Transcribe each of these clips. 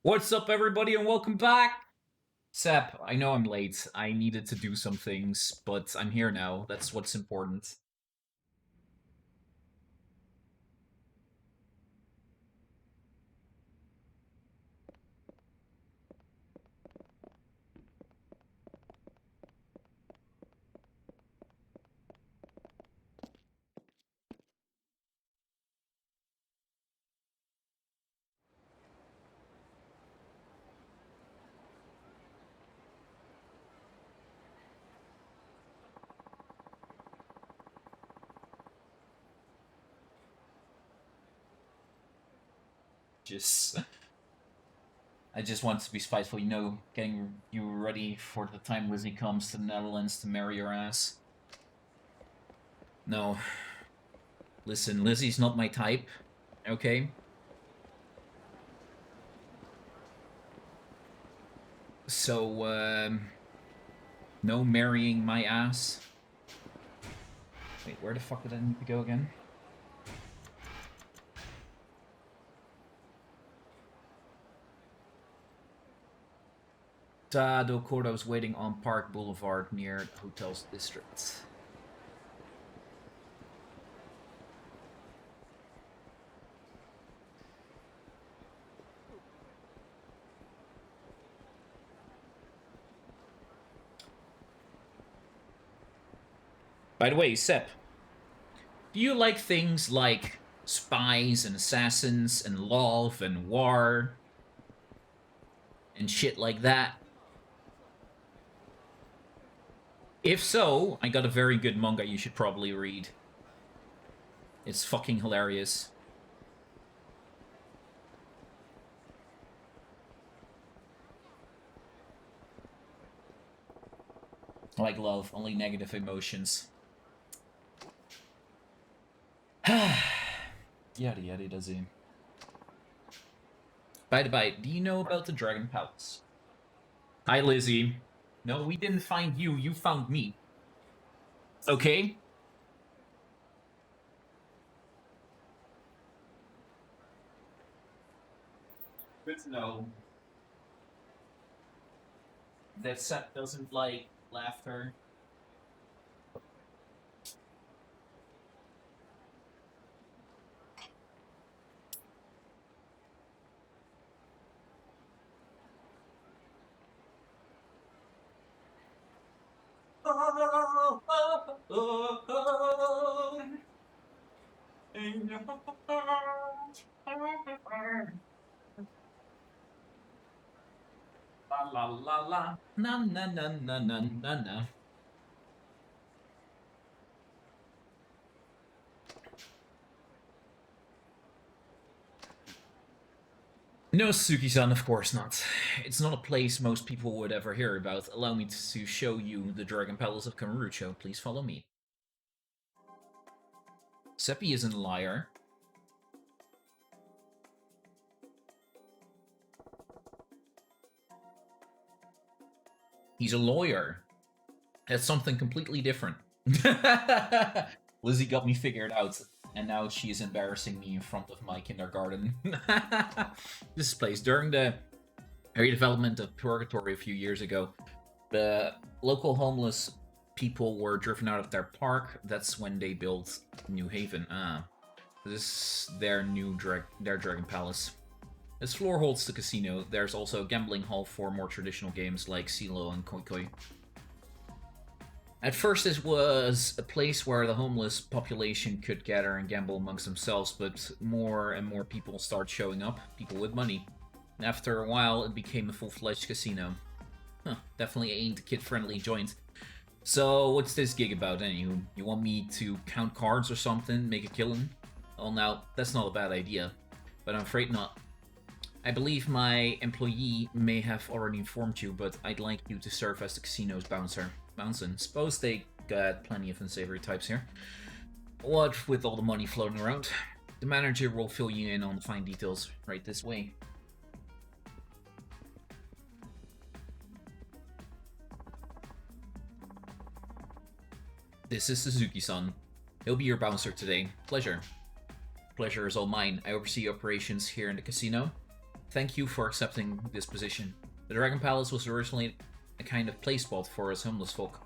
What's up, everybody, and welcome back! Sep, I know I'm late. I needed to do some things, but I'm here now. That's what's important. I just want to be spiteful, getting you ready for the time Lizzie comes to the Netherlands to marry your ass. No. Listen, Lizzie's not my type, okay? So, no marrying my ass. Wait, where the fuck did I need to go again? Do Cordo's waiting on Park Boulevard near Hotels District. By the way, Sep, do you like things like spies and assassins and love and war and shit like that? If so, I got a very good manga you should probably read. It's fucking hilarious. Like love, only negative emotions. Yada yada does he. By the by, do you know about the Dragon Palace? Hi, Lizzie. No, we didn't find you, you found me. Okay? Good to know that Seth doesn't like laughter. La la la la, na na na na na na na. No, Suzuki-san, of course not. It's not a place most people would ever hear about. Allow me to show you the Dragon Palace of Kamurocho. Please follow me. Seppi isn't a liar. He's a lawyer. That's something completely different. Lizzie got me figured out, and now she is embarrassing me in front of my kindergarten. This place, during the redevelopment of Purgatory a few years ago, the local homeless people were driven out of their park. That's when they built New Haven. This is their Dragon Palace. This floor holds the casino. There's also a gambling hall for more traditional games like Silo and Koi Koi. At first, this was a place where the homeless population could gather and gamble amongst themselves, but more and more people start showing up, people with money. And after a while, it became a full-fledged casino. Huh, definitely ain't a kid-friendly joint. So, what's this gig about, anywho? You want me to count cards or something, make a killing? Well, now, that's not a bad idea, but I'm afraid not. I believe my employee may have already informed you, but I'd like you to serve as the casino's bouncer. Bouncing. Suppose they got plenty of unsavory types here. What with all the money floating around? The manager will fill you in on the fine details right this way. This is Suzuki-san. He'll be your bouncer today. Pleasure. Pleasure is all mine. I oversee operations here in the casino. Thank you for accepting this position. The Dragon Palace was originally a kind of play spot for us homeless folk.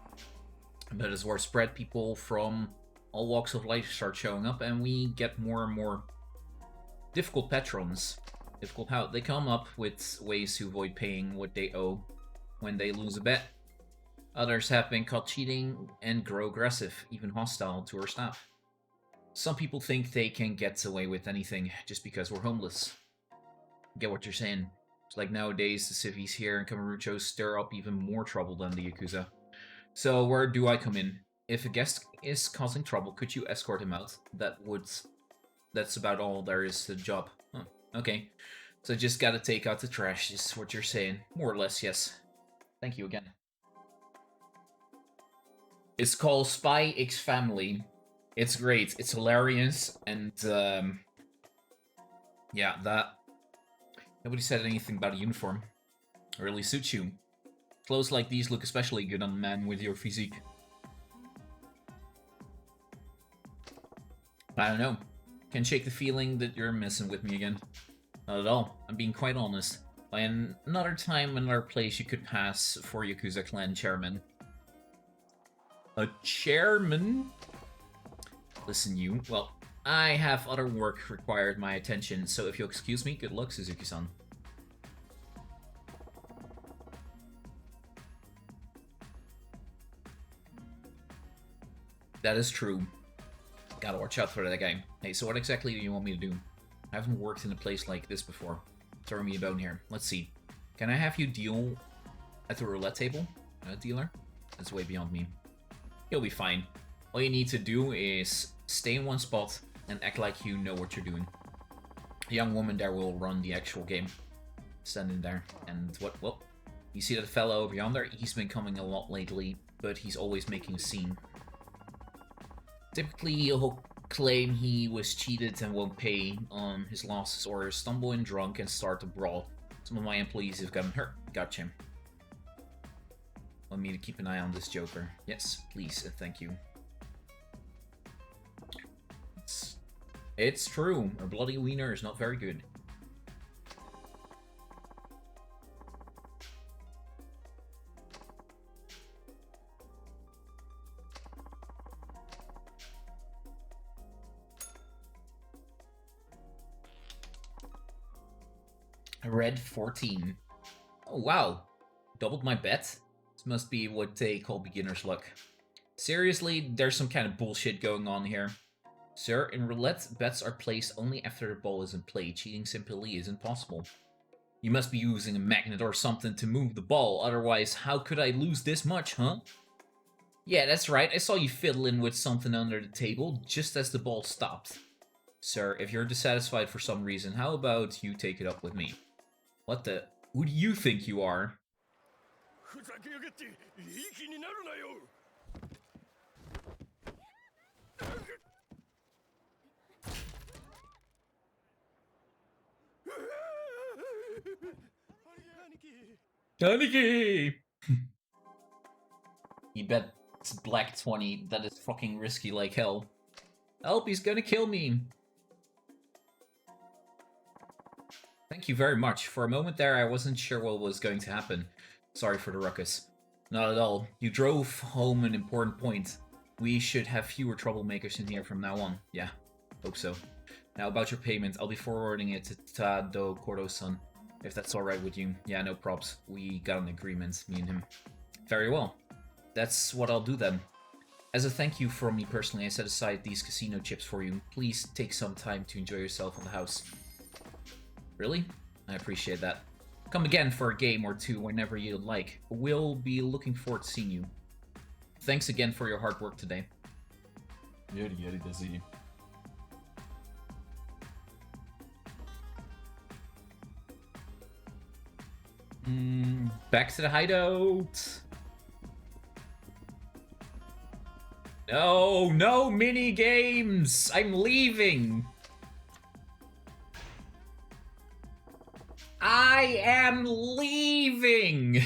But as word spread, people from all walks of life start showing up, and we get more and more difficult patrons. Difficult how? They come up with ways to avoid paying what they owe when they lose a bet. Others have been caught cheating and grow aggressive, even hostile to our staff. Some people think they can get away with anything just because we're homeless. Get what you're saying. It's like nowadays the civvies here in Kamurocho stir up even more trouble than the Yakuza. So where do I come in? If a guest is causing trouble, could you escort him out? That's about all there is to the job. Huh. Okay. So just gotta take out the trash, is what you're saying. More or less, yes. Thank you again. It's called Spy X Family. It's great. It's hilarious, and yeah, that. Nobody said anything about a uniform. It really suits you. Clothes like these look especially good on a man with your physique. I don't know. Can't shake the feeling that you're messing with me again. Not at all. I'm being quite honest. By another time, another place, you could pass for Yakuza clan chairman. A chairman? Listen, you. Well, I have other work required my attention, so if you'll excuse me, good luck, Suzuki-san. That is true. Gotta watch out for that guy. Hey, so what exactly do you want me to do? I haven't worked in a place like this before. Throw me a bone here. Let's see. Can I have you deal at the roulette table? Dealer? That's way beyond me. You'll be fine. All you need to do is stay in one spot and act like you know what you're doing. The young woman there will run the actual game. Standing there. And what? Well, you see that fellow over yonder? He's been coming a lot lately, but he's always making a scene. Typically, he'll claim he was cheated and won't pay on his losses, or stumble in drunk and start a brawl. Some of my employees have gotten hurt. Gotcha. Want me to keep an eye on this joker? Yes, please, thank you. It's true. A bloody wiener is not very good. Red 14. Oh, wow. Doubled my bet? This must be what they call beginner's luck. Seriously, there's some kind of bullshit going on here. Sir, in roulette, bets are placed only after the ball is in play. Cheating simply isn't possible. You must be using a magnet or something to move the ball, otherwise how could I lose this much, huh? Yeah, that's right, I saw you fiddling with something under the table just as the ball stopped. Sir, if you're dissatisfied for some reason, how about you take it up with me? What the? Who do you think you are? Aniki! He bet it's black 20. That is fucking risky like hell. Help, he's gonna kill me. Thank you very much. For a moment there, I wasn't sure what was going to happen. Sorry for the ruckus. Not at all. You drove home an important point. We should have fewer troublemakers in here from now on. Yeah, hope so. Now about your payment, I'll be forwarding it to Tado Kordo-san. If that's alright with you. Yeah, no props. We got an agreement, me and him. Very well. That's what I'll do then. As a thank you from me personally, I set aside these casino chips for you. Please take some time to enjoy yourself in the house. Really? I appreciate that. Come again for a game or two whenever you'd like. We'll be looking forward to seeing you. Thanks again for your hard work today. Yeti does he. Back to the hideout. No, no mini games. I'm leaving. I am leaving.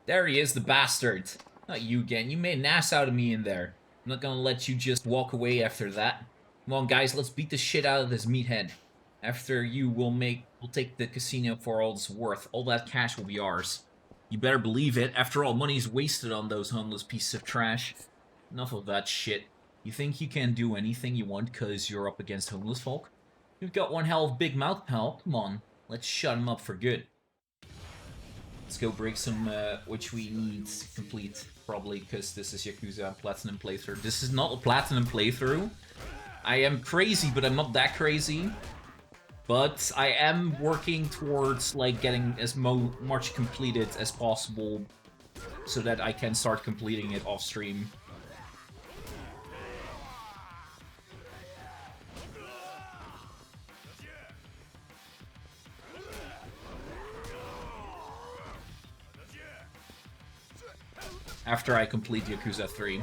There he is, the bastard. Not you again. You made an ass out of me in there. I'm not gonna let you just walk away after that. Come on, guys, let's beat the shit out of this meathead. After you, we'll take the casino for all it's worth. All that cash will be ours. You better believe it. After all, money's wasted on those homeless pieces of trash. Enough of that shit. You think you can do anything you want because you're up against homeless folk? You've got one hell of big mouth, pal. Come on, let's shut him up for good. Let's go break some, which we need to complete, probably, because this is Yakuza Platinum playthrough. This is not a Platinum playthrough. I am crazy, but I'm not that crazy. But I am working towards, like, getting as much completed as possible so that I can start completing it off-stream. After I complete Yakuza 3.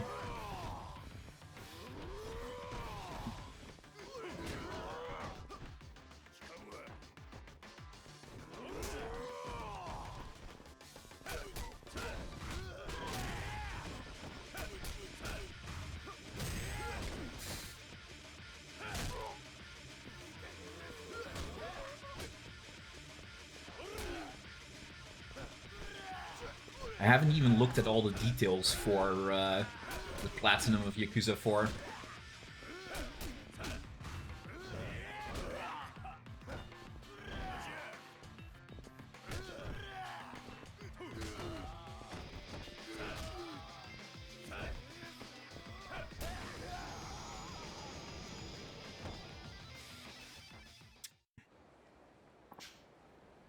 I haven't even looked at all the details for the Platinum of Yakuza 4.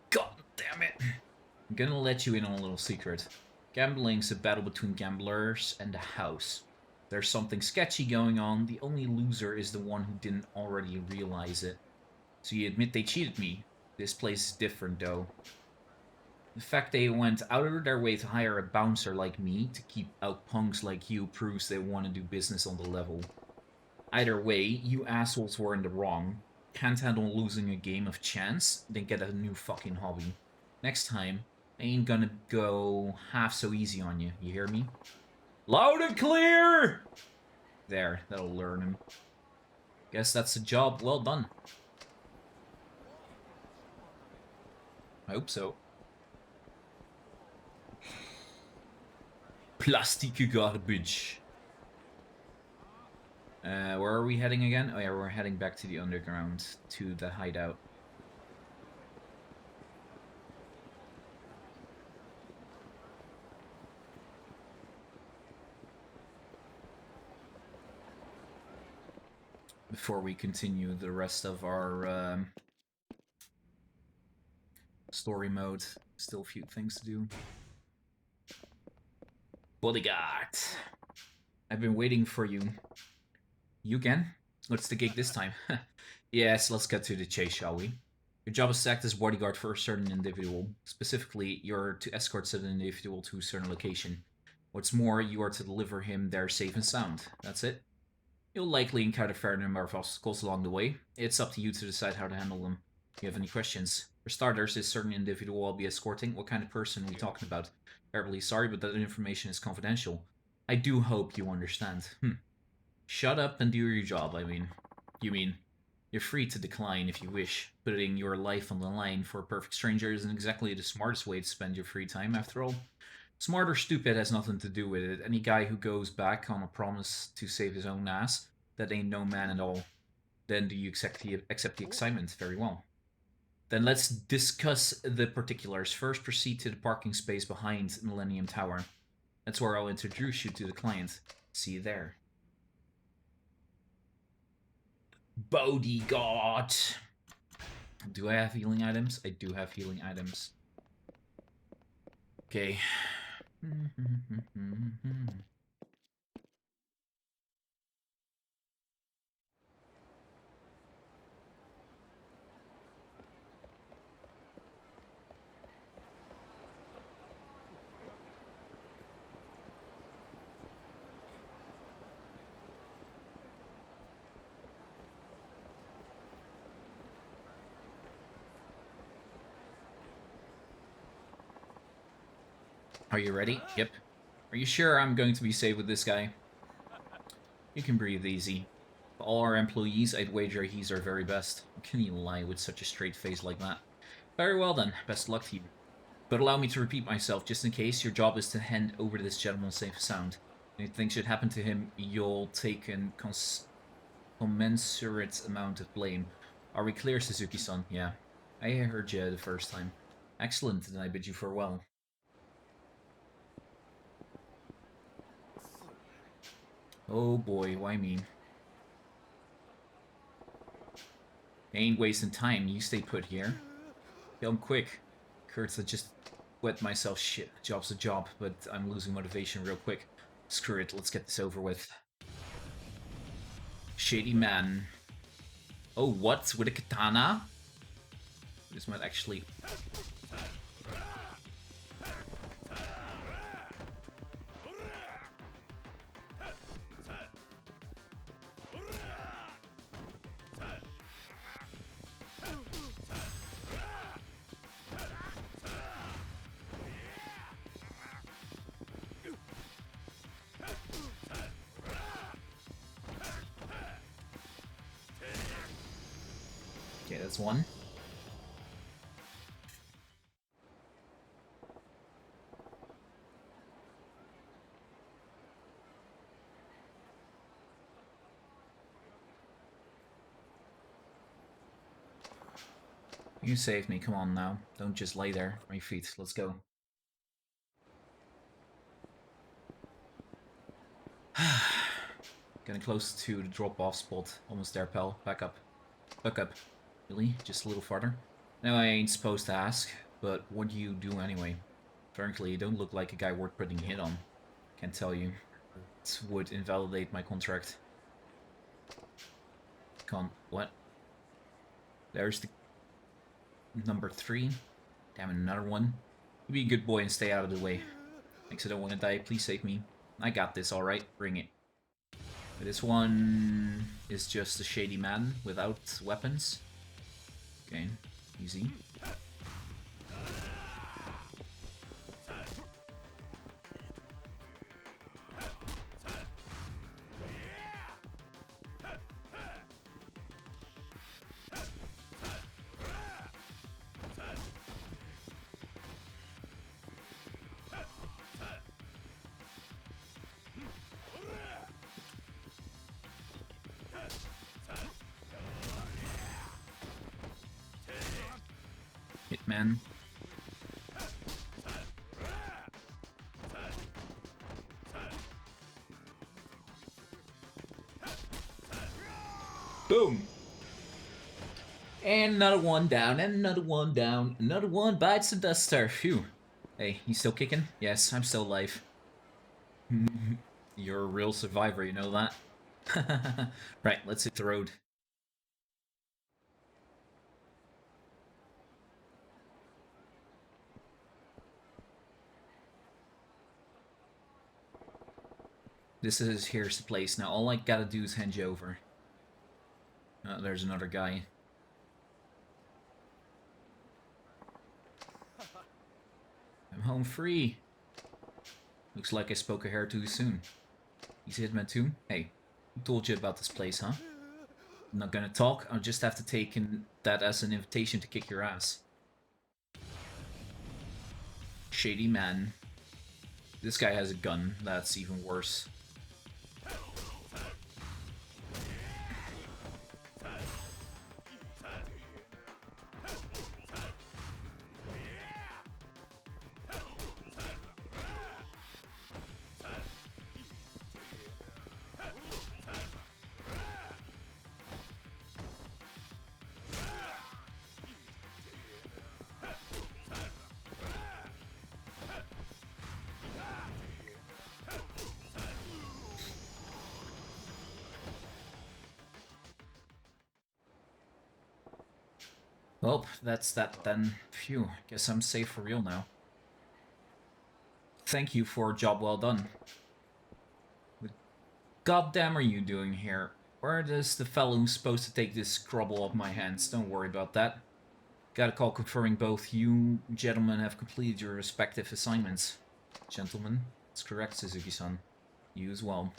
God damn it. I'm gonna let you in on a little secret. Gambling's a battle between gamblers and the house. There's something sketchy going on. The only loser is the one who didn't already realize it. So you admit they cheated me. This place is different, though. The fact they went out of their way to hire a bouncer like me to keep out punks like you proves they want to do business on the level. Either way, you assholes were in the wrong. Can't handle losing a game of chance? Then get a new fucking hobby. Next time, I ain't gonna go half so easy on you. You hear me? Loud and clear! There, that'll learn him. Guess that's a job well done. I hope so. Plastic garbage. Where are we heading again? Oh yeah, we're heading back to the underground, to the hideout. Before we continue the rest of our story mode, still a few things to do. Bodyguard. I've been waiting for you. You again? What's the gig this time? Yes, let's get to the chase, shall we? Your job is to act as bodyguard for a certain individual. Specifically, you're to escort said individual to a certain location. What's more, you are to deliver him there safe and sound. That's it. You'll likely encounter a fair number of obstacles along the way. It's up to you to decide how to handle them. Do you have any questions? For starters, this certain individual I'll be escorting, what kind of person are we talking about? Terribly sorry, but that information is confidential. I do hope you understand. Shut up and do your job, I mean. You mean, you're free to decline if you wish. Putting your life on the line for a perfect stranger isn't exactly the smartest way to spend your free time, after all. Smart or stupid has nothing to do with it. Any guy who goes back on a promise to save his own ass, that ain't no man at all. Then do you accept the excitement? Very well. Then let's discuss the particulars. First, proceed to the parking space behind Millennium Tower. That's where I'll introduce you to the client. See you there. Bodyguard. Do I have healing items? I do have healing items. Okay. Are you ready? Yep. Are you sure I'm going to be safe with this guy? You can breathe easy. For all our employees, I'd wager he's our very best. How can he lie with such a straight face like that? Very well then, best luck to you. But allow me to repeat myself, just in case, your job is to hand over to this gentleman safe and sound. Anything should happen to him, you'll take a commensurate amount of blame. Are we clear, Suzuki-san? Yeah. I heard you the first time. Excellent, then I bid you farewell. Oh boy, why me? I ain't wasting time, you stay put here. Come quick. Kurtz, I just wet myself. Shit, job's a job, but I'm losing motivation real quick. Screw it, let's get this over with. Shady man. Oh, what? With a katana? This might actually... Okay, that's one. You saved me, come on now. Don't just lay there on your feet. Let's go. Getting close to the drop-off spot. Almost there, pal. Back up. Back up. Really? Just a little farther? No, I ain't supposed to ask, but what do you do anyway? Frankly, you don't look like a guy worth putting a hit on. Can't tell you. It would invalidate my contract. What? There's the... number 3. Damn, another one. You be a good boy and stay out of the way. Thanks, I don't want to die. Please save me. I got this, alright. Bring it. This one is just a shady man without weapons. Okay, easy. Hitman. Boom! And another one down, and another one down. Another one bites the duster. Phew. Hey, you still kicking? Yes, I'm still alive. You're a real survivor, you know that? Right, let's hit the road. Here's the place. Now all I gotta do is hand you over. There's another guy. I'm home free. Looks like I spoke a hair too soon. He's a hitman too? Hey, who told you about this place, huh? I'm not gonna talk, I'll just have to take that as an invitation to kick your ass. Shady man. This guy has a gun, that's even worse. Well, that's that then. Phew, guess I'm safe for real now. Thank you for a job well done. What goddamn are you doing here? Where is the fellow who's supposed to take this scrubble off my hands? Don't worry about that. Got a call confirming both you gentlemen have completed your respective assignments. Gentlemen, that's correct, Suzuki-san. You as well.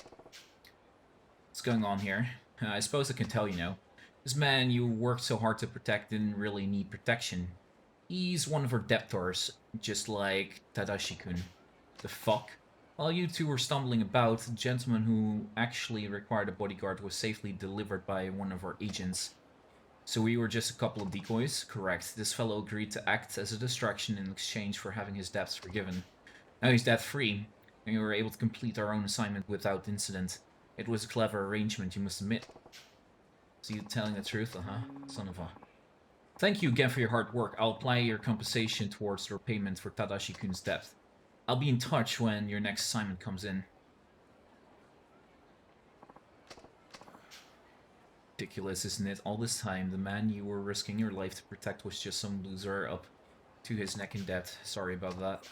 What's going on here? I suppose I can tell you now. This man you worked so hard to protect didn't really need protection. He's one of our debtors, just like Tadashi-kun. The fuck? While you two were stumbling about, the gentleman who actually required a bodyguard was safely delivered by one of our agents. So we were just a couple of decoys? Correct. This fellow agreed to act as a distraction in exchange for having his debts forgiven. Now he's debt-free, and we were able to complete our own assignment without incident. It was a clever arrangement, you must admit. So you telling the truth? Son of a... Thank you again for your hard work. I'll apply your compensation towards the repayment for Tadashi-kun's debt. I'll be in touch when your next assignment comes in. Ridiculous, isn't it? All this time, the man you were risking your life to protect was just some loser up to his neck in debt. Sorry about that.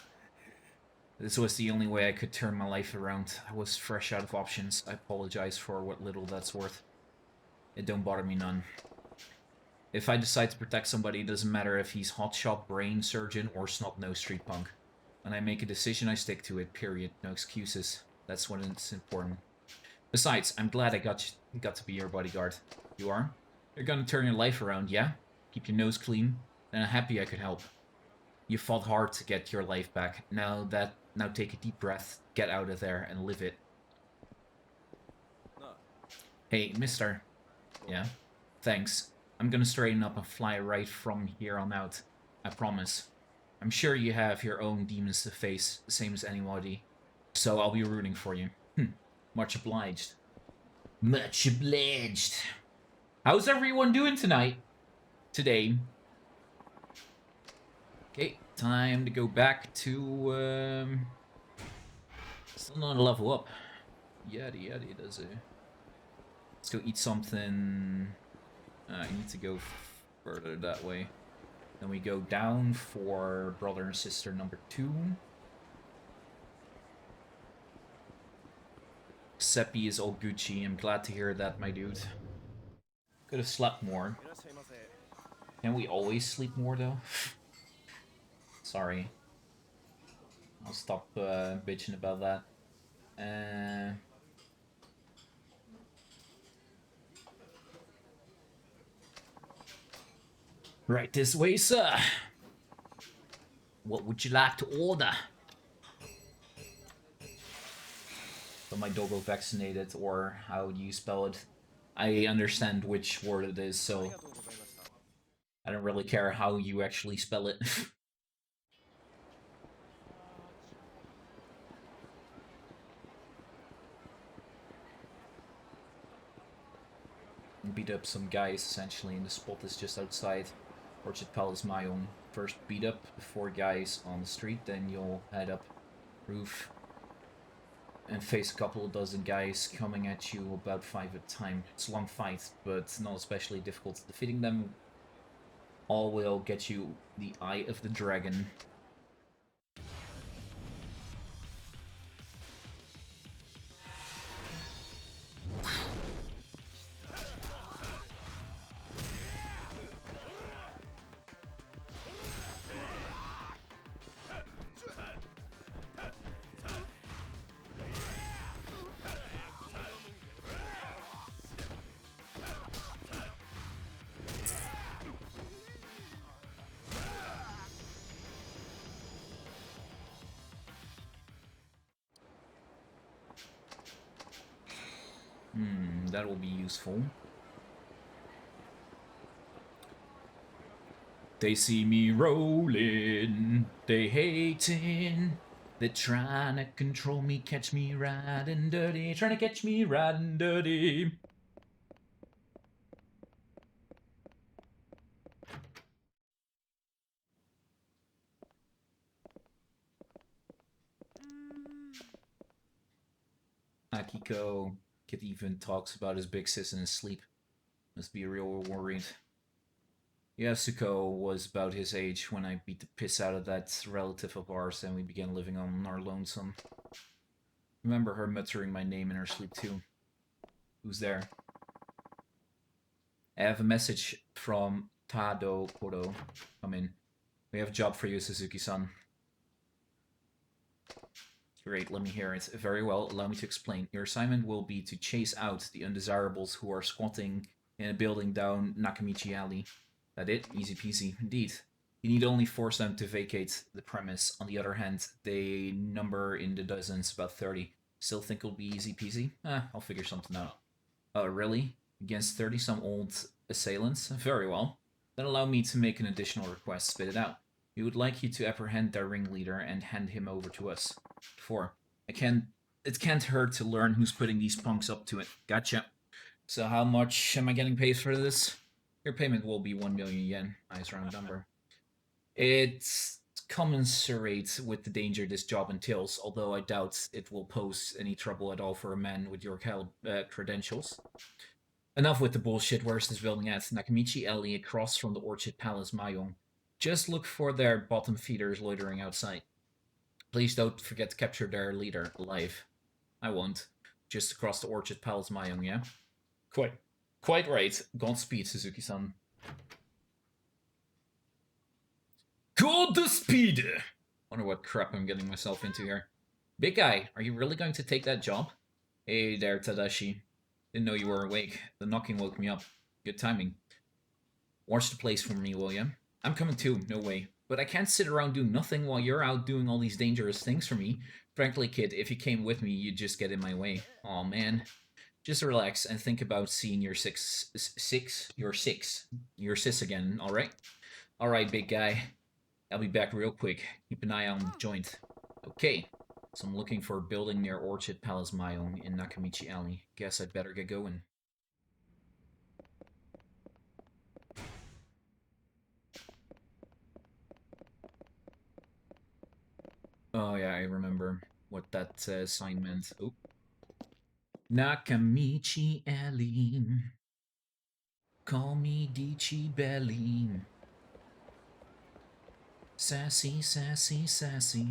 This was the only way I could turn my life around. I was fresh out of options. I apologize for what little that's worth. It don't bother me none. If I decide to protect somebody, it doesn't matter if he's hotshot, brain surgeon, or snot-nosed street punk. When I make a decision, I stick to it, period. No excuses. That's when it's important. Besides, I'm glad I got to be your bodyguard. You are? You're gonna turn your life around, yeah? Keep your nose clean? Then I'm happy I could help. You fought hard to get your life back. Now take a deep breath, get out of there, and live it. Hey, mister. Yeah? Thanks. I'm gonna straighten up and fly right from here on out. I promise. I'm sure you have your own demons to face, the same as anybody. So I'll be rooting for you. Much obliged. Much obliged. How's everyone doing tonight? Today. Okay, time to go back to, still not a level up. Yada yada does it. Let's go eat something. I need to go further that way. Then we go down for brother and sister number 2. Seppi is all Gucci. I'm glad to hear that, my dude. Could have slept more. Can we always sleep more, though? Sorry. I'll stop bitching about that. Right this way, sir. What would you like to order? But my dog got vaccinated, or how do you spell it? I understand which word it is, so I don't really care how you actually spell it. Beat up some guys, essentially, and the spot is just outside Orchard Palace Mayon. First beat up 4 guys on the street, then you'll head up roof and face a couple of dozen guys coming at you about 5 at a time. It's a long fight, but not especially difficult. Defeating them all will get you the Eye of the Dragon. That will be useful. They see me rolling, they hating, they're trying to control me, catch me riding dirty, trying to catch me riding dirty. Akiko kid even talks about his big sis in his sleep. Must be real worried. Yasuko was about his age when I beat the piss out of that relative of ours and we began living on our lonesome. Remember her muttering my name in her sleep too. Who's there? I have a message from Tado Kodo. Come in. We have a job for you, Suzuki-san. Great, let me hear it. Very well, allow me to explain. Your assignment will be to chase out the undesirables who are squatting in a building down Nakamichi Alley. That it? Easy peasy. Indeed. You need only force them to vacate the premise. On the other hand, they number in the dozens, about 30. Still think it'll be easy peasy? I'll figure something out. Oh, really? Against 30-some old assailants? Very well. Then allow me to make an additional request. Spit it out. We would like you to apprehend their ringleader and hand him over to us. 4. It can't hurt to learn who's putting these punks up to it. Gotcha. So how much am I getting paid for this? Your payment will be 1 million yen. Nice round number. It's commensurate with the danger this job entails, although I doubt it will pose any trouble at all for a man with your credentials. Enough with the bullshit. Where's this building at? Nakamichi Alley, across from the Orchid Palace Mayong. Just look for their bottom feeders loitering outside. Please don't forget to capture their leader alive. I won't. Just across the Orchid Palace Mayong, yeah? Quite right. Godspeed, Suzuki-san. Godspeed! Wonder what crap I'm getting myself into here. Big guy, are you really going to take that job? Hey there, Tadashi. Didn't know you were awake. The knocking woke me up. Good timing. Watch the place for me, will ya? I'm coming too, no way. But I can't sit around doing nothing while you're out doing all these dangerous things for me. Frankly, kid, if you came with me, you'd just get in my way. Aw, man. Just relax and think about seeing your your sis again, alright? Alright, big guy. I'll be back real quick. Keep an eye on the joint. Okay. So I'm looking for a building near Orchid Palace Mayong in Nakamichi Alley. Guess I'd better get going. Oh yeah, I remember what that sign meant. Oh. Nakamichi Alley. Call me Dichi Belly. Sassy, sassy, sassy.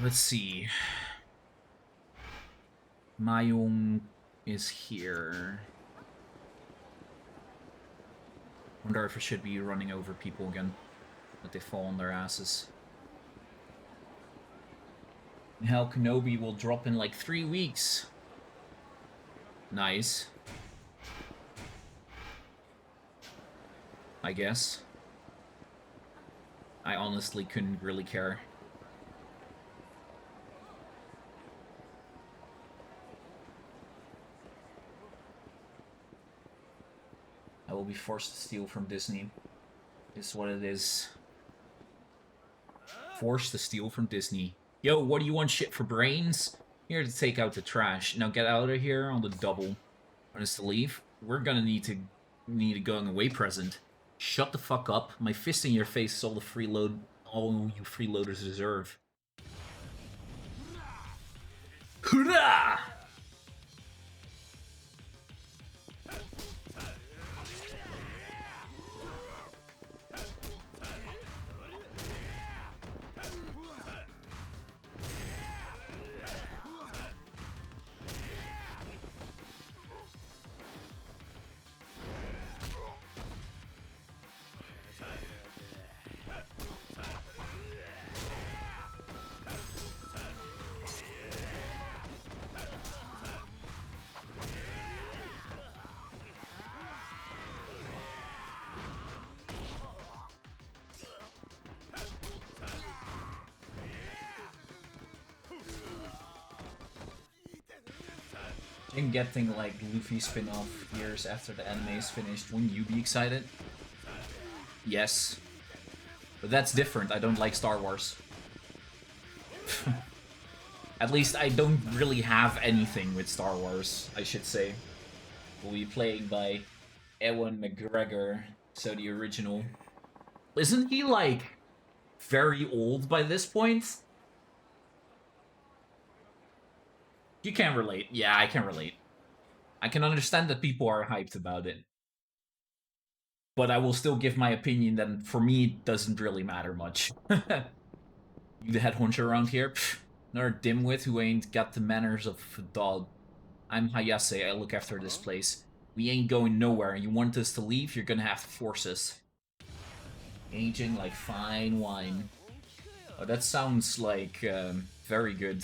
Let's see. Mayong is here. Wonder if I should be running over people again. That they fall on their asses. Hell, Kenobi will drop in like 3 weeks. Nice. I guess. I honestly couldn't really care. I will be forced to steal from Disney. Is what it is. Forced to steal from Disney. Yo, what do you want, shit for brains? Here to take out the trash. Now get out of here on the double. Want us to leave? We're gonna need a going away present. Shut the fuck up. My fist in your face is all you freeloaders deserve. Hurrah! And getting like Luffy spin-off years after the anime is finished, wouldn't you be excited? Yes. But that's different, I don't like Star Wars. At least I don't really have anything with Star Wars, I should say. We'll be playing by Ewan McGregor, so the original. Isn't he like very old by this point? You can't relate. Yeah, I can relate. I can understand that people are hyped about it. But I will still give my opinion that for me it doesn't really matter much. You the head honcho around here? Pfft, Another dimwit who ain't got the manners of a dog. I'm Hayase, I look after this place. We ain't going nowhere. You want us to leave, you're gonna have to force us. Aging like fine wine. Oh, that sounds like very good.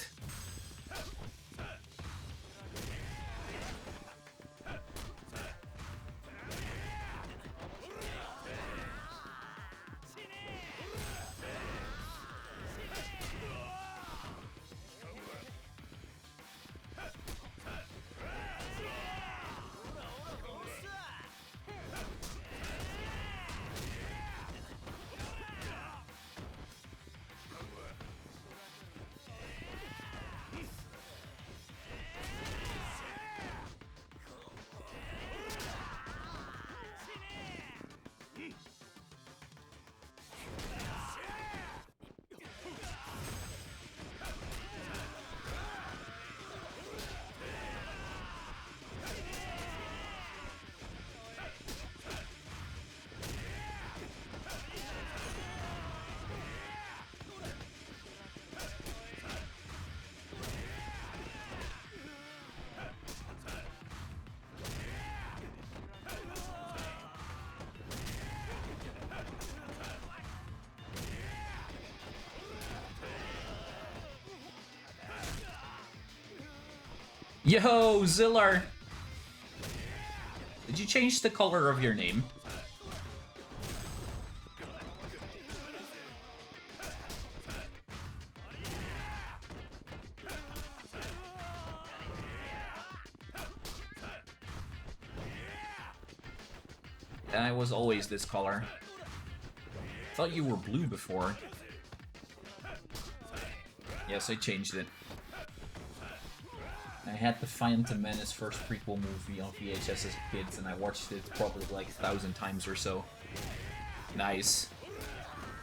Yo, Zillar! Did you change the color of your name? I was always this color. Thought you were blue before. Yes, I changed it. I had the Phantom Menace first prequel movie on VHS as a kid, and I watched it probably like 1,000 times or so. Nice.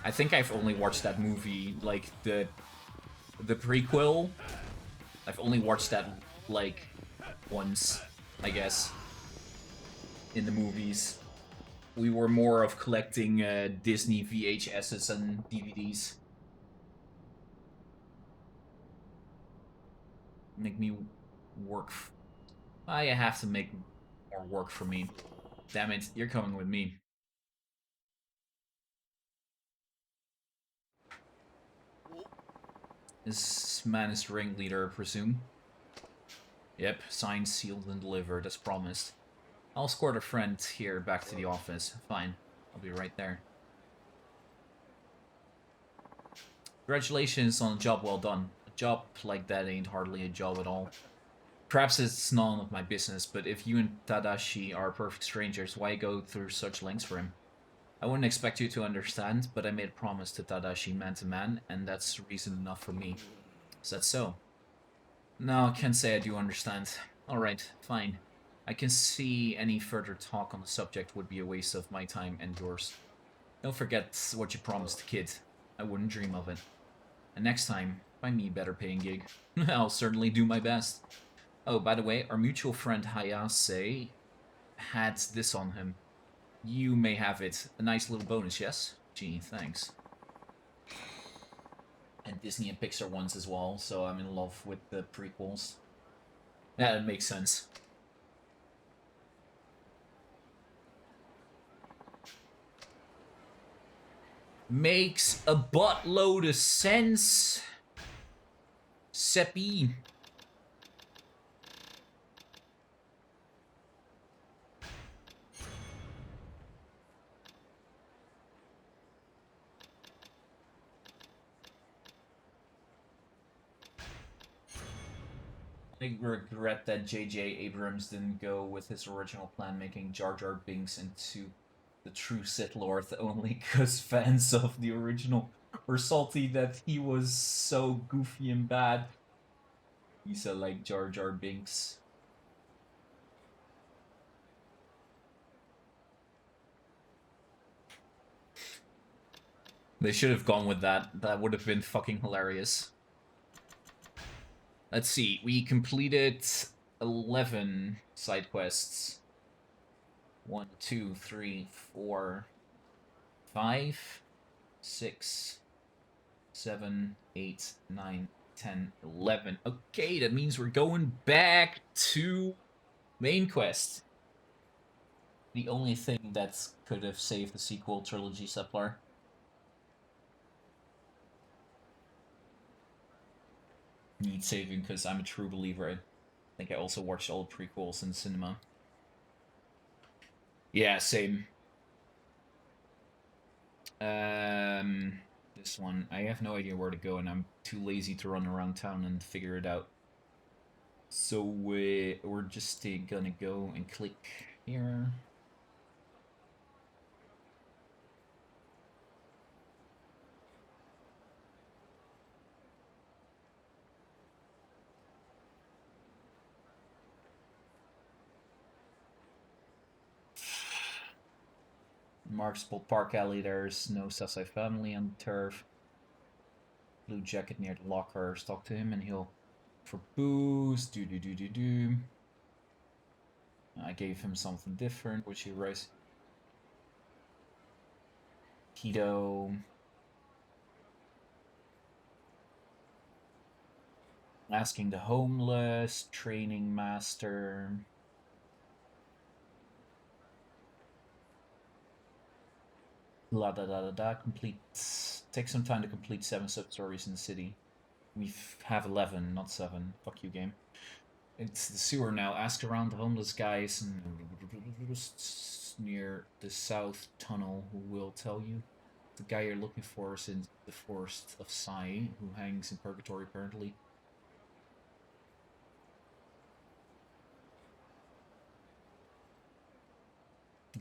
I think I've only watched that movie, like, the prequel. I've only watched that, like, once, I guess, in the movies. We were more of collecting Disney VHSs and DVDs. Make me work. I have to make more work for me. Damn it, you're coming with me. This man is ringleader, I presume. Yep, signed, sealed, and delivered, as promised. I'll escort a friend here back to the office. Fine, I'll be right there. Congratulations on a job well done. A job like that ain't hardly a job at all. Perhaps it's none of my business, but if you and Tadashi are perfect strangers, why go through such lengths for him? I wouldn't expect you to understand, but I made a promise to Tadashi man to man, and that's reason enough for me. Is that so? No, I can't say I do understand. Alright, fine. I can see any further talk on the subject would be a waste of my time and yours. Don't forget what you promised, kid. I wouldn't dream of it. And next time, find me a better paying gig. I'll certainly do my best. Oh, by the way, our mutual friend Hayase had this on him. You may have it. A nice little bonus, yes? Gee, thanks. And Disney and Pixar ones as well, so I'm in love with the prequels. Yeah, that makes sense. Makes a buttload of sense. Seppi. I regret that J.J. Abrams didn't go with his original plan, making Jar Jar Binks into the true Sith Lord, only because fans of the original were salty that he was so goofy and bad. He's like Jar Jar Binks. They should have gone with that. That would have been fucking hilarious. Let's see. We completed 11 side quests. 1, 2, 3, 4, 5, 6, 7, 8, 9, 10, 11. Okay, that means we're going back to main quest. The only thing that could have saved the sequel trilogy Seplar. Need saving because I'm a true believer. I think I also watched all the prequels in the cinema. Yeah, same. This one, I have no idea where to go, and I'm too lazy to run around town and figure it out. So we're just gonna go and click here. Marksville Park Alley, there's no Sassai family on the turf. Blue jacket near the lockers. Talk to him and he'll for booze. Do. I gave him something different, which he writes. Keto. Asking the homeless. Training master. La da da da da. Complete. Take some time to complete 7 sub-stories in the city. We have 11, not 7. Fuck you, game. It's the sewer now. Ask around the homeless guys near the south tunnel who will tell you. The guy you're looking for is in the forest of Sai, who hangs in purgatory apparently.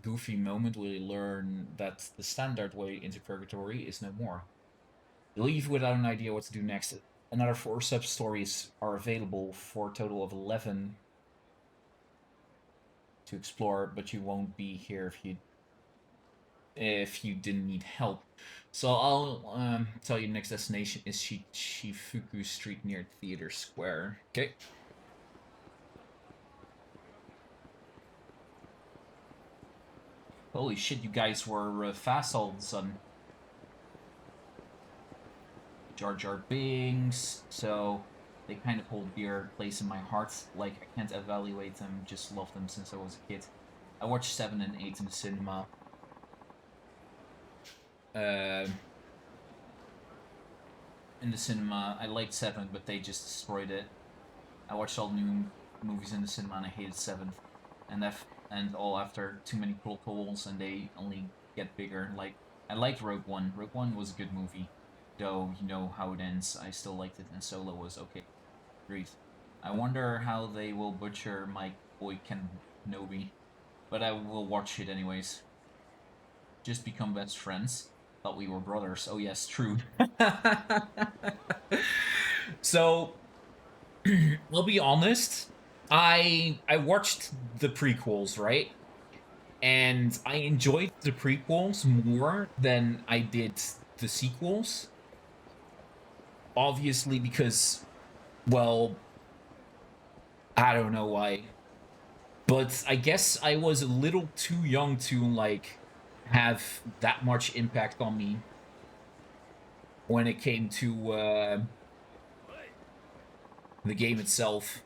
Goofy moment will you learn that the standard way into purgatory is no more. You leave without an idea what to do next. Another 4 sub-stories are available for a total of 11 to explore, but you won't be here if you didn't need help. So I'll tell you next destination is Shifuku Street near Theater Square. Okay. Holy shit, you guys were fast all of a sudden. Jar Jar Binks, so they kind of hold dear place in my heart. Like, I can't evaluate them, just love them since I was a kid. I watched 7 and 8 in the cinema. In the cinema, I liked 7, but they just destroyed it. I watched all new movies in the cinema and I hated 7. And all after too many plot holes and they only get bigger. Like, I liked Rogue One. Rogue One was a good movie. Though, you know how it ends, I still liked it, and Solo was okay. Great. I wonder how they will butcher my boy Kenobi. But I will watch it anyways. Just become best friends. Thought we were brothers. Oh yes, true. So, I'll be honest. I watched the prequels, right? And I enjoyed the prequels more than I did the sequels. Obviously because, well, I don't know why. But I guess I was a little too young to, like, have that much impact on me when it came to the game itself.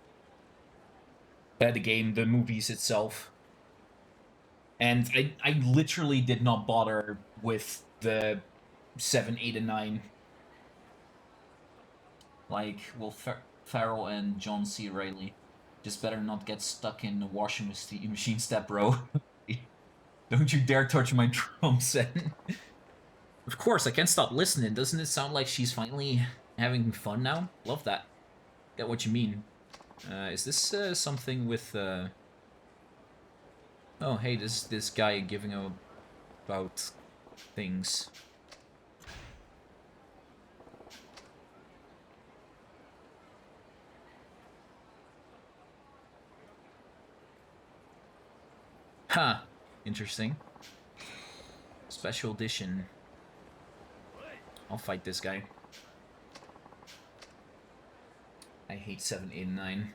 The movies itself. And I literally did not bother with the 7, 8, and 9. Like, Will Ferrell and John C. Reilly. Just better not get stuck in the washing machine step, bro. Don't you dare touch my drum set. Of course, I can't stop listening. Doesn't it sound like she's finally having fun now? Love that. Get what you mean. Is this something with... Oh, hey, this guy giving about things. Huh. Interesting. Special edition. I'll fight this guy. I hate 7, 8, and 9.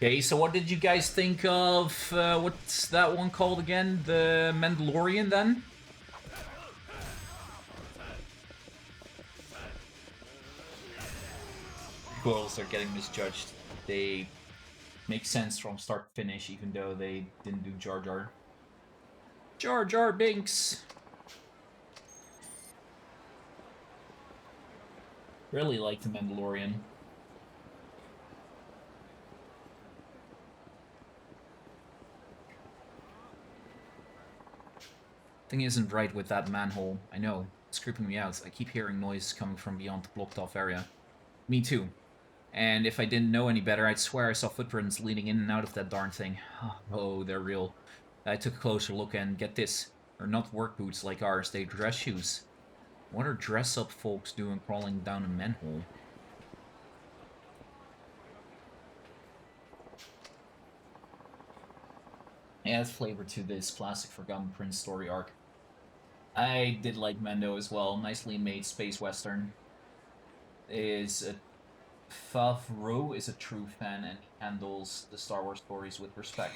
Okay, so what did you guys think of, what's that one called again? The Mandalorian, then? Girls are getting misjudged. They make sense from start to finish, even though they didn't do Jar Jar. Jar Jar Binks! Really like the Mandalorian. Thing isn't right with that manhole. I know. It's creeping me out. I keep hearing noise coming from beyond the blocked off area. Me too. And if I didn't know any better, I'd swear I saw footprints leading in and out of that darn thing. Oh, they're real. I took a closer look and get this. They're not work boots like ours, they're dress shoes. What are dress-up folks doing crawling down a manhole? Adds flavor to this classic Forgotten Prince story arc. I did like Mendo as well. Nicely made space western. Favreau is a true fan and he handles the Star Wars stories with respect.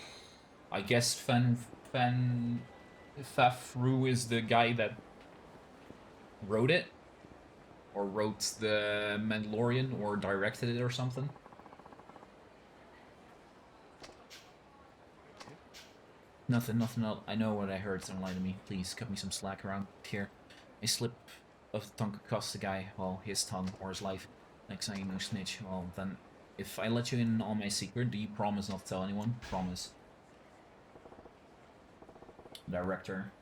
I guess Favreau is the guy that wrote it, or wrote the Mandalorian, or directed it or something. Nothing else. I know what I heard. Don't lie to me. Please, cut me some slack around here. A slip of the tongue could cost the guy, well, his tongue or his life. Next time you no snitch. Well, then, if I let you in on my secret, do you promise not to tell anyone? Promise. Director.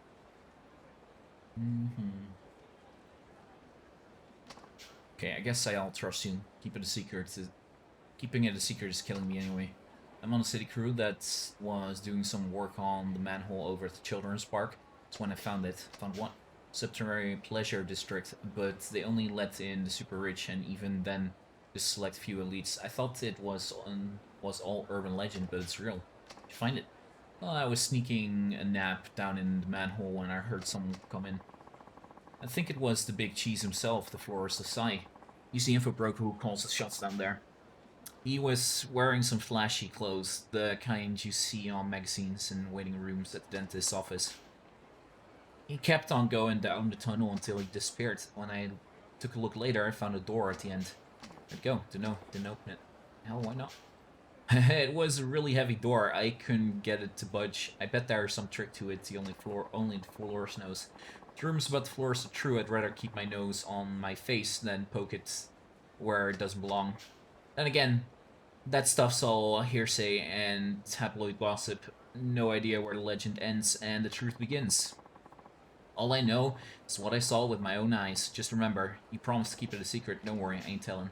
Okay, I guess I'll trust you. Keep it a secret. Keeping it a secret is killing me anyway. I'm on a city crew that was doing some work on the manhole over at the children's park. That's when I found it. Found what? Subterranean pleasure district, but they only let in the super rich, and even then, just select few elites. I thought it was all urban legend, but it's real. Did you find it? Well, I was sneaking a nap down in the manhole when I heard someone come in. I think it was the big cheese himself, the florist of Sai. He's the info broker who calls the shots down there. He was wearing some flashy clothes, the kind you see on magazines and waiting rooms at the dentist's office. He kept on going down the tunnel until he disappeared. When I took a look later, I found a door at the end. Where'd it go? Didn't open it. Hell, why not? It was a really heavy door. I couldn't get it to budge. I bet there's some trick to it. Only the florist knows. The rumors about the florist are true. I'd rather keep my nose on my face than poke it where it doesn't belong. Then again, that stuff's all hearsay and tabloid gossip. No idea where the legend ends and the truth begins. All I know is what I saw with my own eyes. Just remember, you promised to keep it a secret. Don't worry, I ain't telling.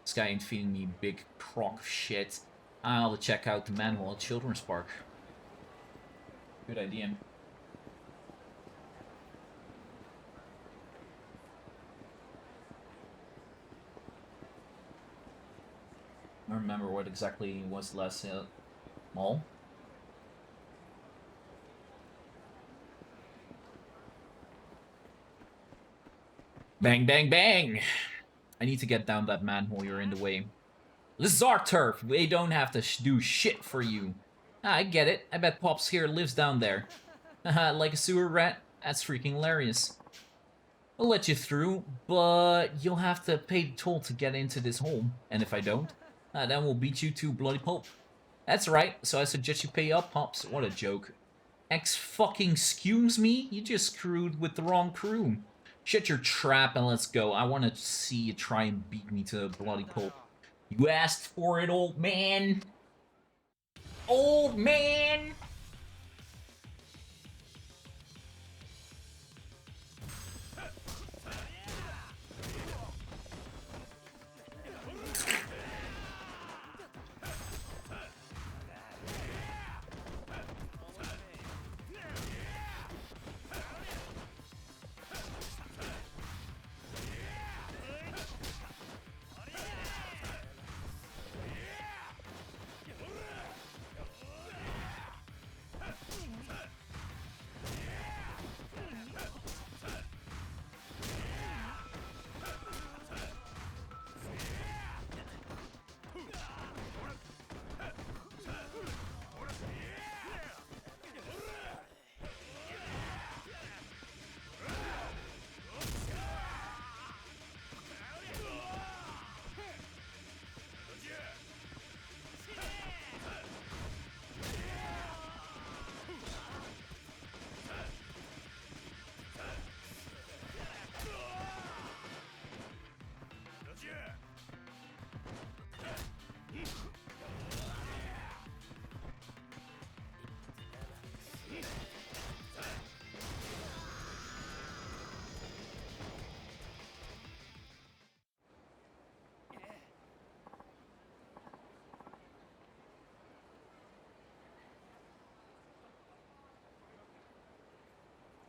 This guy ain't feeding me big crock of shit. I'll check out the manhole at Children's Park. Good idea. I don't remember what exactly was the last mall. Bang, bang, bang! I need to get down that manhole, you're in the way. This is our turf. They don't have to do shit for you. I get it. I bet Pops here lives down there. Haha, like a sewer rat? That's freaking hilarious. I'll let you through, but you'll have to pay the toll to get into this hole. And if I don't, then we'll beat you to bloody pulp. That's right, so I suggest you pay up, Pops. What a joke. Excuse me? You just screwed with the wrong crew. Shut your trap and let's go. I want to see you try and beat me to bloody pulp. You asked for it, old man. Old man!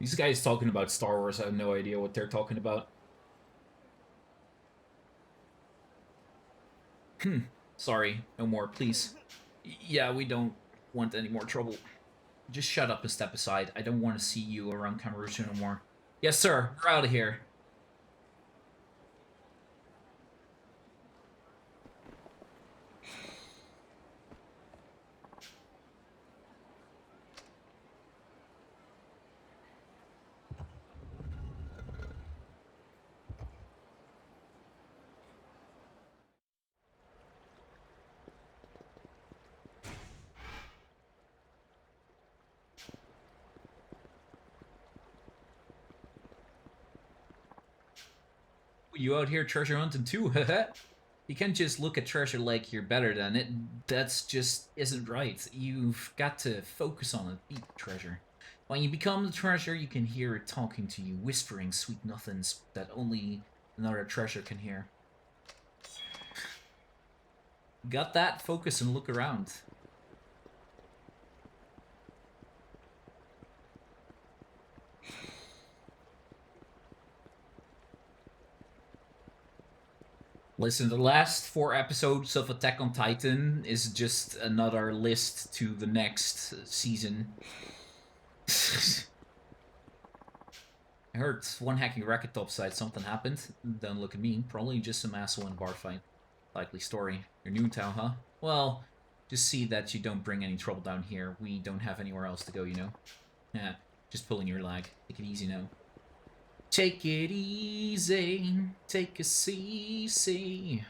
These guys talking about Star Wars, I have no idea what they're talking about. Sorry, no more, please. Yeah, we don't want any more trouble. Just shut up and step aside. I don't want to see you around Kamurocho no more. Yes, sir. We're out of here. You out here treasure hunting too? You can't just look at treasure like you're better than it. That's just isn't right. You've got to focus on it. Beat the treasure. When you become the treasure, you can hear it talking to you, whispering sweet nothings that only another treasure can hear. Got that? Focus and look around. Listen, the last 4 episodes of Attack on Titan is just another list to the next season. I heard one hacking racket topside something happened. Don't look at me. Probably just some asshole in a bar fight. Likely story. You're new in town, huh? Well, just see that you don't bring any trouble down here. We don't have anywhere else to go, you know? Yeah, just pulling your leg. Take it easy now. Take it easy. Take a CC.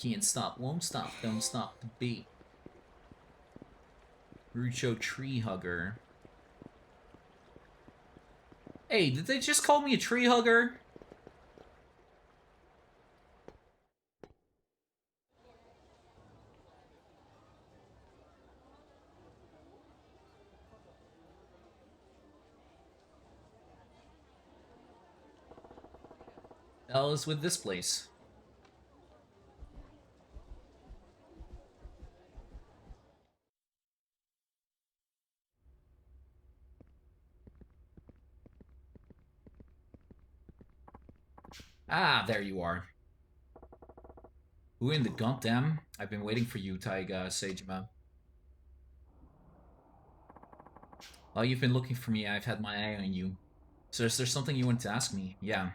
Can't stop, won't stop, don't stop the beat. Rucho Tree Hugger. Hey, did they just call me a tree hugger? The hell is with this place? Ah, there you are. Who in the goddamn? I've been waiting for you, Taiga Seijima. While you've been looking for me, I've had my eye on you. So is there something you want to ask me? Yeah.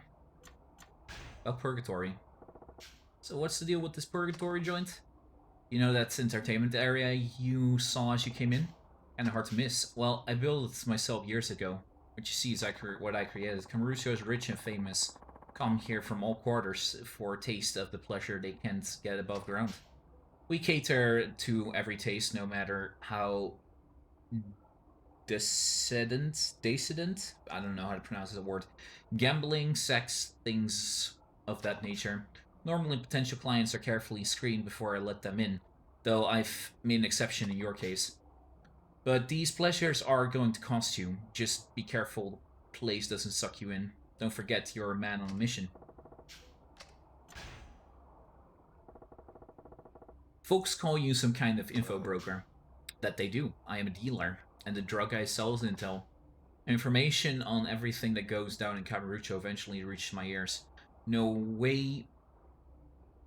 About Purgatory. So what's the deal with this Purgatory joint? You know that entertainment area you saw as you came in? Kinda hard to miss. Well, I built it myself years ago. What you see is what I created. Kamurocho is rich and famous. Come here from all quarters for a taste of the pleasure they can't get above ground. We cater to every taste, no matter how decadent, I don't know how to pronounce the word, gambling, sex, things of that nature. Normally, potential clients are carefully screened before I let them in, though I've made an exception in your case. But these pleasures are going to cost you. Just be careful the place doesn't suck you in. Don't forget you're a man on a mission. Folks call you some kind of info broker. That they do. I am a dealer, and the drug I sell is intel. Information on everything that goes down in Kamurocho eventually reaches my ears. No way,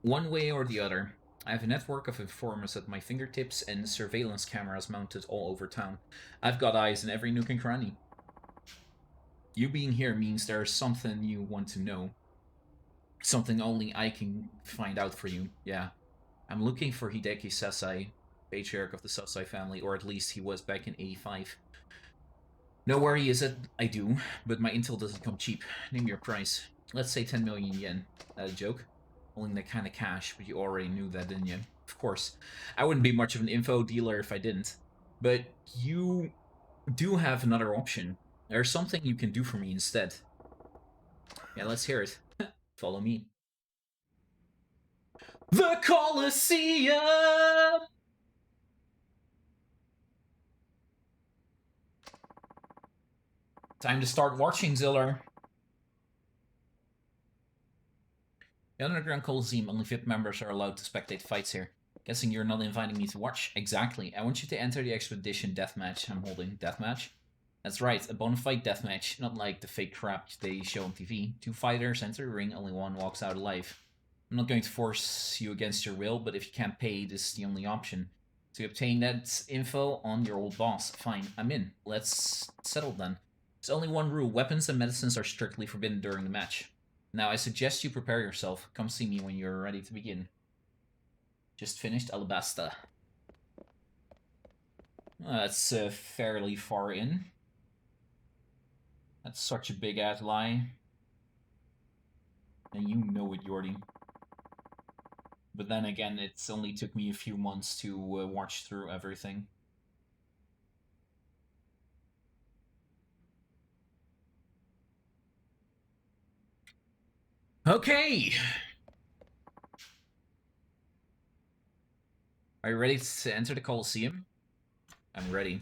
one way or the other. I have a network of informers at my fingertips and surveillance cameras mounted all over town. I've got eyes in every nook and cranny. You being here means there's something you want to know. Something only I can find out for you, yeah. I'm looking for Hideki Sasai, patriarch of the Sasai family, or at least he was back in 85. Know where he is at? I do, but my intel doesn't come cheap. Name your price. Let's say 10 million yen. That a joke? Only that kind of cash, but you already knew that, didn't you? Of course. I wouldn't be much of an info dealer if I didn't. But you do have another option. There's something you can do for me instead. Yeah, let's hear it. Follow me. The Colosseum! Time to start watching, Ziller. The Underground Coliseum, only VIP members are allowed to spectate fights here. Guessing you're not inviting me to watch? Exactly. I want you to enter the expedition deathmatch I'm holding. Deathmatch? That's right, a bona fide deathmatch, not like the fake crap they show on TV. 2 fighters enter the ring, only one walks out alive. I'm not going to force you against your will, but if you can't pay, this is the only option. To obtain that info on your old boss. Fine, I'm in. Let's settle then. There's only one rule. Weapons and medicines are strictly forbidden during the match. Now, I suggest you prepare yourself. Come see me when you're ready to begin. Just finished Alabasta. That's fairly far in. That's such a big-ass lie. And you know it, Jordy. But then again, it's only took me a few months to watch through everything. Okay! Are you ready to enter the Coliseum? I'm ready.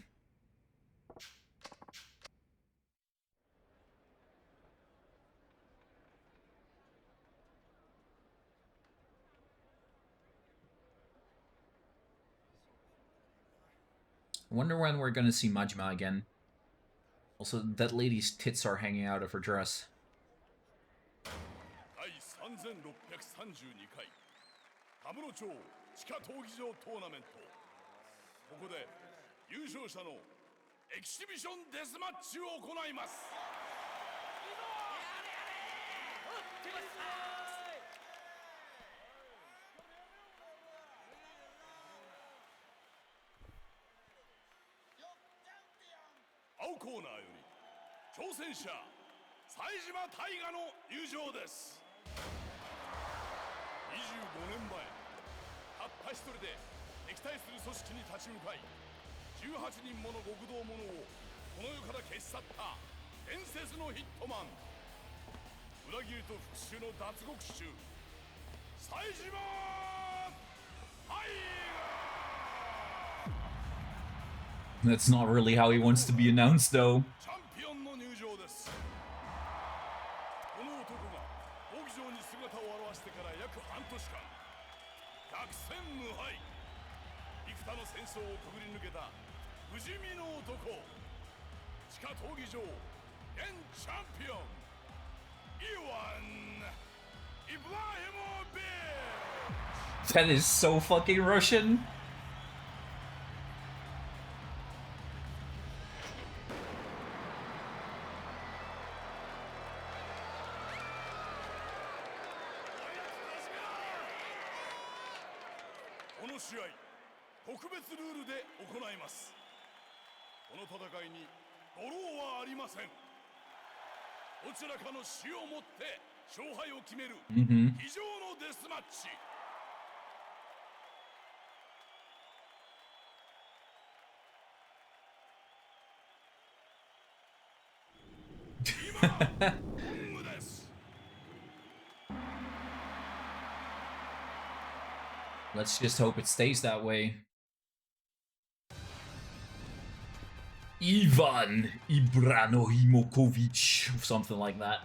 I wonder when we're gonna see Majima again. Also, that lady's tits are hanging out of her dress. 第3632回田室町地下闘技場トーナメントここで優勝者のエキシビションデスマッチを行います青コーナーより挑戦者冴島大河の入場です25年前たった一人で敵対する組織に立ち向かい18人もの極道者をこの世から消し去った伝説のヒットマン裏切りと復讐の脱獄衆冴島大河 That's not really how he wants to be announced, though. チャンピオンの入場ですこの男が闘技場に姿を現してから約半年間百戦無敗幾多の戦争をくぐり抜けた不死身の男地下闘技場現チャンピオンイワン・イブラヒモビッチ That is so fucking Russian. この試合特別ルールで行いますこの戦いにドローはありませんどちらかの死をもって勝敗を決める非常のデスマッチ Let's just hope it stays that way. Ivan Ibrahimovic, or something like that.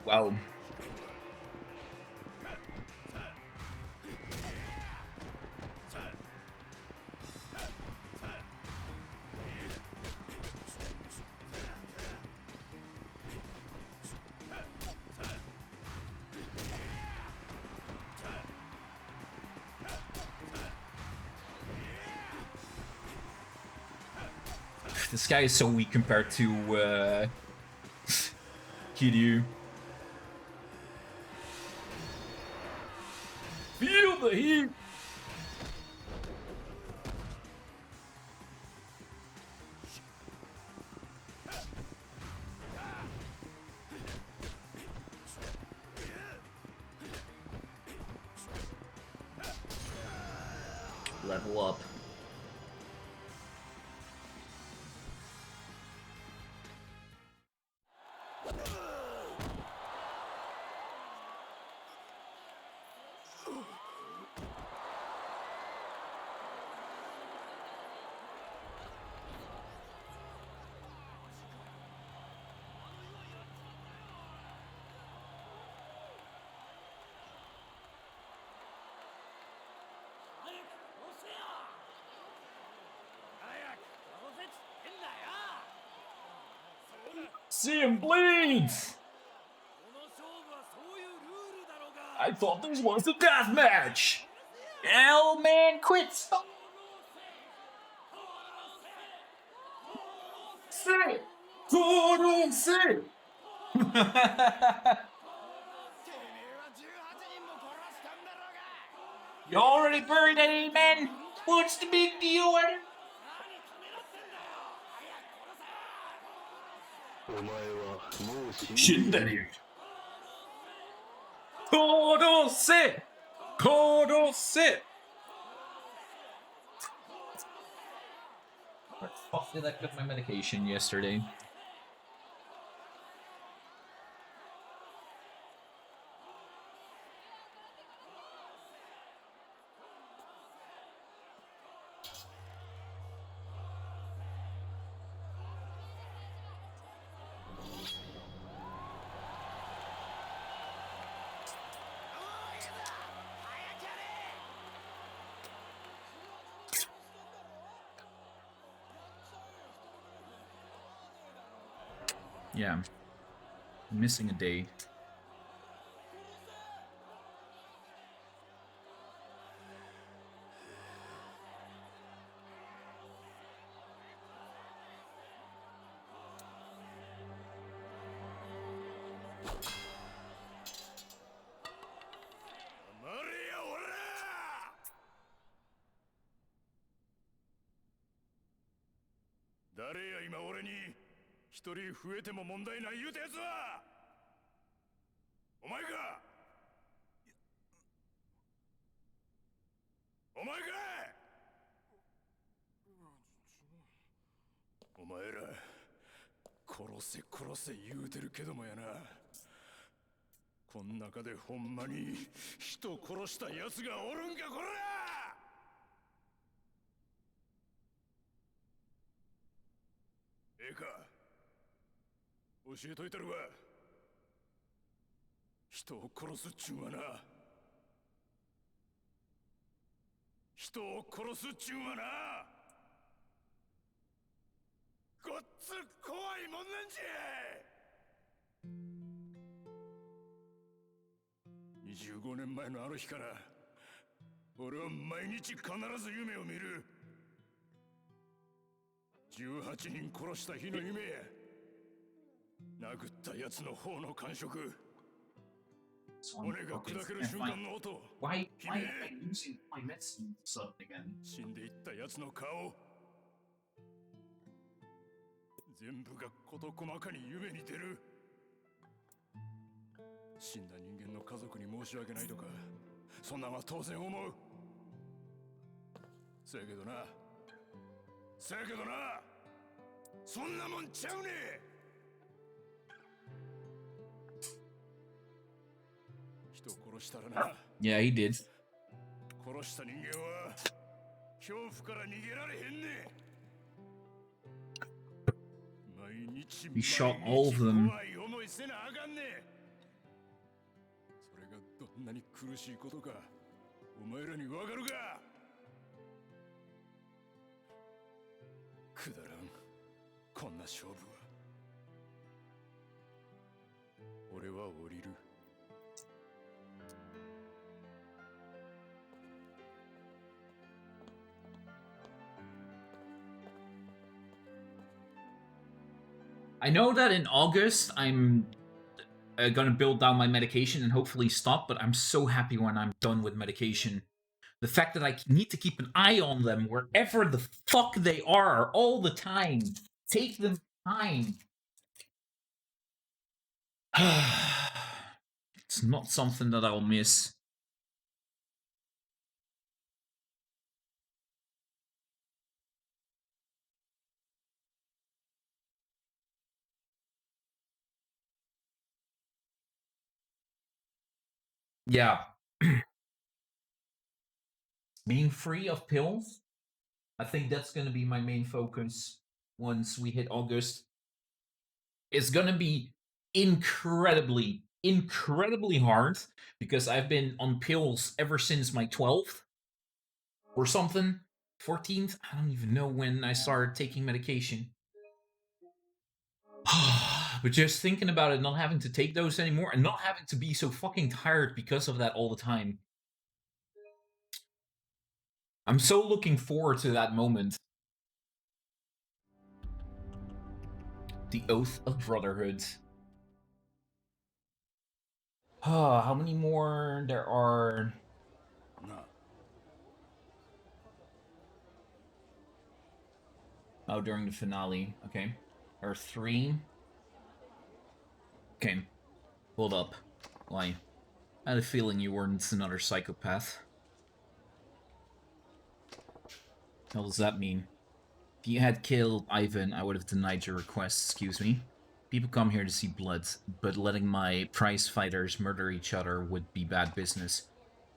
Wow. This guy is so weak compared to Kiryu. Feel the heat! Level up. See him bleed! I thought this was a death match! L man quits! Say! Total say! You already buried that 8 man? What's the big deal? Shindari. Total sit! Total sit! Where the fuck did I put my medication yesterday? Yeah. I'm missing a day.誰や今俺に一人増えても問題ない言うたやつはお前かお前かお前ら殺せ殺せ言うてるけどもやなこん中でほんまに人殺したやつがおるんかこらええか教えといたるわ人を殺すっちゅうんはな人を殺すっちゅうんはなごっつ怖いもんなんじゃ25年前のあの日から俺は毎日必ず夢を見る18人殺した日の夢や殴った奴の方の感触骨が砕ける瞬間の音 Why am I losing my medicine suddenly again? 死んでいった奴の顔全部が事細かに夢に出る死んだ人間の家族に申し訳ないとかそんなんは当然思うせやけどなそんなもんちゃうね人を殺したらな Yeah, he did. 殺した人間は恐怖から逃げられへんね毎日 He shot all of them. 怖い思いせなあかんねそれがどんなに苦しいことかお前らにわかるかくだらんこんな勝負は俺は降りるI know that in August I'm gonna build down my medication and hopefully stop, but I'm so happy when I'm done with medication. The fact that I need to keep an eye on them wherever the fuck they are all the time. Take them time. It's not something that I'll miss. Yeah. Being free of pills, I think that's going to be my main focus once we hit August. It's going to be incredibly hard because I've been on pills ever since my 12th or something. 14th? I don't even know when I started taking medication. But just thinking about it, not having to take those anymore and not having to be so fucking tired because of that all the time. I'm so looking forward to that moment. The Oath of Brotherhood. How many more there are? Oh, during the finale. Okay. There are 3. Okay. Hold up. Why? I had a feeling you weren't another psychopath. What does that mean? If you had killed Ivan, I would have denied your request, excuse me. People come here to see blood, but letting my prize fighters murder each other would be bad business.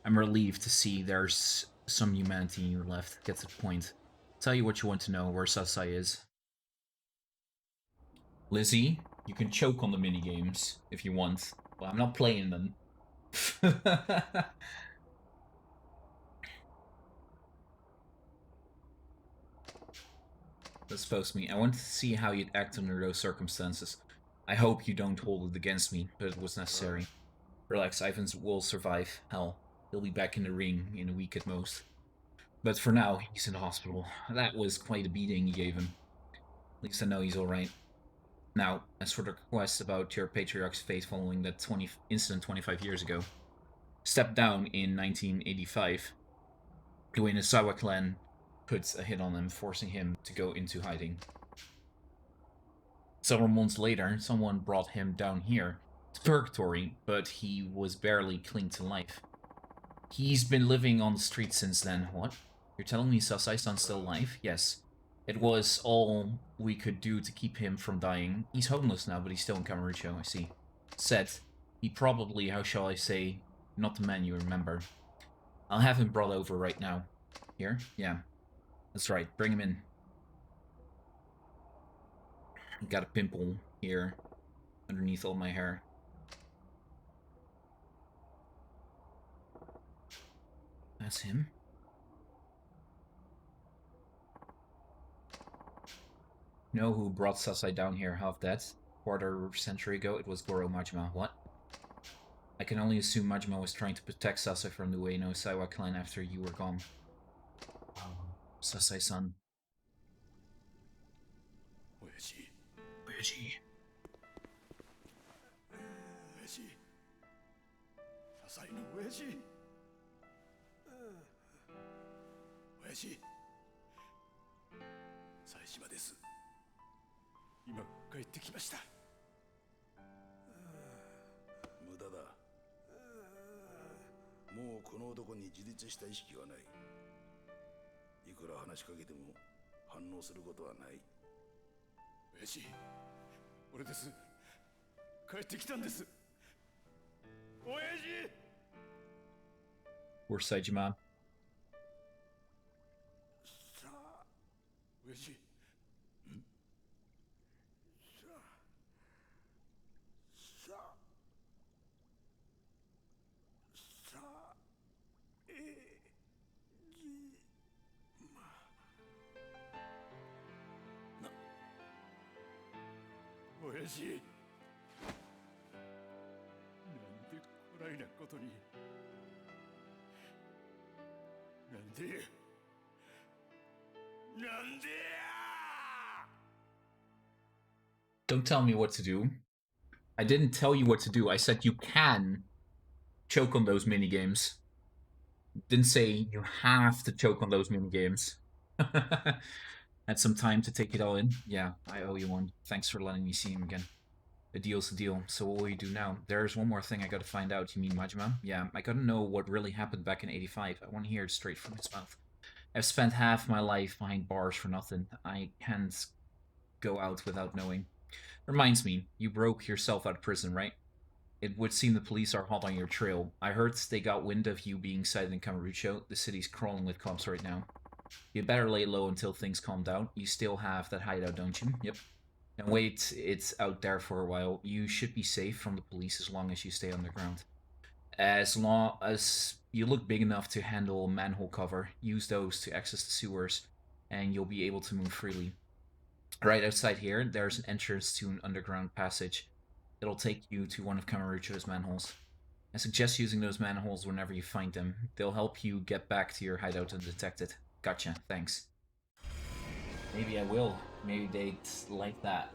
I'm relieved to see there's some humanity in you left. Get to the point. Tell you what you want to know, where Sasai is. Lizzie, you can choke on the minigames if you want, but I'm not playing them. That's supposed to me. I wanted to see how you'd act under those circumstances. I hope you don't hold it against me, but it was necessary. Relax, Ivan will survive. Hell, he'll be back in the ring in a week at most. But for now, he's in the hospital. That was quite a beating you gave him. At least I know he's alright. Now, as for the request about your patriarch's fate following that incident 25 years ago, stepped down in 1985. The Uenasawa clan put a hit on him, forcing him to go into hiding. Several months later, someone brought him down here to Purgatory, but he was barely clinging to life. He's been living on the street since then. What? You're telling me Sasai-san's still alive? Yes. It was all we could do to keep him from dying. He's homeless now, but he's still in Kamurocho, I see. Said, he probably, how shall I say, not the man you remember. I'll have him brought over right now. Here? Yeah. That's right, bring him in. Got a pimple here, underneath all my hair. That's him. You know who brought Sasai down here half dead? Quarter century ago, it was Goro Majima. What? I can only assume Majima was trying to protect Sasai from the Ueno Saiwa clan after you were gone. Oh, Sasai-san. Oyaji. Oyaji. Oyaji. Sasai no Oyaji. Oyaji. Seajima です。今帰ってきました。無駄だ。もうこの男に自立した意識はない。いくら話しかけても反応することはない。親父、俺です。帰ってきたんです。親父。Poor Seijima. さあ、親父。親父、なんでこないなことに。なんでなんでや。 Don't tell me what to do. I didn't tell you what to do. I said you can choke on those minigames. Didn't say you have to choke on those minigames. Had some time to take it all in? Yeah, I owe you one. Thanks for letting me see him again. A deal's a deal, so what will you do now? There's one more thing I gotta find out. You mean Majima? Yeah, I gotta know what really happened back in 85. I want to hear it straight from his mouth. I've spent half my life behind bars for nothing. I can't go out without knowing. Reminds me, you broke yourself out of prison, right? It would seem the police are hot on your trail. I heard they got wind of you being sighted in Kamurocho. The city's crawling with cops right now. You better lay low until things calm down. You still have that hideout, don't you? Yep. And wait, it's out there for a while. You should be safe from the police as long as you stay underground. As long as you look big enough to handle manhole cover, use those to access the sewers, and you'll be able to move freely. Right outside here, there's an entrance to an underground passage. It'll take you to one of Kamurocho's manholes. I suggest using those manholes whenever you find them. They'll help you get back to your hideout undetected. Gotcha, thanks. Maybe I will. Maybe they'd like that.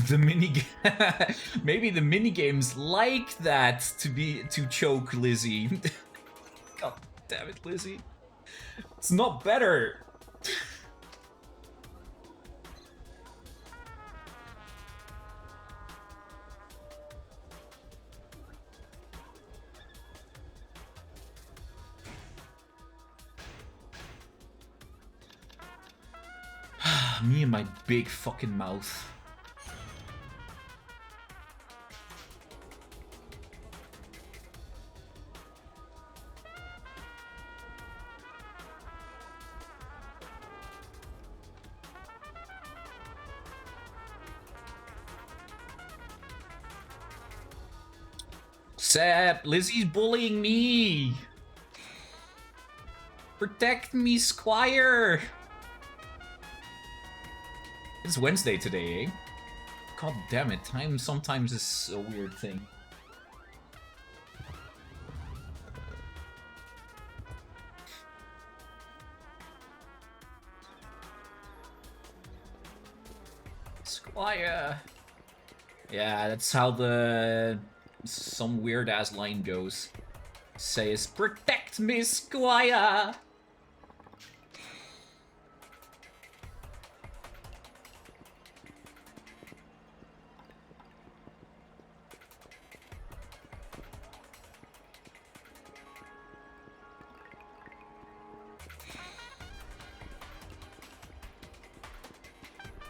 The mini maybe the minigames like that to choke Lizzie. God damn it, Lizzie. It's not better. Me and my big fucking mouth. Sap, Lizzie's bullying me. Protect me, Squire. It's Wednesday today, eh? God damn it, time sometimes is a weird thing. Squire. Yeah, that's how some weird ass line goes. Says, protect me, Squire.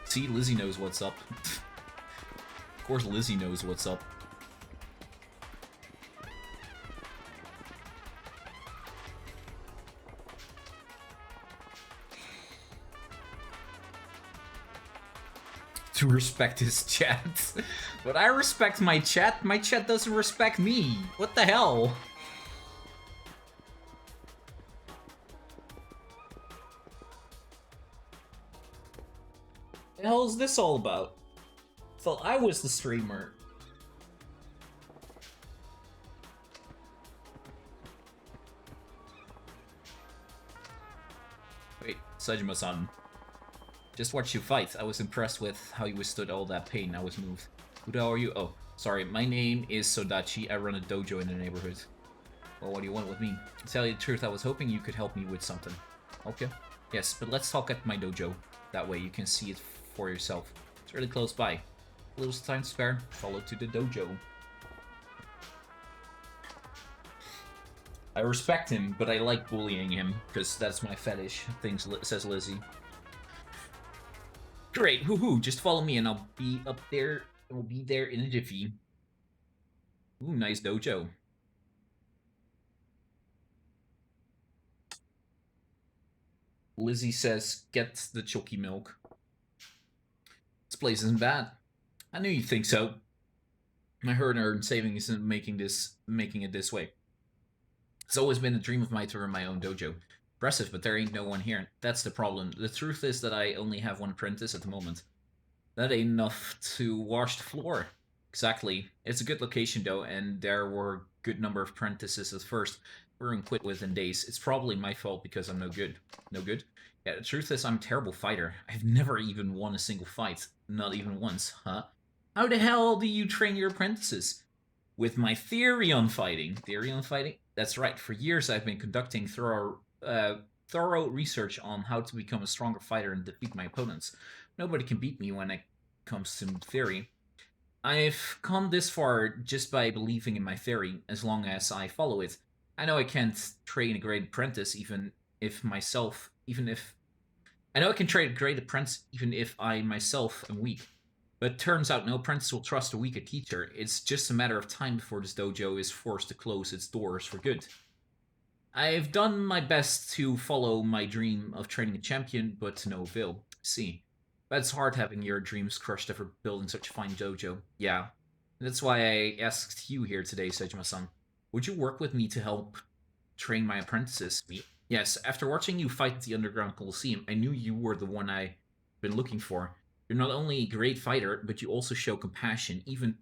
See, Lizzie knows what's up. Of course Lizzie knows what's up. To respect his chat. But I respect my chat doesn't respect me. What the hell? The hell is this all about? Thought I was the streamer. Wait, Seajima-san. Just watch you fight. I was impressed with how you withstood all that pain. I was moved. Who the hell are you? Oh, sorry. My name is Sodachi. I run a dojo in the neighborhood. Well, what do you want with me? To tell you the truth, I was hoping you could help me with something. Okay. Yes, but let's talk at my dojo. That way you can see it for yourself. It's really close by. A little time to spare. Follow to the dojo. I respect him, but I like bullying him, because that's my fetish, says Lizzie. Great, woohoo, just follow me and I'll be up there, I'll be there in a jiffy. Ooh, nice dojo. Lizzie says, get the chalky milk. This place isn't bad. I knew you'd think so. My hard-earned savings isn't making it this way. It's always been a dream of mine to run my own dojo. Impressive, but there ain't no one here. That's the problem. The truth is that I only have one apprentice at the moment. That ain't enough to wash the floor. Exactly. It's a good location though, and there were a good number of apprentices at first. We're in quit within days. It's probably my fault because I'm no good. No good? Yeah, the truth is I'm a terrible fighter. I've never even won a single fight. Not even once, huh? How the hell do you train your apprentices? With my theory on fighting. Theory on fighting? That's right. For years I've been conducting thorough research on how to become a stronger fighter and defeat my opponents. Nobody can beat me when it comes to theory. I've come this far just by believing in my theory, as long as I follow it. I know I can't train a great apprentice I know I can train a great apprentice even if I myself am weak. But turns out no apprentice will trust a weaker teacher. It's just a matter of time before this dojo is forced to close its doors for good. I've done my best to follow my dream of training a champion, but to no avail. See, but it's hard having your dreams crushed after building such a fine dojo. Yeah, that's why I asked you here today, Seijima-san. Would you work with me to help train my apprentices? Me? Yes, after watching you fight at the Underground Coliseum, I knew you were the one I've been looking for. You're not only a great fighter, but you also show compassion, even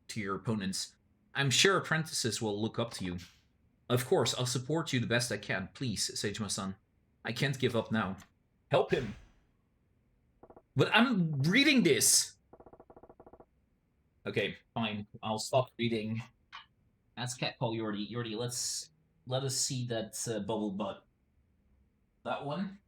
to your opponents. I'm sure apprentices will look up to you. Of course, I'll support you the best I can. Please, Seijima-san. I can't give up now. Help him! But I'm reading this! Okay, fine. I'll stop reading. That's catcall Yordi. Yordi, let us see that bubble butt. That one?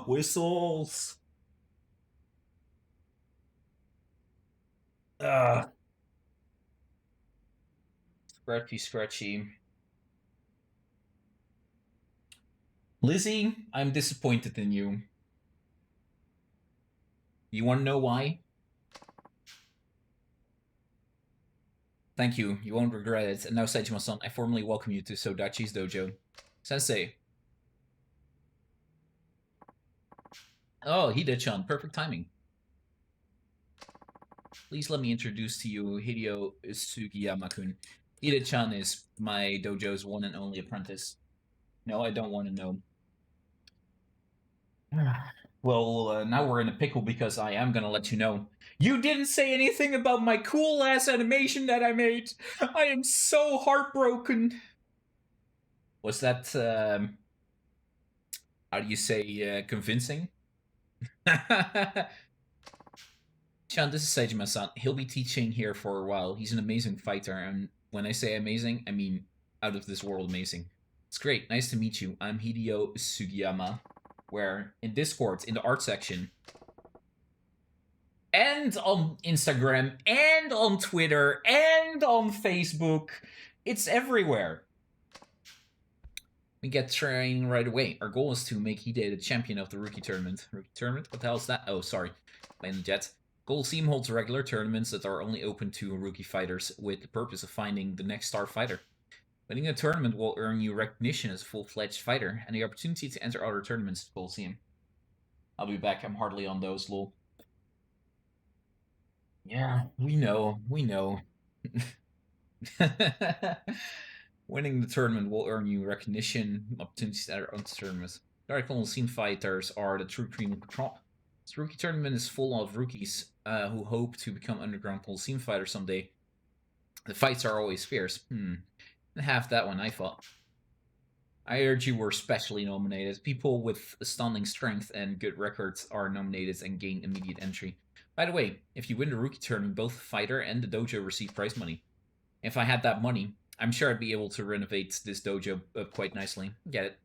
Whistles. Ugh. Scratchy, scratchy. Lizzie, I'm disappointed in you. You want to know why? Thank you. You won't regret it. And now, Seijima-san, I formally welcome you to Sodachi's dojo. Sensei. Oh, Hide-chan. Perfect timing. Please let me introduce to you Hideo Sugiyama-kun. Hide-chan is my dojo's one and only apprentice. No, I don't want to know. Well, now we're in a pickle because I am gonna let you know. You didn't say anything about my cool-ass animation that I made! I am so heartbroken! Was that, how do you say, convincing? Sean, this is Seijima-san. He'll be teaching here for a while. He's an amazing fighter, and when I say amazing, I mean out of this world amazing. It's great. Nice to meet you. I'm Hideo Sugiyama, where in Discord, in the art section, and on Instagram, and on Twitter, and on Facebook, it's everywhere. We get training right away. Our goal is to make Hide the champion of the rookie tournament. Rookie tournament? What the hell is that? Oh, sorry. Playing the jet. Coliseum holds regular tournaments that are only open to rookie fighters with the purpose of finding the next star fighter. Winning a tournament will earn you recognition as a full-fledged fighter and the opportunity to enter other tournaments at the Coliseum. I'll be back. I'm hardly on those, lol. Yeah, we know. We know. Winning the tournament will earn you recognition, opportunities to enter other tournaments. Direct Coliseum fighters are the true cream of the crop. This rookie tournament is full of rookies who hope to become underground Coliseum fighters someday. The fights are always fierce. Half that one, I thought. I heard you were specially nominated. People with stunning strength and good records are nominated and gain immediate entry. By the way, if you win the rookie tournament, both the fighter and the dojo receive prize money. If I had that money, I'm sure I'd be able to renovate this dojo up quite nicely. Get it?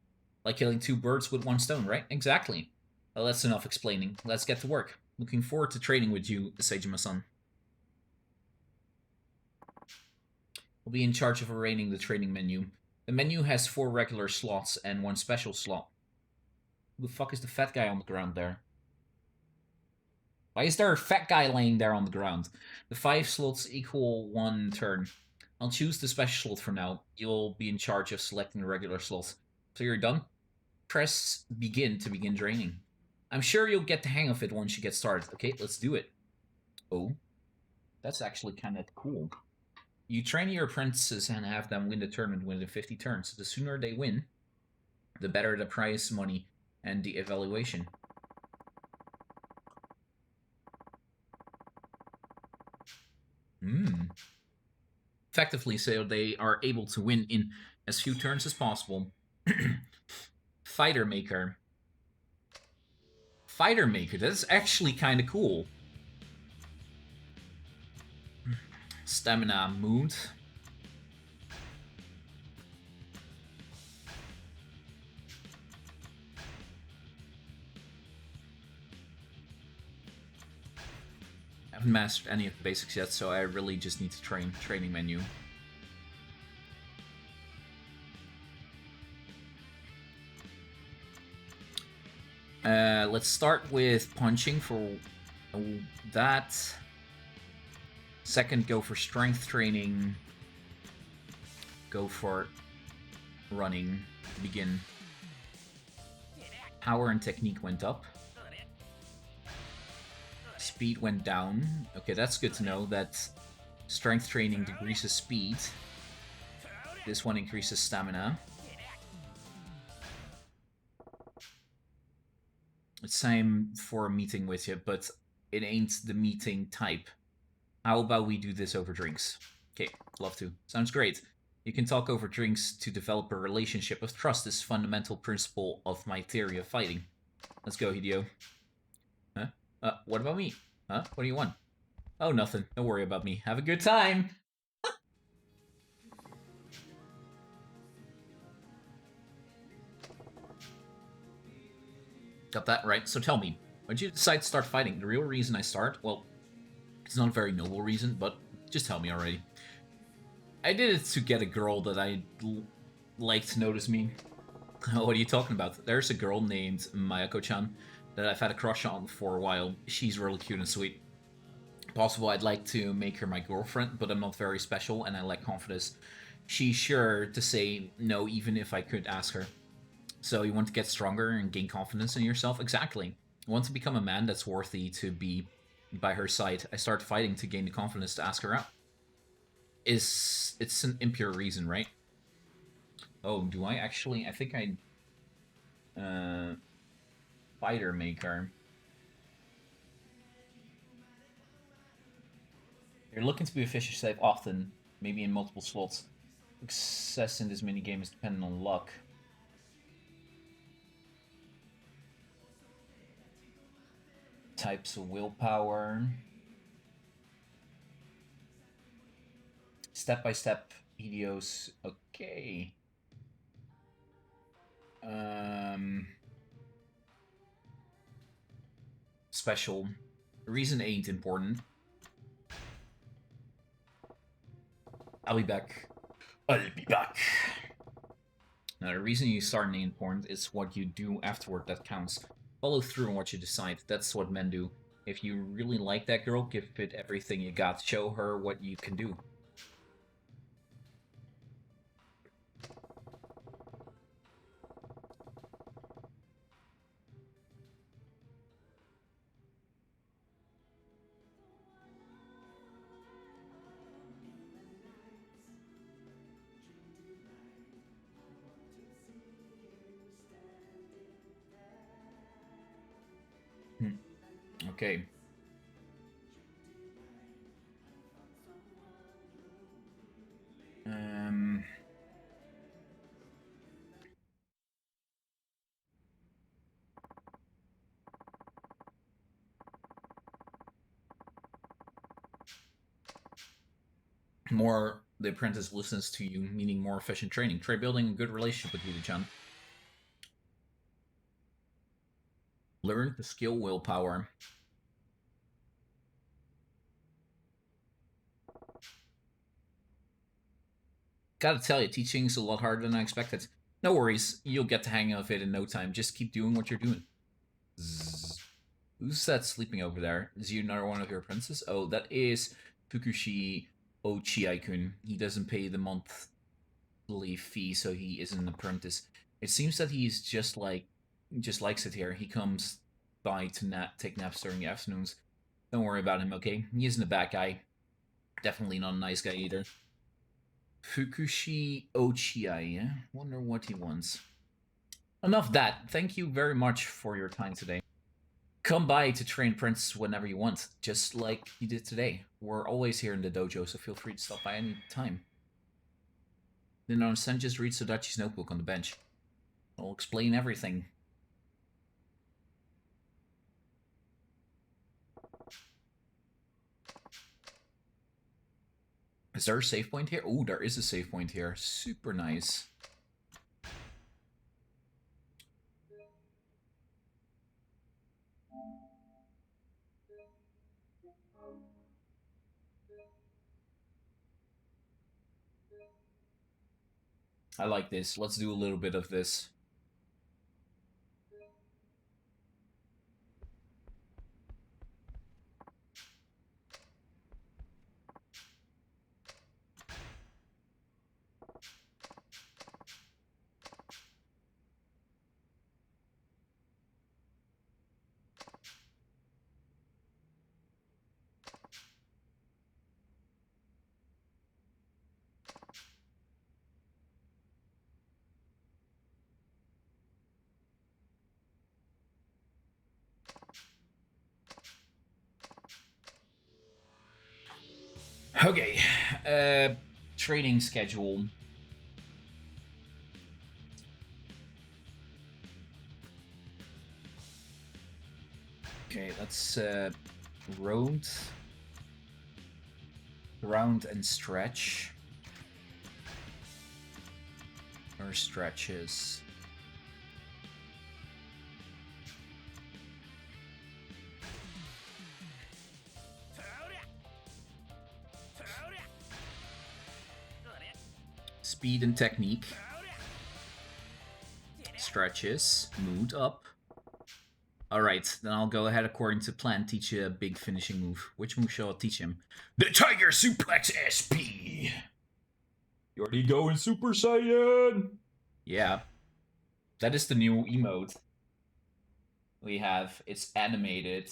Like killing two birds with one stone, right? Exactly. Well, that's enough explaining. Let's get to work. Looking forward to training with you, Seijima-san. We'll be in charge of arranging the training menu. The menu has 4 regular slots and 1 special slot. Who the fuck is the fat guy on the ground there? Why is there a fat guy laying there on the ground? The 5 slots equal 1 turn. I'll choose the special slot for now. You'll be in charge of selecting the regular slots. So you're done? Press begin to begin draining. I'm sure you'll get the hang of it once you get started. Okay, let's do it. Oh, that's actually kind of cool. You train your apprentices and have them win the tournament within 50 turns. The sooner they win, the better the prize money and the evaluation. Effectively, so they are able to win in as few turns as possible. Fighter Maker. Fighter Maker. That's actually kind of cool. Stamina mood. I haven't mastered any of the basics yet, so I really just need to train. Training menu. Let's start with punching for that. Second, go for strength training. Go for running. Begin. Power and technique went up. Speed went down. Okay, that's good to know that strength training decreases speed. This one increases stamina. It's time for a meeting with you, but it ain't the meeting type. How about we do this over drinks? Okay, love to. Sounds great. You can talk over drinks to develop a relationship of trust. This fundamental principle of my theory of fighting. Let's go, Hideo. Huh? What about me? Huh? What do you want? Oh, nothing. Don't worry about me. Have a good time! Got that right. So tell me, when did you decide to start fighting? The real reason I start? Well, it's not a very noble reason, but just tell me already. I did it to get a girl that I like to notice me. What are you talking about? There's a girl named Mayako-chan that I've had a crush on for a while. She's really cute and sweet. Possible I'd like to make her my girlfriend, but I'm not very special and I lack confidence. She's sure to say no even if I could ask her. So you want to get stronger and gain confidence in yourself? Exactly. I want to become a man that's worthy to be by her side. I start fighting to gain the confidence to ask her out. It's an impure reason, right? Oh, do I actually? I think I... Fighter Maker. You're looking to be efficient, save often, maybe in multiple slots. Success in this minigame is dependent on luck. Types of willpower. Step-by-step videos. Okay. Special. Reason ain't important. I'll be back. I'll be back. Now, the reason you start ain't important. It's what you do afterward that counts. Follow through on what you decide. That's what men do. If you really like that girl, give it everything you got. Show her what you can do. Okay. More the apprentice listens to you, meaning more efficient training. Try building a good relationship with Yuta-chan. Learn to skill willpower. Gotta tell you, teaching's a lot harder than I expected. No worries, you'll get the hang of it in no time. Just keep doing what you're doing. Zzz. Who's that sleeping over there? Is he another one of your apprentices? Oh, that is Fukushi Ochiai-kun. He doesn't pay the monthly fee, so he isn't an apprentice. It seems that he's just likes it here. He comes by to take naps during the afternoons. Don't worry about him, okay? He isn't a bad guy. Definitely not a nice guy either. Fukushi Ochiai, yeah? Wonder what he wants. Enough that. Thank you very much for your time today. Come by to train Prince whenever you want, just like you did today. We're always here in the dojo, so feel free to stop by any time. Then Onsen just reads Sodachi's notebook on the bench. I'll explain everything. Is there a save point here? Oh, there is a save point here. Super nice. I like this. Let's do a little bit of this. Okay, training schedule. Okay, let's round, and stretch. Or stretches. Speed and technique. Stretches. Mood up. Alright, then I'll go ahead according to plan, teach you a big finishing move. Which move shall I teach him? The Tiger Suplex SP! You already going Super Saiyan! Yeah. That is the new emote. We have, it's animated.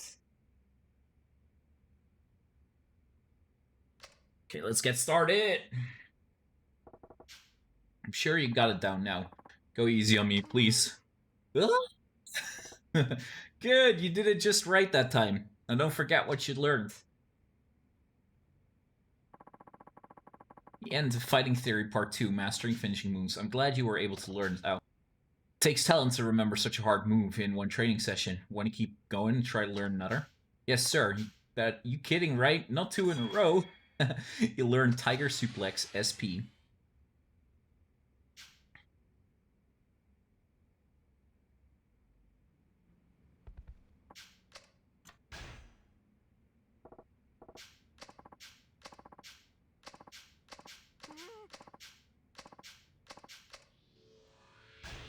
Okay, let's get started! I'm sure you got it down now. Go easy on me, please. Good, you did it just right that time. And don't forget what you learned. The end of Fighting Theory Part 2, Mastering Finishing Moves. I'm glad you were able to learn it out. It takes talent to remember such a hard move in one training session. Want to keep going and try to learn another? Yes, sir. You kidding, right? Not 2 in a row. You learned Tiger Suplex SP.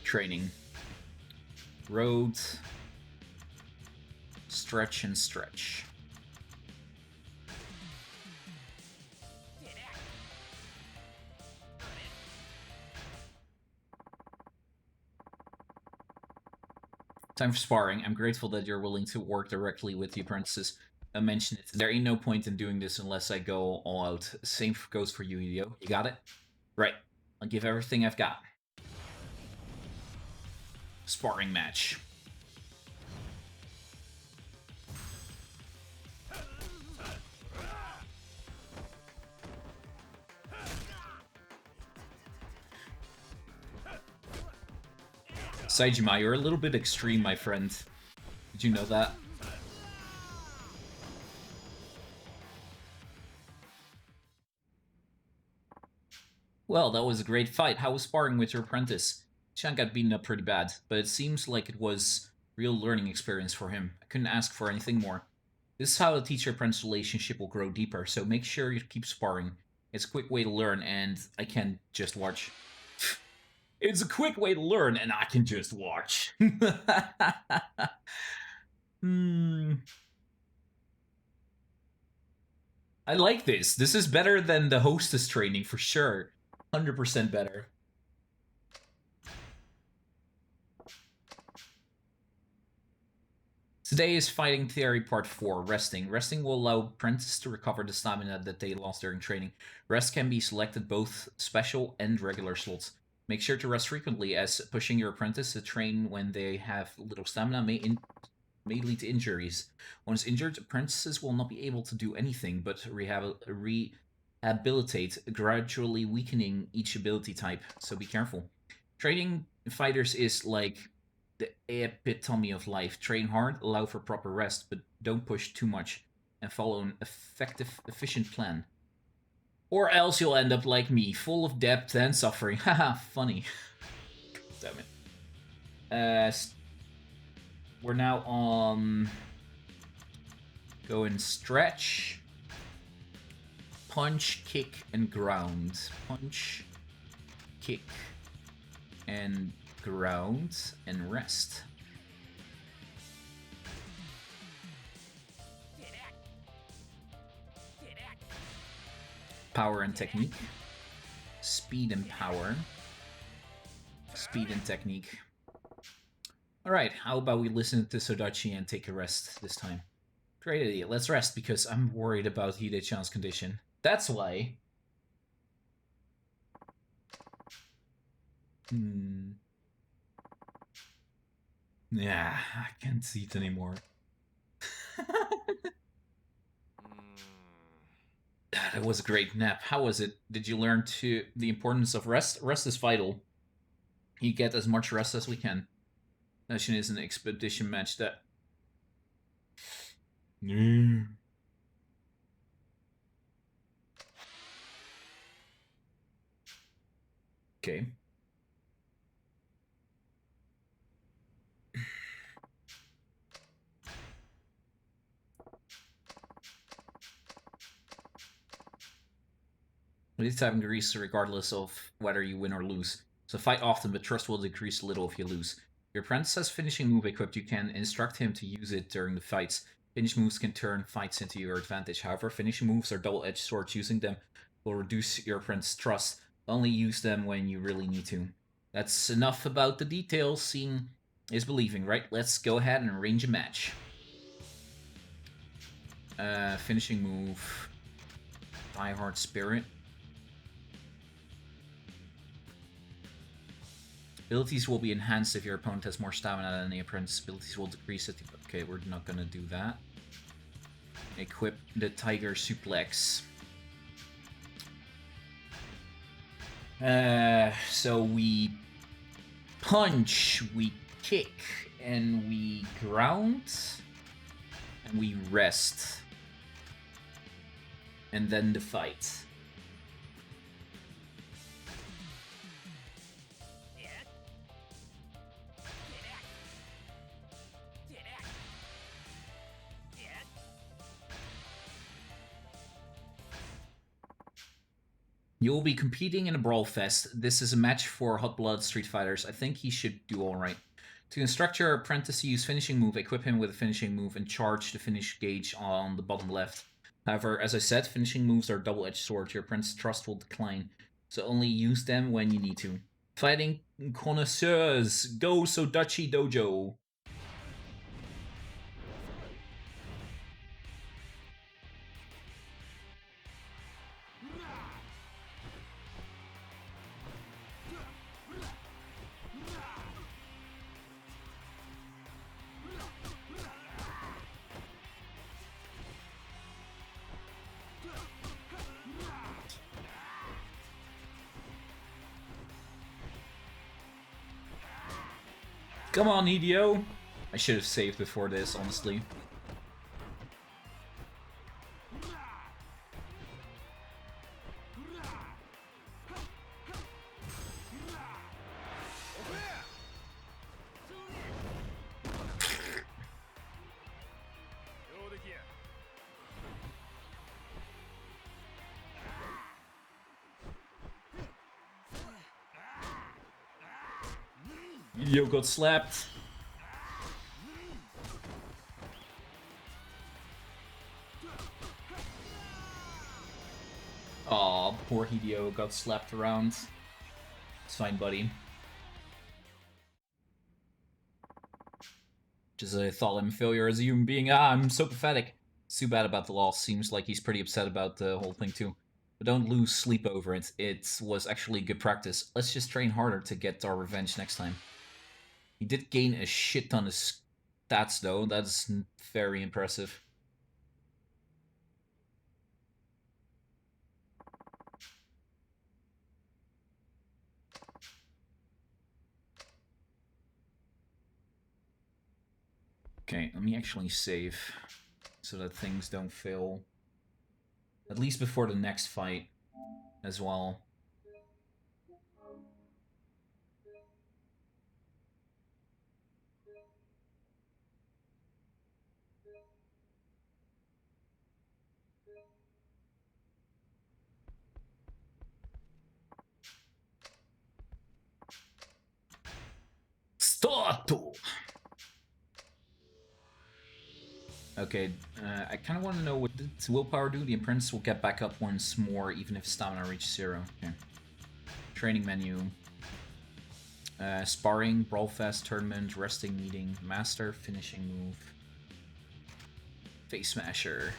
Training. Road. Stretch and stretch. Time for sparring. I'm grateful that you're willing to work directly with the apprentices. I mentioned it. There ain't no point in doing this unless I go all out. Same goes for you, Hideo. You got it? Right. I'll give everything I've got. Sparring match. Seajima, you're a little bit extreme, my friend. Did you know that? Well, that was a great fight. How was sparring with your apprentice? Chan got beaten up pretty bad, but it seems like it was real learning experience for him. I couldn't ask for anything more. This is how the teacher-apprentice relationship will grow deeper, so make sure you keep sparring. It's a quick way to learn, and I can just watch. It's a quick way to learn, and I can just watch. I like this. This is better than the hostess training for sure. 100% better. Today is Fighting Theory Part 4, Resting. Resting will allow apprentices to recover the stamina that they lost during training. Rest can be selected both special and regular slots. Make sure to rest frequently, as pushing your apprentice to train when they have little stamina may lead to injuries. Once injured, apprentices will not be able to do anything but rehabilitate, gradually weakening each ability type, so be careful. Training fighters is like the epitome of life. Train hard, allow for proper rest, but don't push too much, and follow an effective, efficient plan. Or else you'll end up like me, full of debt and suffering. Haha, funny. Damn it. We're now on... Go and stretch. Punch, kick, and ground. Punch, kick, and ground, and rest. Power and technique. Speed and power. Speed and technique. Alright, how about we listen to Sodachi and take a rest this time? Great idea. Let's rest because I'm worried about Hide-chan's condition. That's why. Yeah, I can't see it anymore. That was a great nap. How was it? Did you learn the importance of rest? Rest is vital. You get as much rest as we can. Nation is an expedition match that... Okay. This time increases regardless of whether you win or lose. So fight often, but trust will decrease a little if you lose. Your apprentice has finishing move equipped. You can instruct him to use it during the fights. Finish moves can turn fights into your advantage. However, finishing moves are double-edged swords. Using them will reduce your apprentice's trust. Only use them when you really need to. That's enough about the details. Seeing is believing, right? Let's go ahead and arrange a match. Finishing move. Die Hard Spirit. Abilities will be enhanced if your opponent has more stamina than the apprentice. Abilities will decrease it. Okay, we're not gonna do that. Equip the Tiger Suplex. So we punch, we kick, and we ground, and we rest. And then the fight. You'll be competing in a Brawl Fest. This is a match for Hot Blood Street Fighters. I think he should do alright. To instruct your apprentice to use finishing move, equip him with a finishing move and charge the finish gauge on the bottom left. However, as I said, finishing moves are double-edged swords. Your apprentice's trust will decline, so only use them when you need to. Fighting connoisseurs, go Sodachi Dojo. Come on, Hideo! I should have saved before this, honestly. Hideo got slapped. Aw, poor Hideo got slapped around. It's fine, buddy. Just I thought I'm a failure as a human being. I'm so pathetic. It's too bad about the loss. Seems like he's pretty upset about the whole thing too. But don't lose sleep over it. It was actually good practice. Let's just train harder to get our revenge next time. He did gain a shit ton of stats though. That's very impressive. Okay, let me actually save so that things don't fail. At least before the next fight. as well. Start! Okay, I kind of want to know what does willpower do. The apprentice will get back up once more, even if stamina reaches 0. Okay. Training menu. Sparring, brawl fest, tournament, resting meeting, master, finishing move. Face smasher.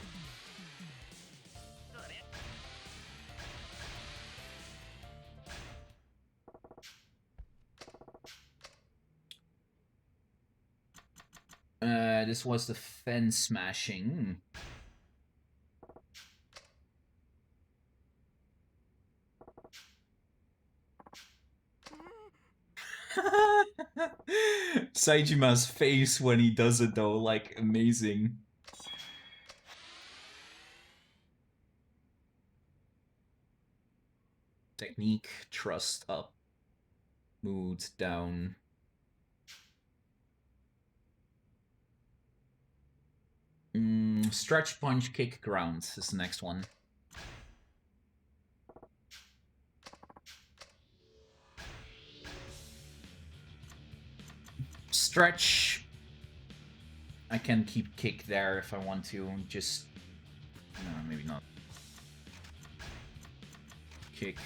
This was the fence smashing. Seajima's face when he does it though, like, amazing. Technique, trust up. Mood down. Stretch, punch, kick, ground is the next one. Stretch. I can keep kick there if I want to. Just... no, maybe not. Kick.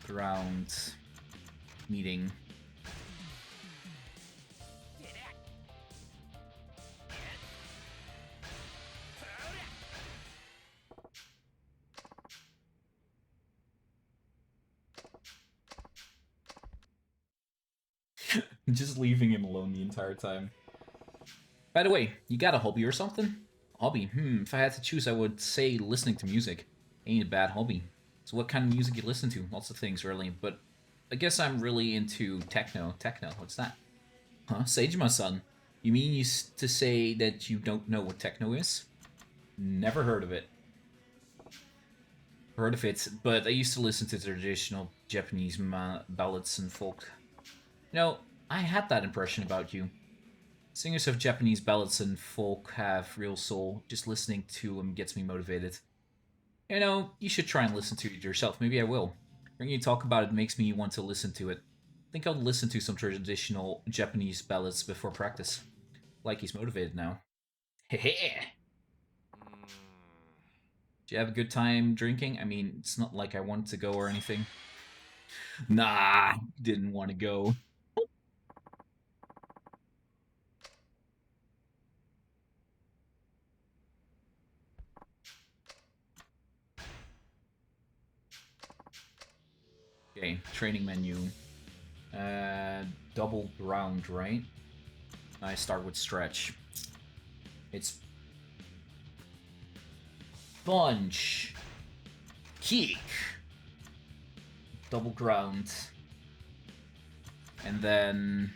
Ground. Meeting. Just leaving him alone the entire time. By the way, you got a hobby or something? Hobby? If I had to choose, I would say listening to music. Ain't a bad hobby. So what kind of music you listen to? Lots of things, really. But I guess I'm really into techno. Techno, what's that? Huh? Seijima-san. You mean to say that you don't know what techno is? Never heard of it. Heard of it, but I used to listen to traditional Japanese ballads and folk. You know, I had that impression about you. Singers of Japanese ballads and folk have real soul. Just listening to them gets me motivated. You know, you should try and listen to it yourself. Maybe I will. Hearing you talk about it makes me want to listen to it. I think I'll listen to some traditional Japanese ballads before practice. Like he's motivated now. Hehe! Do you have a good time drinking? I mean, it's not like I want to go or anything. Nah, didn't want to go. Okay, training menu. Double ground, right? I start with stretch. It's punch, kick, double ground, and then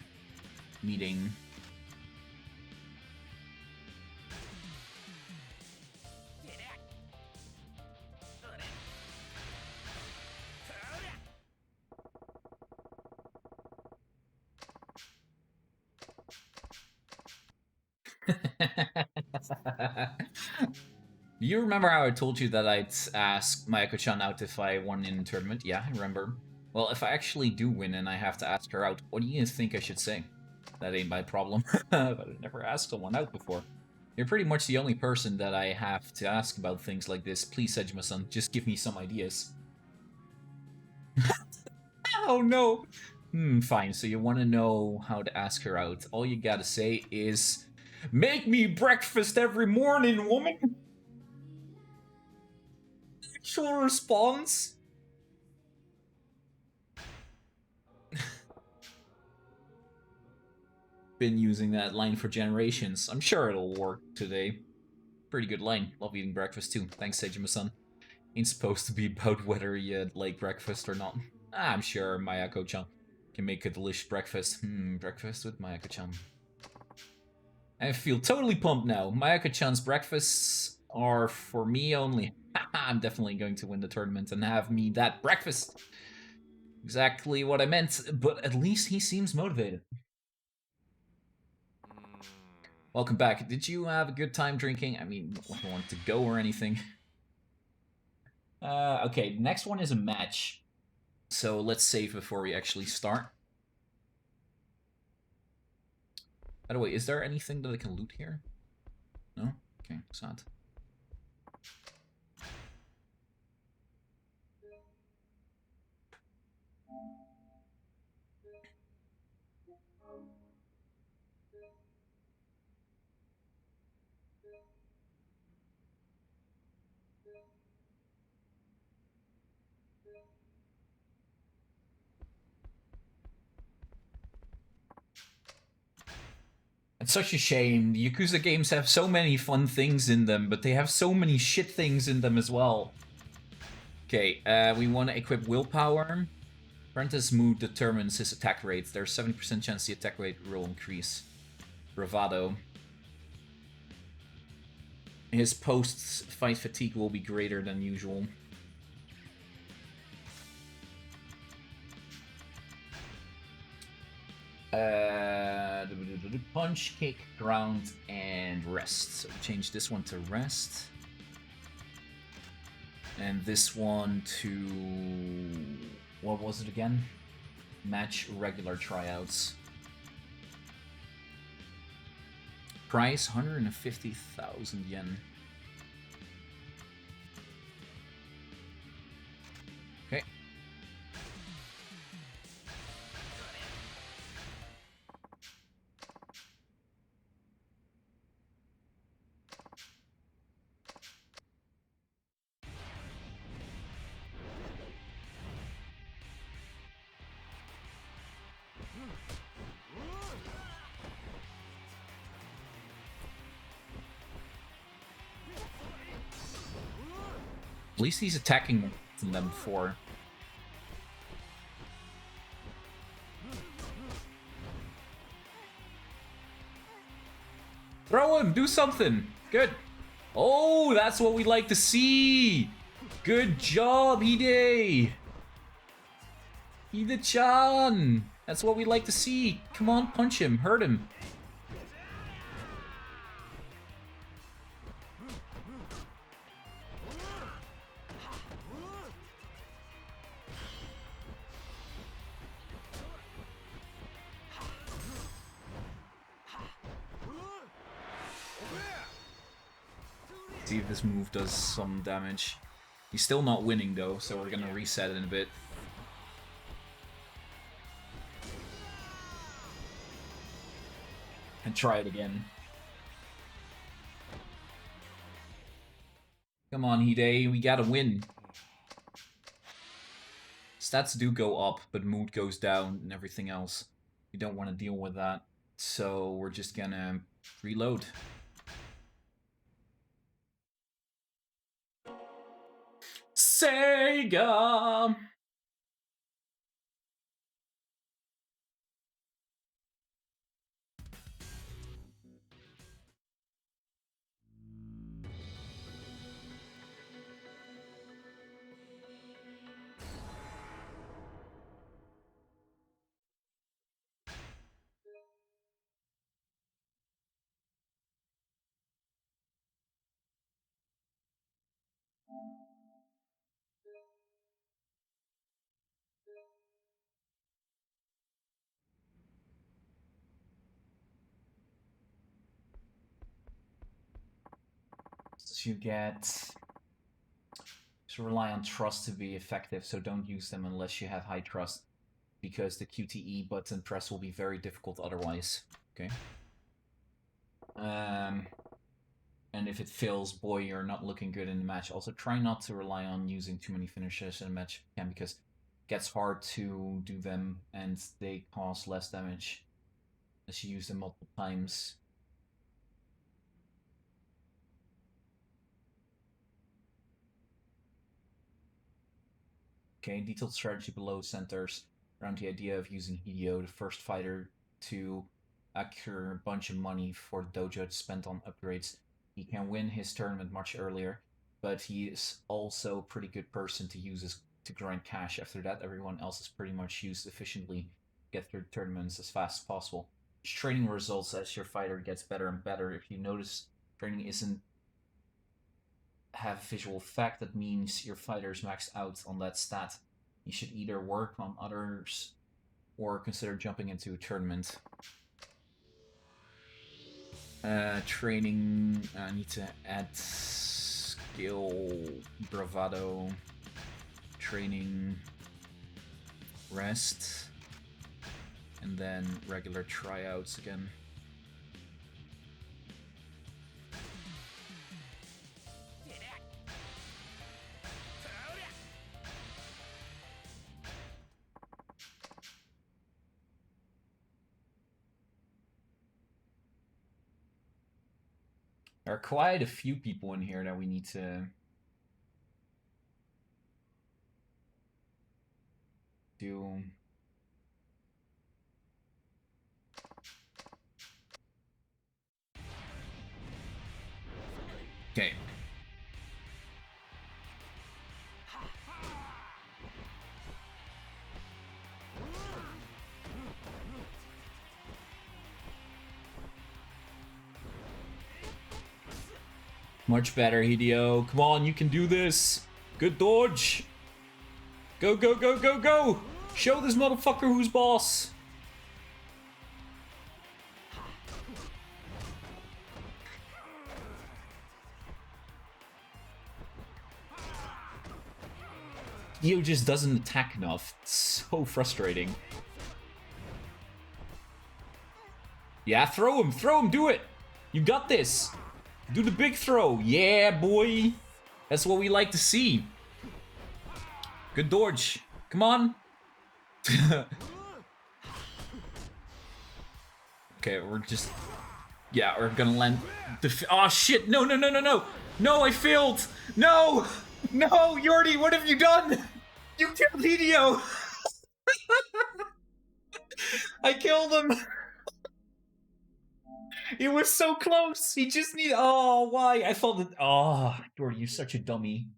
meeting. You remember how I told you that I'd ask Mayako-chan out if I won in a tournament? Yeah, I remember. Well, if I actually do win and I have to ask her out, what do you think I should say? That ain't my problem. But I never asked someone out before. You're pretty much the only person that I have to ask about things like this. Please, Sejima-san, just give me some ideas. Oh no! Fine, so you want to know how to ask her out. All you gotta say is, make me breakfast every morning, woman! Actual response? Been using that line for generations. I'm sure it'll work today. Pretty good line. Love eating breakfast too. Thanks, Sejima-san. Ain't supposed to be about whether you like breakfast or not. I'm sure Mayako-chan can make a delicious breakfast. Breakfast with Mayako-chan. I feel totally pumped now. Mayako-chan's breakfasts are for me only. I'm definitely going to win the tournament and have me that breakfast. Exactly what I meant, but at least he seems motivated. Welcome back. Did you have a good time drinking? I mean, I don't want to go or anything. Okay, next one is a match. So let's save before we actually start. By the way, is there anything that I can loot here? No? Okay, sad. It's such a shame. The Yakuza games have so many fun things in them, but they have so many shit things in them as well. Okay, we want to equip willpower. Apprentice mood determines his attack rate. There's 70% chance the attack rate will increase. Bravado. His post-fight fatigue will be greater than usual. Punch, kick, ground, and rest. So change this one to rest. And this one to... what was it again? Match regular tryouts. Price 150,000 yen. Okay. At least he's attacking them before. Throw him! Do something! Good! Oh, that's what we like to see! Good job, Hide! Hide-chan! That's what we like to see! Come on, punch him, hurt him. See if this move does some damage. He's still not winning though, so we're gonna reset it in a bit. And try it again. Come on, Hide, we gotta win. Stats do go up, but mood goes down and everything else. We don't want to deal with that, so we're just gonna reload. Sega! So you get... should rely on trust to be effective, so don't use them unless you have high trust, because the QTE button press will be very difficult otherwise. Okay. And if it fails, boy, you're not looking good in the match. Also, try not to rely on using too many finishers in a match if you can, because it gets hard to do them, and they cause less damage as you use them multiple times. Okay, detailed strategy below centers around the idea of using Hideo, the first fighter, to accrue a bunch of money for the dojo to spend on upgrades. he can win his tournament much earlier, but he is also a pretty good person to use to grind cash. After that, everyone else is pretty much used efficiently, get through tournaments as fast as possible. Training results as your fighter gets better and better. If you notice training isn't have visual effect, that means your fighter is maxed out on that stat. You should either work on others or consider jumping into a tournament. Training, I need to add skill, bravado, training, rest, and then regular tryouts again. There are quite a few people in here that we need to do. Okay. Much better, Hideo. Come on, you can do this. Good dodge. Go, go, go, go, go. Show this motherfucker who's boss. Hideo just doesn't attack enough. It's so frustrating. Yeah, throw him, do it. You got this. Do the big throw. Yeah, boy. That's what we like to see. Good dodge. Come on. Okay, we're just... Yeah, we're gonna land... Oh, shit. No, no, no, no, no. No, I failed. No. No, Jordy, what have you done? You killed Hideo. I killed him. It was so close. He just needed... Oh, why? I thought that... Oh, Jordy, you're such a dummy.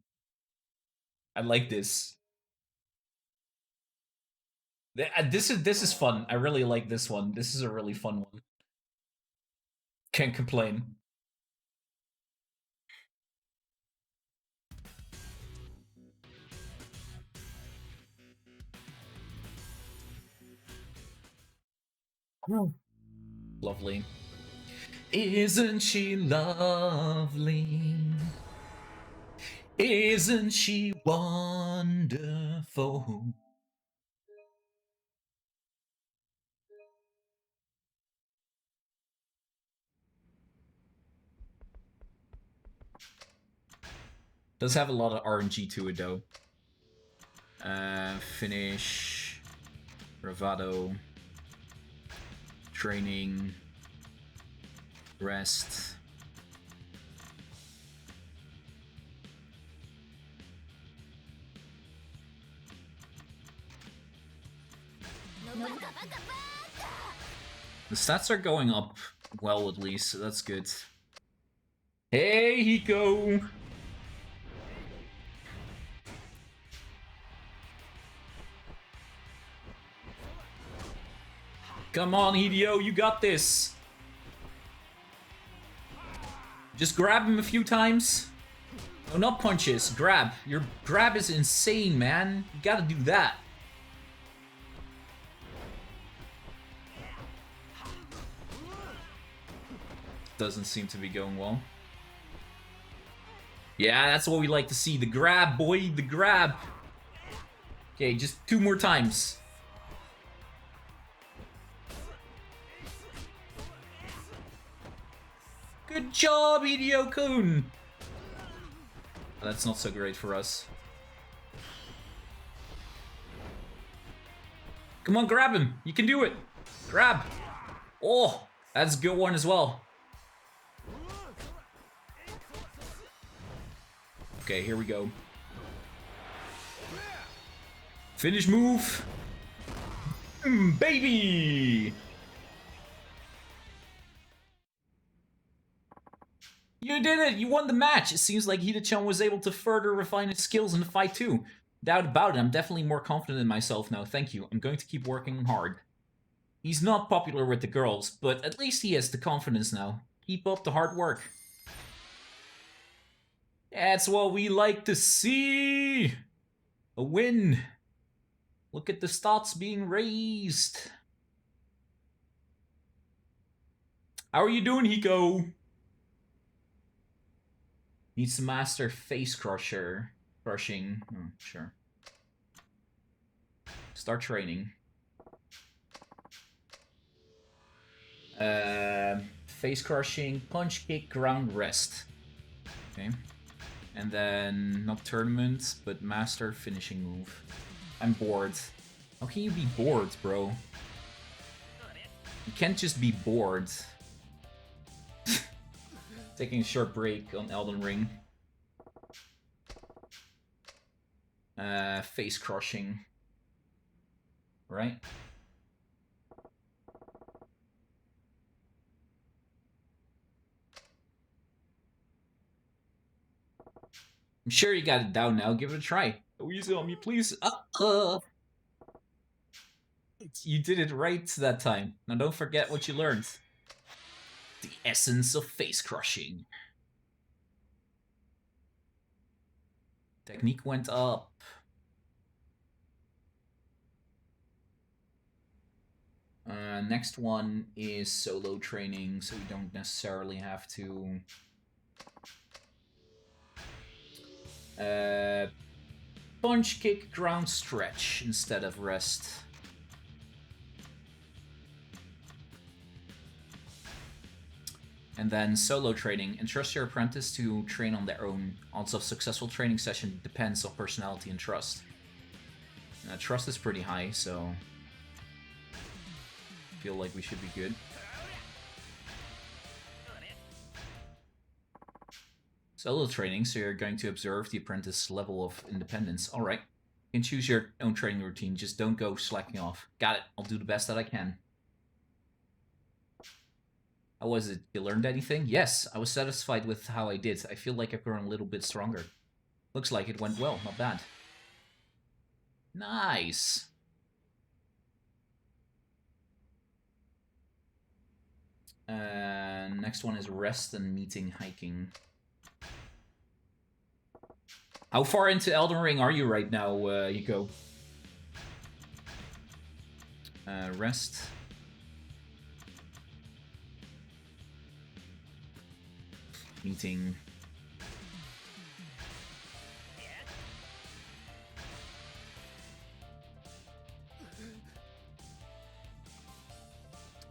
I like this. This is fun. I really like this one. This is a really fun one. Can't complain. Lovely. Isn't she lovely? Isn't she wonderful? Does have a lot of RNG to it though. Finish, bravado, training, rest. The stats are going up well at least, so that's good. Hey, Hiko! Come on, Hideo, you got this. Just grab him a few times. No, not punches, grab. Your grab is insane, man. You gotta do that. Doesn't seem to be going well. Yeah, that's what we like to see. The grab, boy, the grab. Okay, just 2 more times. Good job, Hideo-kun! That's not so great for us. Come on, grab him! You can do it! Grab! Oh, that's a good one as well. Okay, here we go. Finish move! Baby! You did it! You won the match! It seems like Hida-chan was able to further refine his skills in the fight too. Doubt about it, I'm definitely more confident in myself now, thank you. I'm going to keep working hard. He's not popular with the girls, but at least he has the confidence now. Keep up the hard work. That's what we like to see! A win! Look at the stats being raised. How are you doing, Hiko? Needs to master face crushing. Sure. Start training. Face crushing, punch kick, ground rest. Okay. And then, not tournament, but master finishing move. I'm bored. How can you be bored, bro? You can't just be bored. Taking a short break on Elden Ring. Face crushing. Right? I'm sure you got it down now. Give it a try. Oh, easy on me, please. You did it right that time. Now don't forget what you learned. The essence of face crushing. Technique went up. Next one is solo training, so you don't necessarily have to... punch, kick, ground, stretch instead of rest. And then solo training. Entrust your apprentice to train on their own. Odds of successful training session depends on personality and trust. Trust is pretty high, so... I feel like we should be good. Solo training, so you're going to observe the apprentice's level of independence. Alright. You can choose your own training routine, just don't go slacking off. Got it, I'll do the best that I can. How was it? You learned anything? Yes, I was satisfied with how I did. I feel like I've grown a little bit stronger. Looks like it went well, not bad. Nice! Next one is rest and meeting hiking. How far into Elden Ring are you right now, Yuko? Rest. Meeting.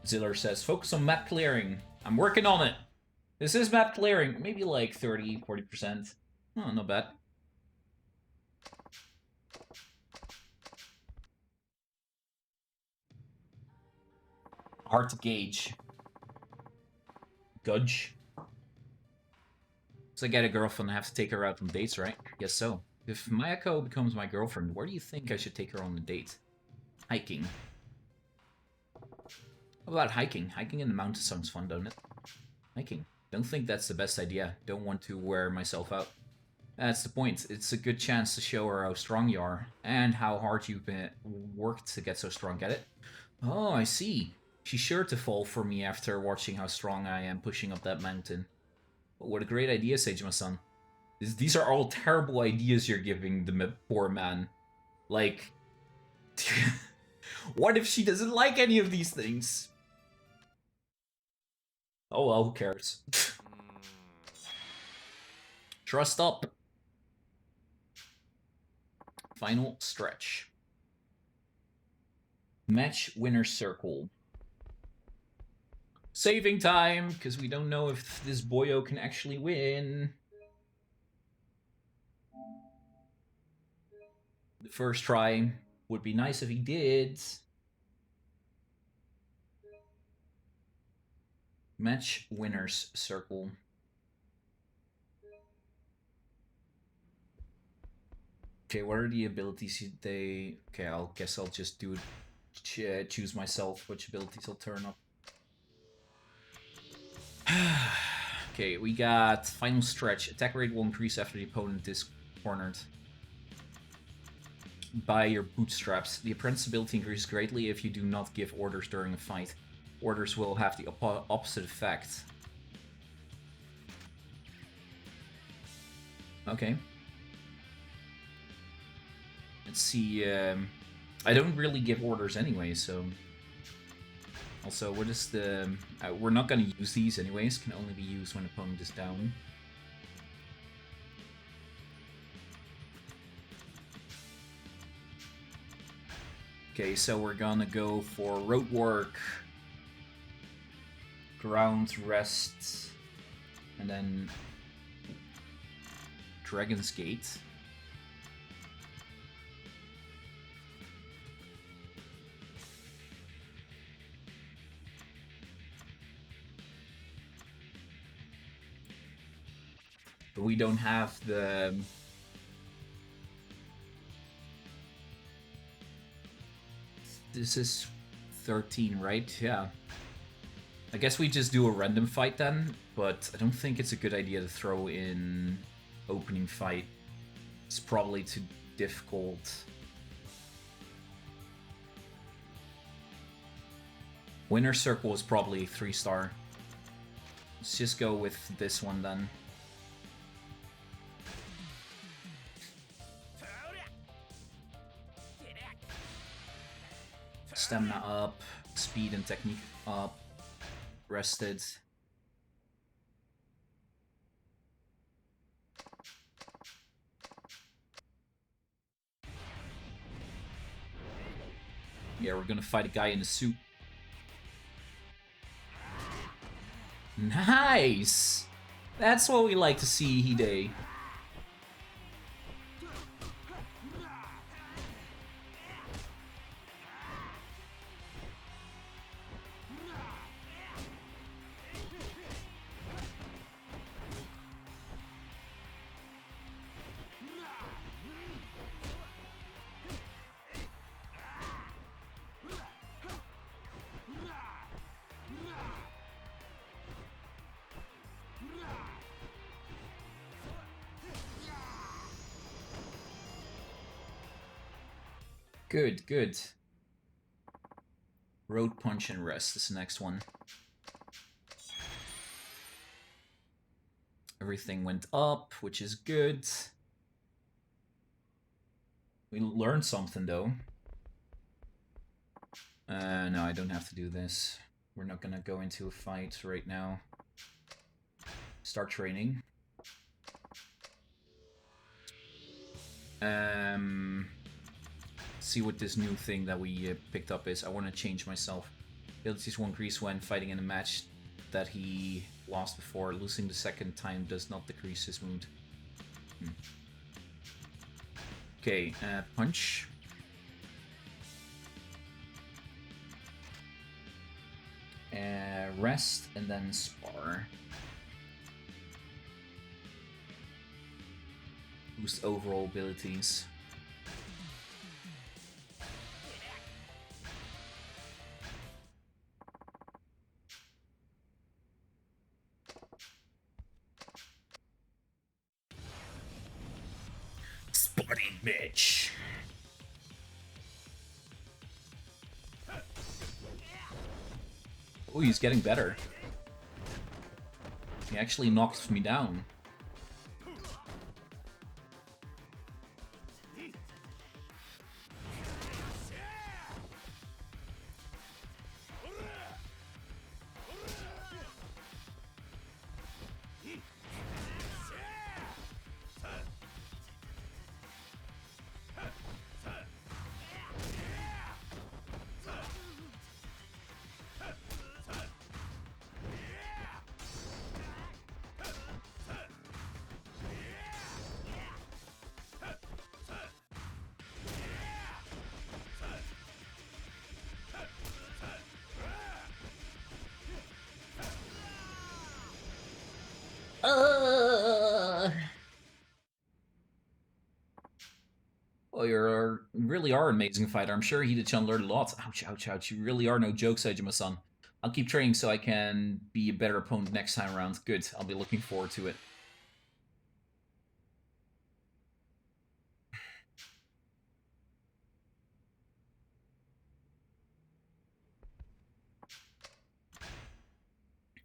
Ziller says, focus on map clearing. I'm working on it. This is map clearing. Maybe like 30, 40%. Oh, not bad. Hard to gauge. Gudge. So I get a girlfriend, I have to take her out on dates, right? Guess so. If Mayako becomes my girlfriend, where do you think I should take her on a date? Hiking. How about hiking? Hiking in the mountains sounds fun, don't it? Hiking. Don't think that's the best idea. Don't want to wear myself out. That's the point. It's a good chance to show her how strong you are, and how hard you've worked to get so strong, get it? Oh, I see. She's sure to fall for me after watching how strong I am pushing up that mountain. But what a great idea, Seijima-san. These are all terrible ideas you're giving the poor man. Like... what if she doesn't like any of these things? Oh well, who cares? Trust up. Final stretch. Match winner circle. Saving time, because we don't know if this boyo can actually win. The first try would be nice if he did. Match winners circle. Okay, what are the abilities they... Okay, I guess I'll just do it. Choose myself which abilities I'll turn up. Okay, we got final stretch. Attack rate will increase after the opponent is cornered by your bootstraps. The apprentice ability increases greatly if you do not give orders during a fight. Orders will have the opposite effect. Okay. Let's see. I don't really give orders anyway, so... Also, what is the... we're not going to use these anyways. Can only be used when opponent is down. Okay, so we're gonna go for road work, ground rest, and then Dragon's Gate. But we don't have the... This is 13, right? Yeah. I guess we just do a random fight then, but I don't think it's a good idea to throw in opening fight. It's probably too difficult. Winner Circle is probably 3-star. Let's just go with this one then. Stamina up, speed and technique up, rested. Yeah, we're gonna fight a guy in a suit. Nice! That's what we like to see, Hide. Good, good. Road Punch and Rest is the next one. Everything went up, which is good. We learned something, though. No, I don't have to do this. We're not gonna go into a fight right now. Start training. See what this new thing that we picked up is. I want to change myself. Abilities will increase when fighting in a match that he lost before. Losing the second time does not decrease his wound. Okay, punch. Rest and then spar. Boost overall abilities. Sporting bitch. Oh, he's getting better. He actually knocked me down. Well, you really are an amazing fighter. I'm sure Hida-chan learned a lot. Ouch, ouch, ouch. You really are no joke, Seijima-san. I'll keep training so I can be a better opponent next time around. Good. I'll be looking forward to it.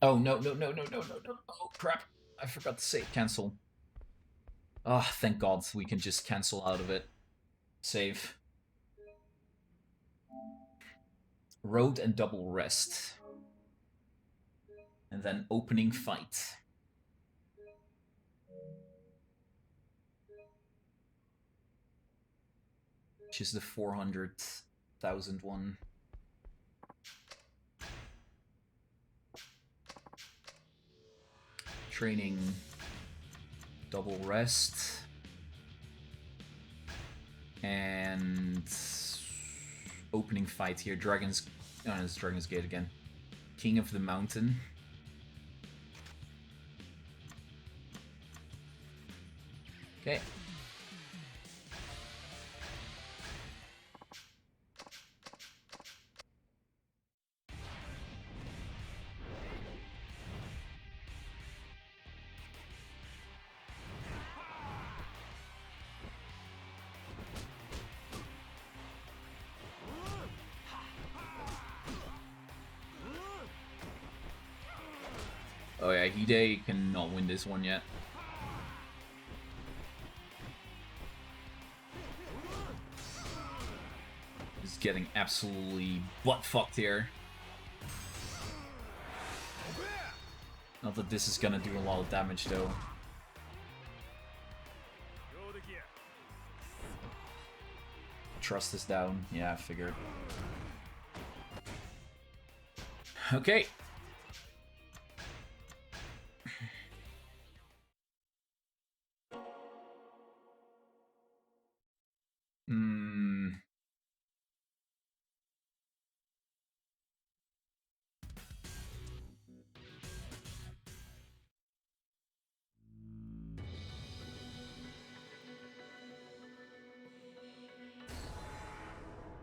Oh, no, no, no, no, no, no, no. Oh, crap. I forgot to save cancel. Oh, thank God we can just cancel out of it. Save. Road and double rest. And then opening fight. Which is the 400,000 one. Training. Double rest. And opening fight here. Dragon's... Oh, it's Dragon's Gate again. King of the Mountain. Okay. Oh yeah, Hide cannot win this one yet. He's getting absolutely butt-fucked here. Not that this is gonna do a lot of damage, though. Trust is down. Yeah, I figured. Okay.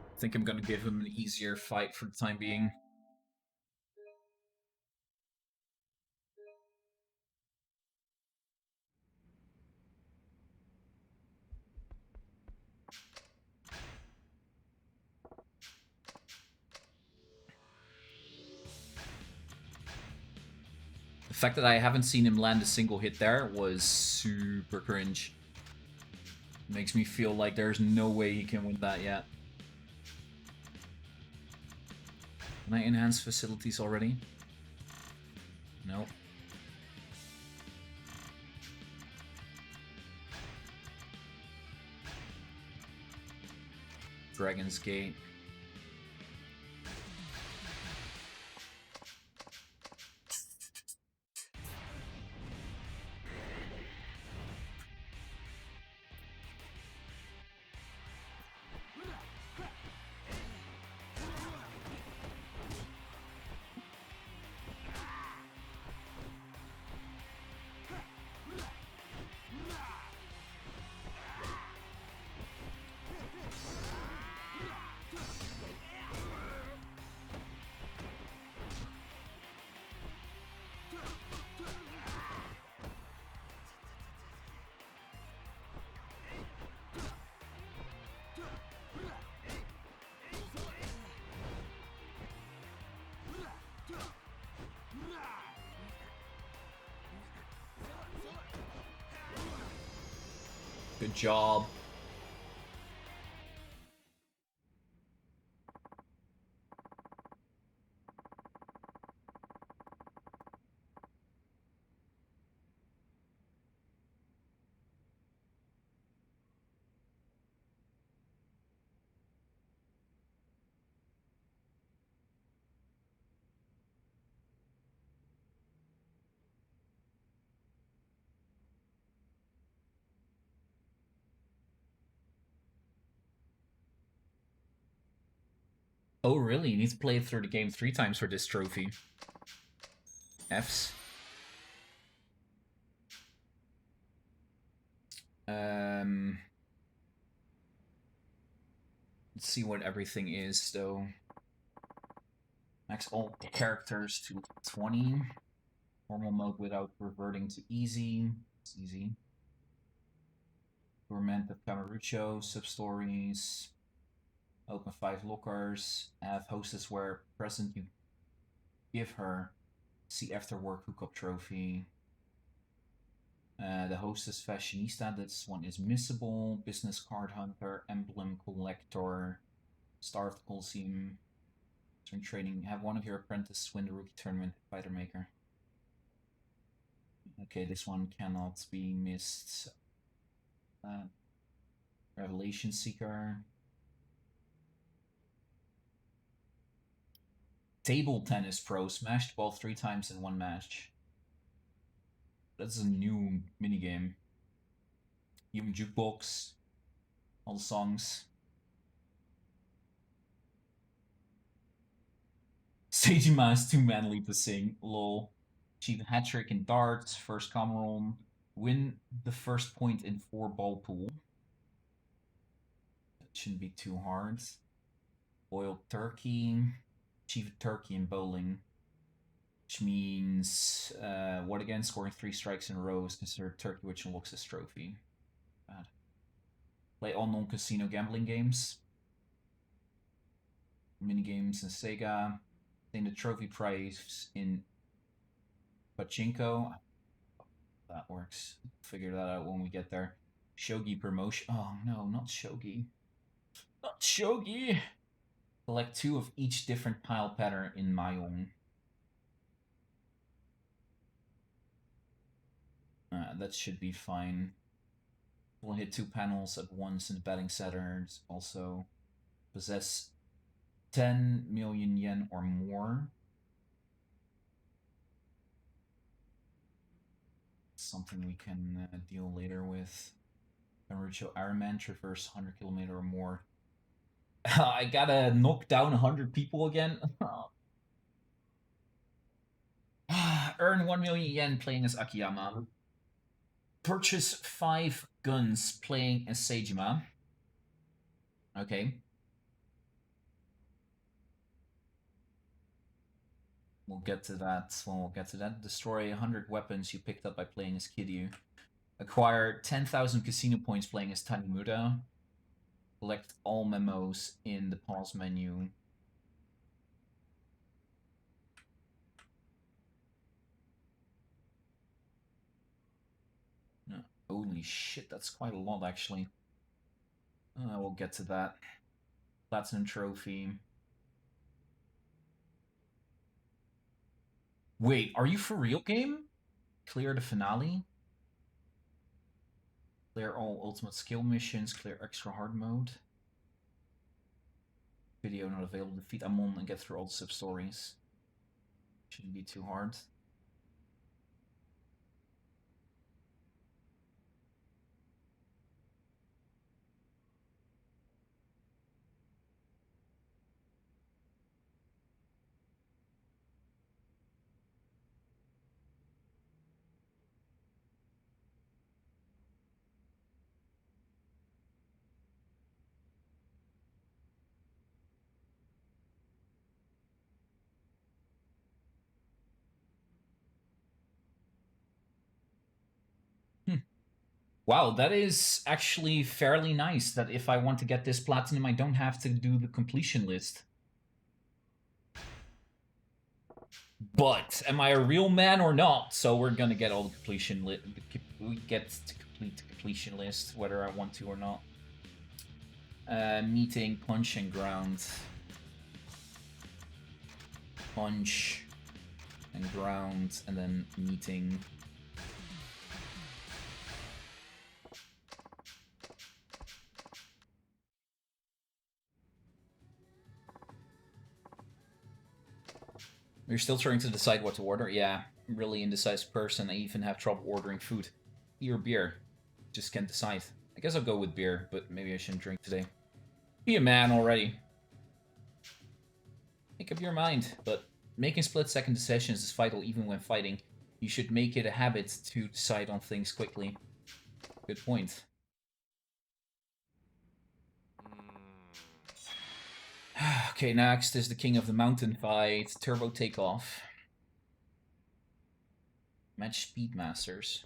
I think I'm gonna give him an easier fight for the time being. The fact that I haven't seen him land a single hit there was super cringe. Makes me feel like there's no way he can win that yet. Can I enhance facilities already? No. Dragon's Gate. Good job. Oh, really? You need to play through the game 3 times for this trophy. Fs. Let's see what everything is, though. Max all characters to 20. Normal mode without reverting to easy. It's easy. Torment of Camarucho, sub-stories. Open 5 lockers. Have hostess where present you give her. See after work hookup trophy. The hostess fashionista, this one is missable. Business card hunter, emblem collector, starved Coliseum. Turn training. Have one of your apprentices win the rookie tournament. Fighter maker. Okay, this one cannot be missed. Revelation Seeker. Table tennis pro. Smashed ball 3 times in one match. That's a new minigame. Human jukebox. All the songs. Seajima is too manly to sing. Lol. Achieve a hat trick in darts. First Cameron. Win the first point in 4-ball pool. That shouldn't be too hard. Boiled turkey. Achieve a turkey in bowling. Which means, what again? Scoring 3 strikes in a row is considered turkey, which unlocks this trophy. Bad. Play all non-casino gambling games. Minigames in Sega. Obtain the trophy prize in Pachinko. That works. Figure that out when we get there. Shogi promotion. Oh no, not Shogi. Not Shogi! Collect 2 of each different pile pattern in Mayong. That should be fine. We'll hit 2 panels at once in the betting centers. Also, possess 10 million yen or more. Something we can deal later with. Naruto Ironman, traverse 100 kilometer or more. I gotta knock down 100 people again. Earn 1 million yen playing as Akiyama. Purchase 5 guns playing as Seijima. Okay. We'll get to that when we'll get to that. Destroy 100 weapons you picked up by playing as Kiryu. Acquire 10,000 casino points playing as Tanimura. Collect all memos in the pause menu. No. Holy shit, that's quite a lot actually. We'll get to that. Platinum trophy. Wait, are you for real, game? Clear the finale? Clear all ultimate skill missions, clear extra hard mode. Video not available. Defeat Amon and get through all the sub-stories. Shouldn't be too hard. Wow, that is actually fairly nice that if I want to get this platinum, I don't have to do the completion list. But am I a real man or not? So we're gonna get all the completion list. We get to complete the completion list, whether I want to or not. Meeting, punch, and ground. Punch and ground, and then meeting. You're still trying to decide what to order? Yeah, I'm really indecisive person. I even have trouble ordering food. Tea or beer. Just can't decide. I guess I'll go with beer, but maybe I shouldn't drink today. Be a man already. Make up your mind, but making split-second decisions is vital even when fighting. You should make it a habit to decide on things quickly. Good point. Okay, next is the King of the Mountain fight. Turbo Takeoff. Match Speedmasters.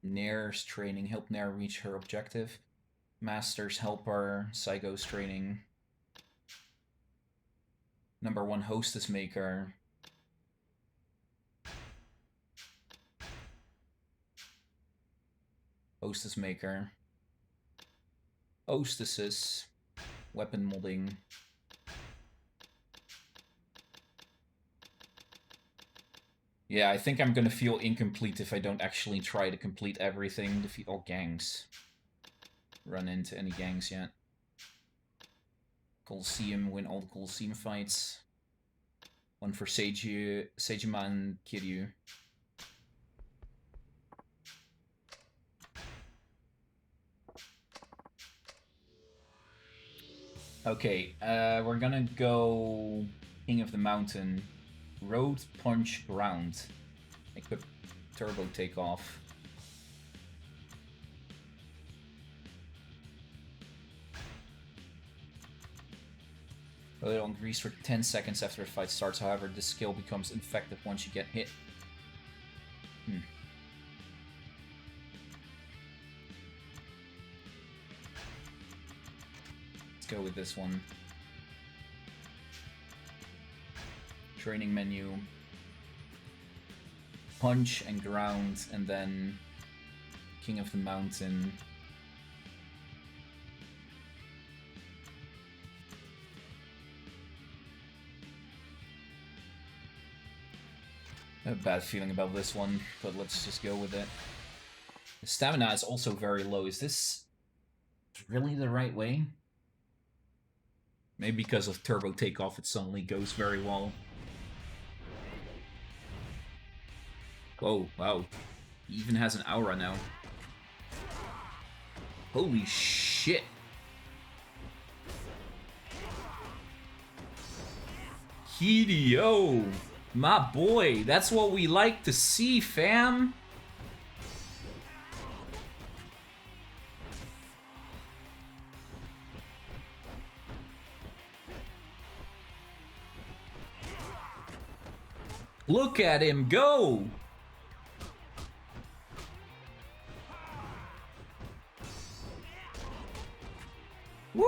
Nair's training. Help Nair reach her objective. Masters helper. Saigo's training. Number 1 hostess maker. Hostess maker. Hostesses. Weapon modding. Yeah, I think I'm gonna feel incomplete if I don't actually try to complete everything. Defeat all gangs. Run into any gangs yet. Coliseum, win all the Coliseum fights. One for Seijima and Kiryu. Okay, we're gonna go King of the Mountain. Road, Punch, Ground. Equip Turbo Takeoff. A little increase for 10 seconds after the fight starts, however, this skill becomes effective once you get hit. Let's go with this one. Training menu. Punch and Ground, and then King of the Mountain. I have a bad feeling about this one, but let's just go with it. The stamina is also very low. Is this really the right way? Maybe because of Turbo Takeoff it suddenly goes very well. Whoa, wow. He even has an aura now. Holy shit. Hideo! My boy, that's what we like to see, fam! Look at him go! Woo!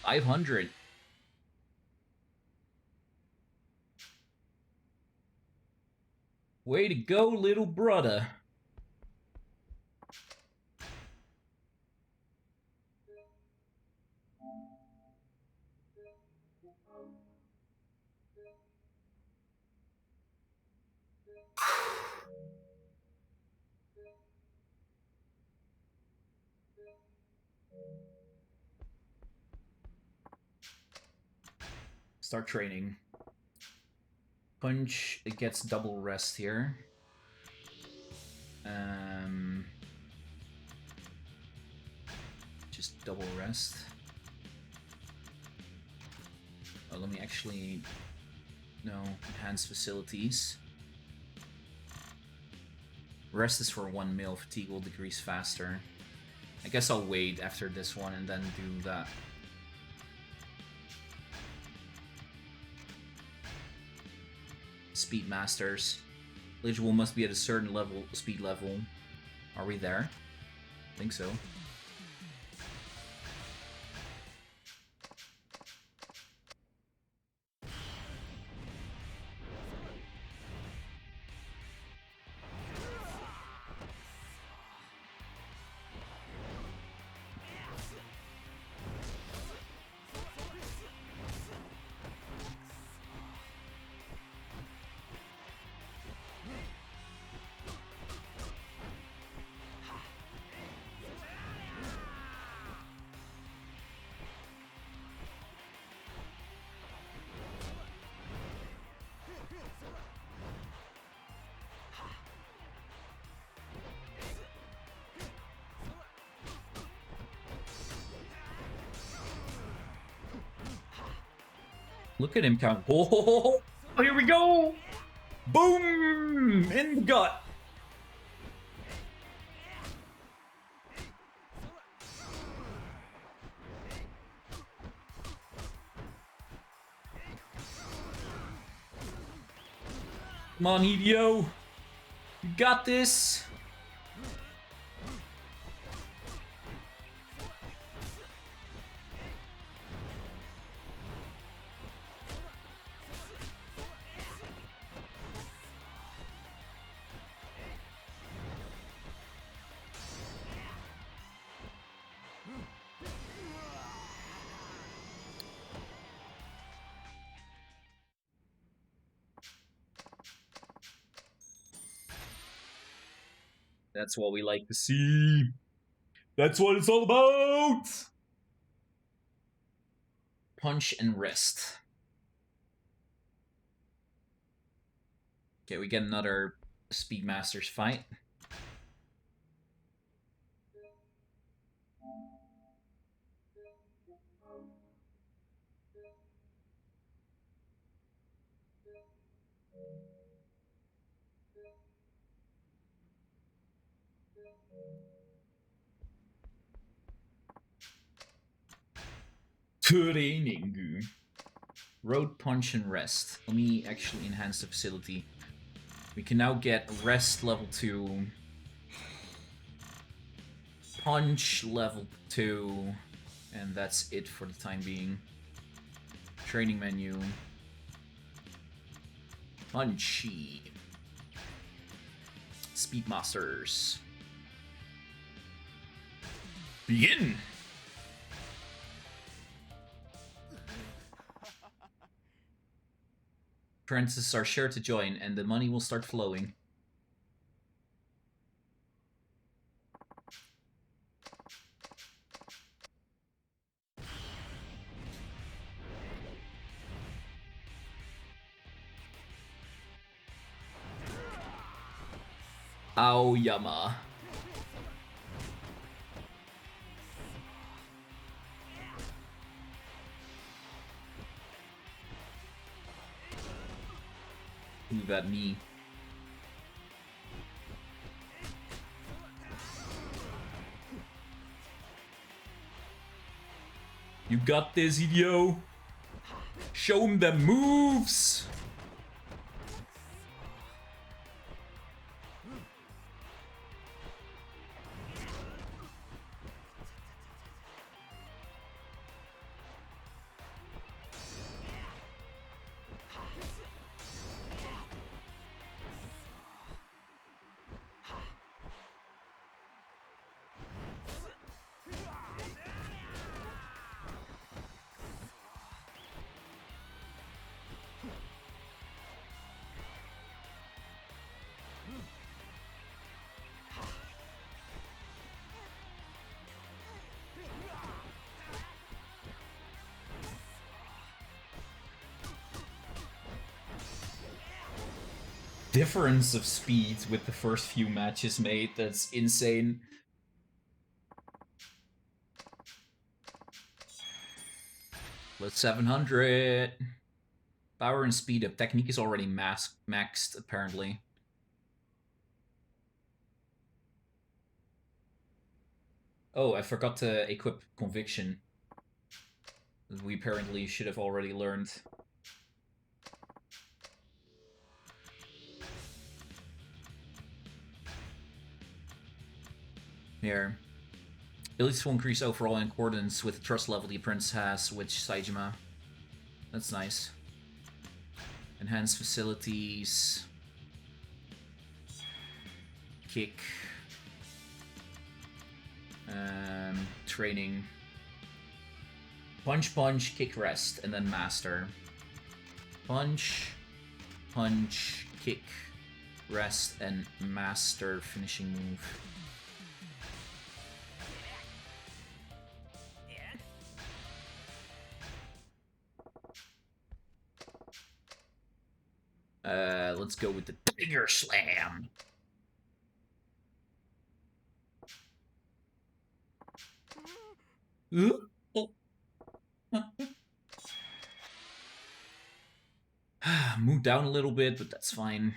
$500. Way to go, little brother. Start training. Punch, it gets double rest here. Just double rest. Oh, let me actually... No, enhance facilities. Rest is for 1 mil, fatigue will decrease faster. I guess I'll wait after this one and then do that. Speedmasters. Eligible must be at a certain level, speed level. Are we there? I think so. Look at him count. Oh, here we go! Boom! In the gut. Come on, Hideo. You got this. That's what we like to see. That's what it's all about. Punch and wrist. Okay, we get another Speedmasters fight. Training. Road punch and rest. Let me actually enhance the facility. We can now get rest level 2. Punch level 2. And that's it for the time being. Training menu. Punchy. Speedmasters. Begin! Apprentices are sure to join, and the money will start flowing. Aoyama. Ooh, that knee. You got this, Hideo. Show him the moves. Difference of speed with the first few matches made. That's insane. Let's 700. Power and speed up. Technique is already maxed, apparently. Oh, I forgot to equip Conviction. We apparently should have already learned. Here. Abilities will increase overall in accordance with the trust level the apprentice has with Seajima. That's nice. Enhanced facilities. Kick. Training. Punch, punch, kick, rest, and then master. Punch, punch, kick, rest, and master finishing move. Let's go with the Tiger Slam. Moved down a little bit, but that's fine.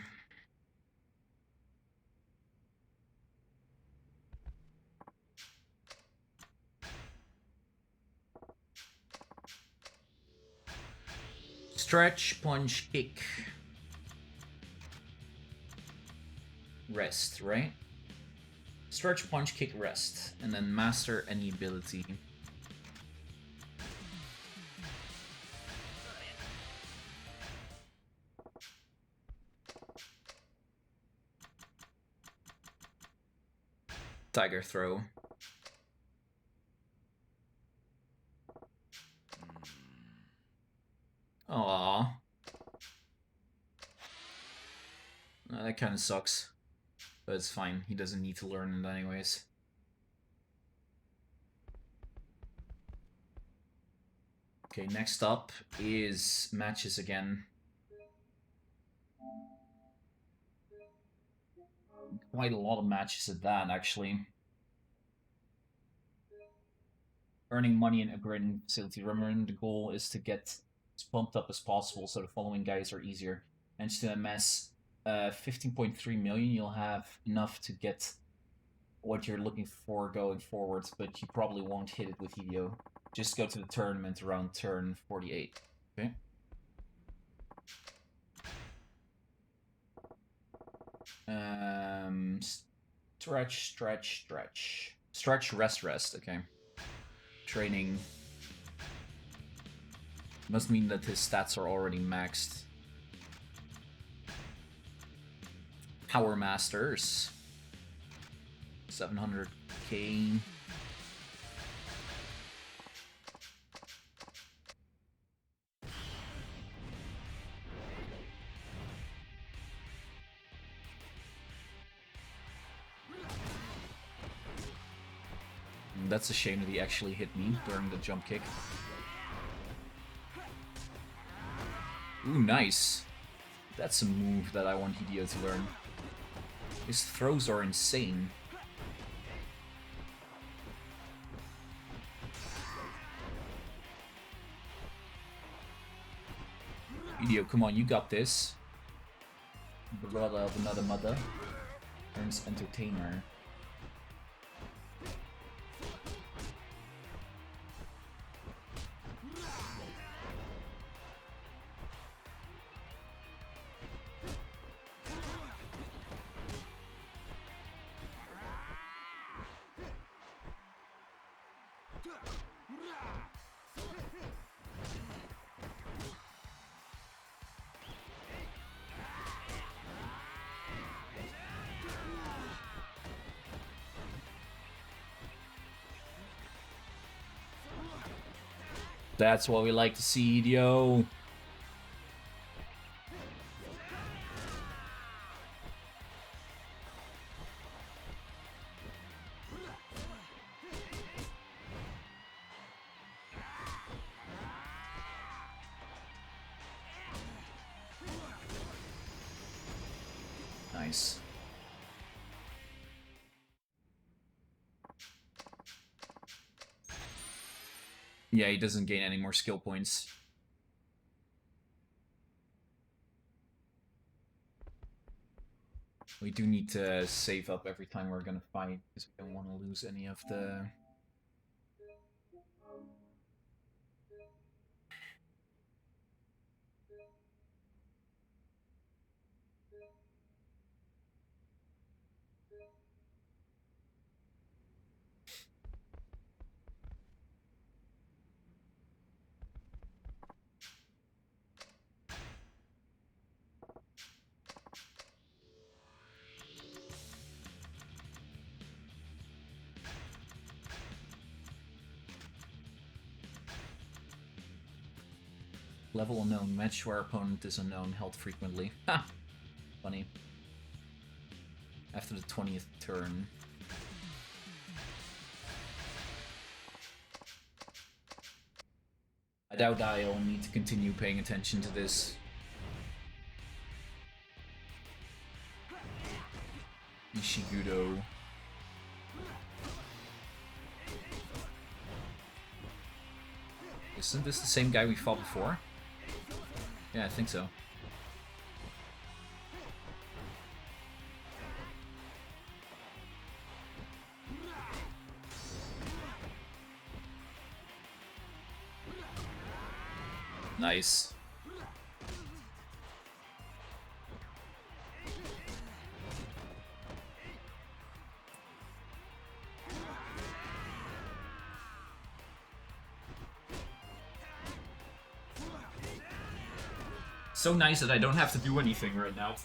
Stretch, punch, kick. Rest, right? Stretch, punch, kick, rest. And then master any ability. Tiger throw. Aww. That kind of sucks. But it's fine. He doesn't need to learn it anyways. Okay, next up is matches again. Quite a lot of matches at that, actually. Earning money in upgrading facility. Remember, the goal is to get as pumped up as possible so the following guys are easier. And to MS 15.3 million, you'll have enough to get what you're looking for going forwards, but you probably won't hit it with Hideo. Just go to the tournament around turn 48. Okay. Stretch, stretch, stretch. Stretch, rest, rest. Okay. Training. Must mean that his stats are already maxed. Power Masters. 700k. That's a shame that he actually hit me during the jump kick. Ooh, nice. That's a move that I want Hideo to learn. His throws are insane. Hideo, come on, you got this. Brother of another mother. Turns entertainer. That's what we like to see, Hideo. Nice. Yeah, he doesn't gain any more skill points. We do need to save up every time we're gonna fight, because we don't want to lose any of the... Level unknown. Match where opponent is unknown. Held frequently. Ha! Funny. After the 20th turn. I doubt I'll need to continue paying attention to this. Ishigudo. Isn't this the same guy we fought before? Yeah, I think so. Nice. So nice that I don't have to do anything right now.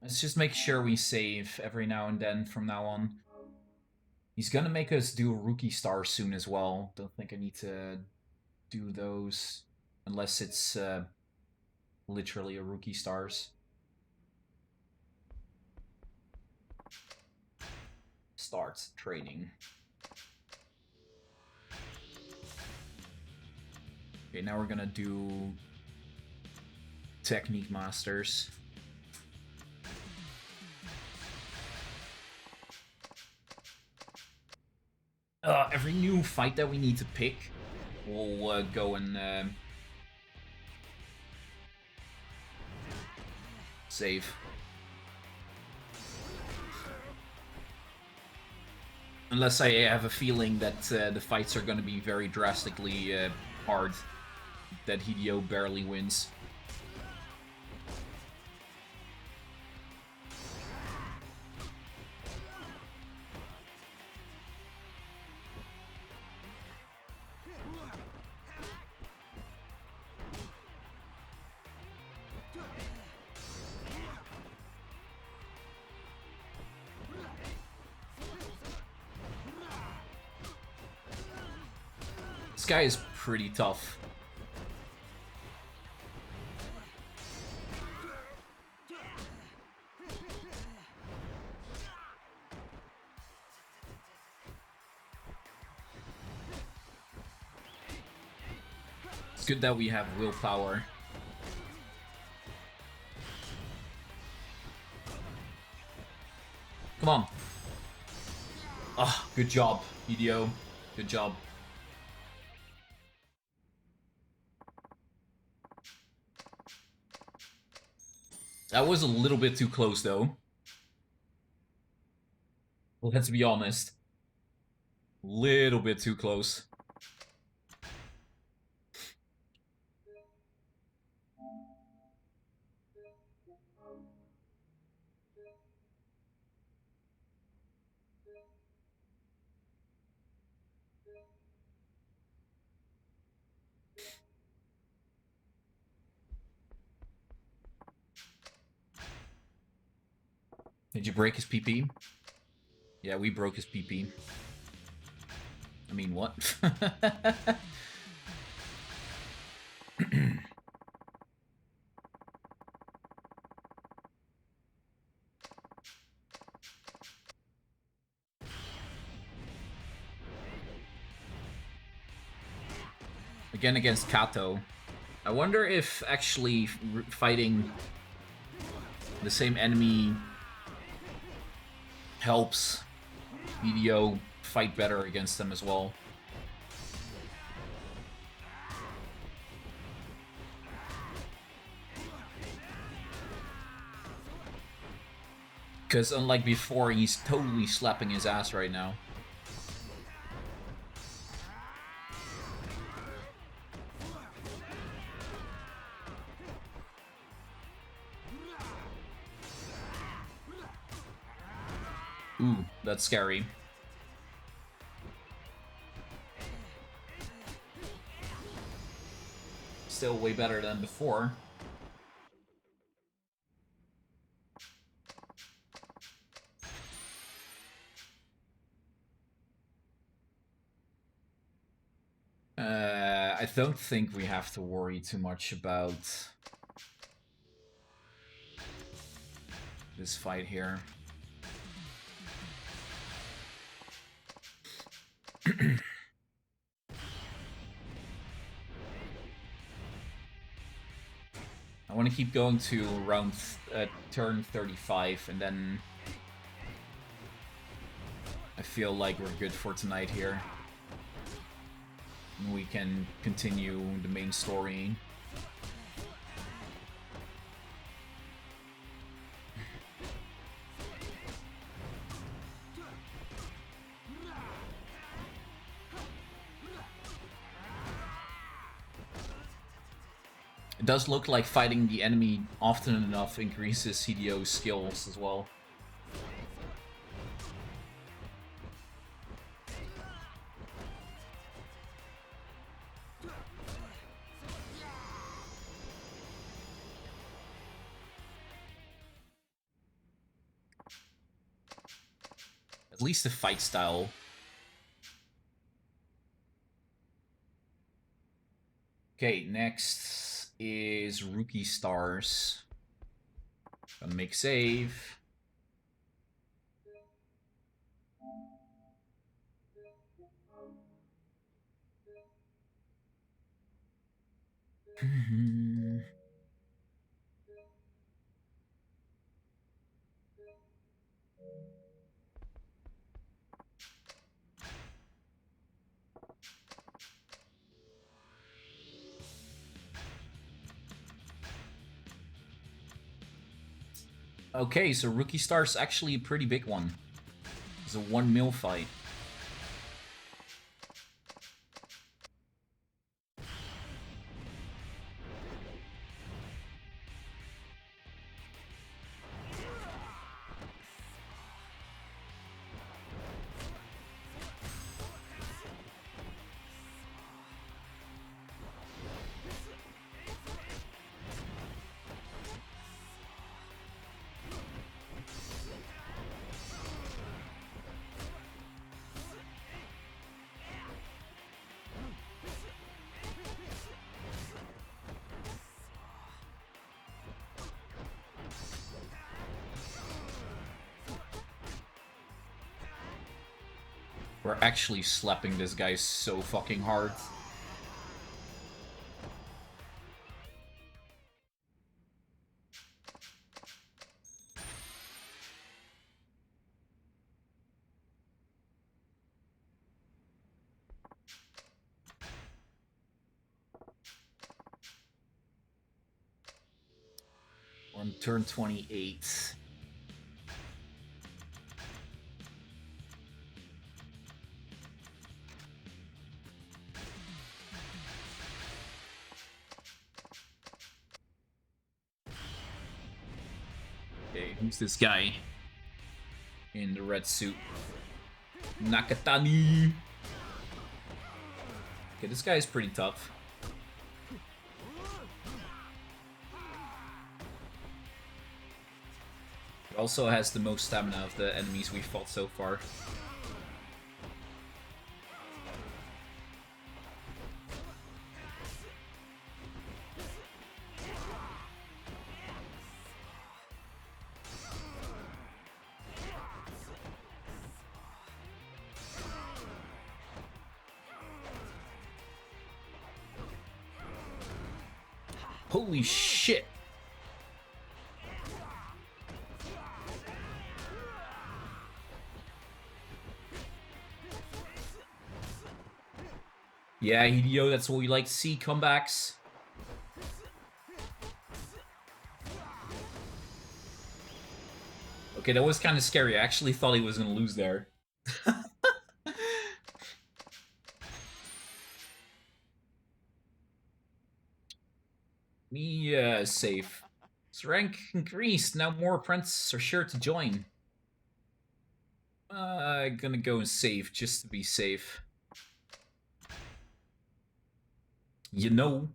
Let's just make sure we save every now and then from now on. He's gonna make us do a rookie star soon as well. Don't think I need to do those unless it's literally a rookie stars. Start training. Okay, now we're gonna do technique masters. Every new fight that we need to pick, we'll go and save. Unless I have a feeling that the fights are going to be very drastically hard, that Hideo barely wins. This guy is pretty tough. It's good that we have willpower. Come on. Ah, good job, Hideo. Good job. That was a little bit too close, though. Let's be honest. Little bit too close. Did you break his PP? Yeah, we broke his PP. I mean, what? Again against Kato. I wonder if actually fighting the same enemy helps Hideo fight better against them as well. Because unlike before, he's totally slapping his ass right now. Ooh, that's scary. Still way better than before. I don't think we have to worry too much about this fight here. I want to keep going to around turn 35, and then I feel like we're good for tonight here. And we can continue the main story. It does look like fighting the enemy often enough increases CDO's skills as well. At least the fight style. Okay, next is Rookie Stars. Gonna make save. Okay, so Rookie Star's actually a pretty big one. It's a 1 mil fight. We're actually slapping this guy so fucking hard. We're on turn 28. Okay, who's this guy? In the red suit. Nakatani! Okay, this guy is pretty tough. He also has the most stamina of the enemies we've fought so far. Holy shit! Yeah, Hideo, that's what we like to see, comebacks. Okay, that was kind of scary. I actually thought he was gonna lose there. Me, safe. His rank increased. Now more apprentices are sure to join. Gonna go and save, just to be safe. You know.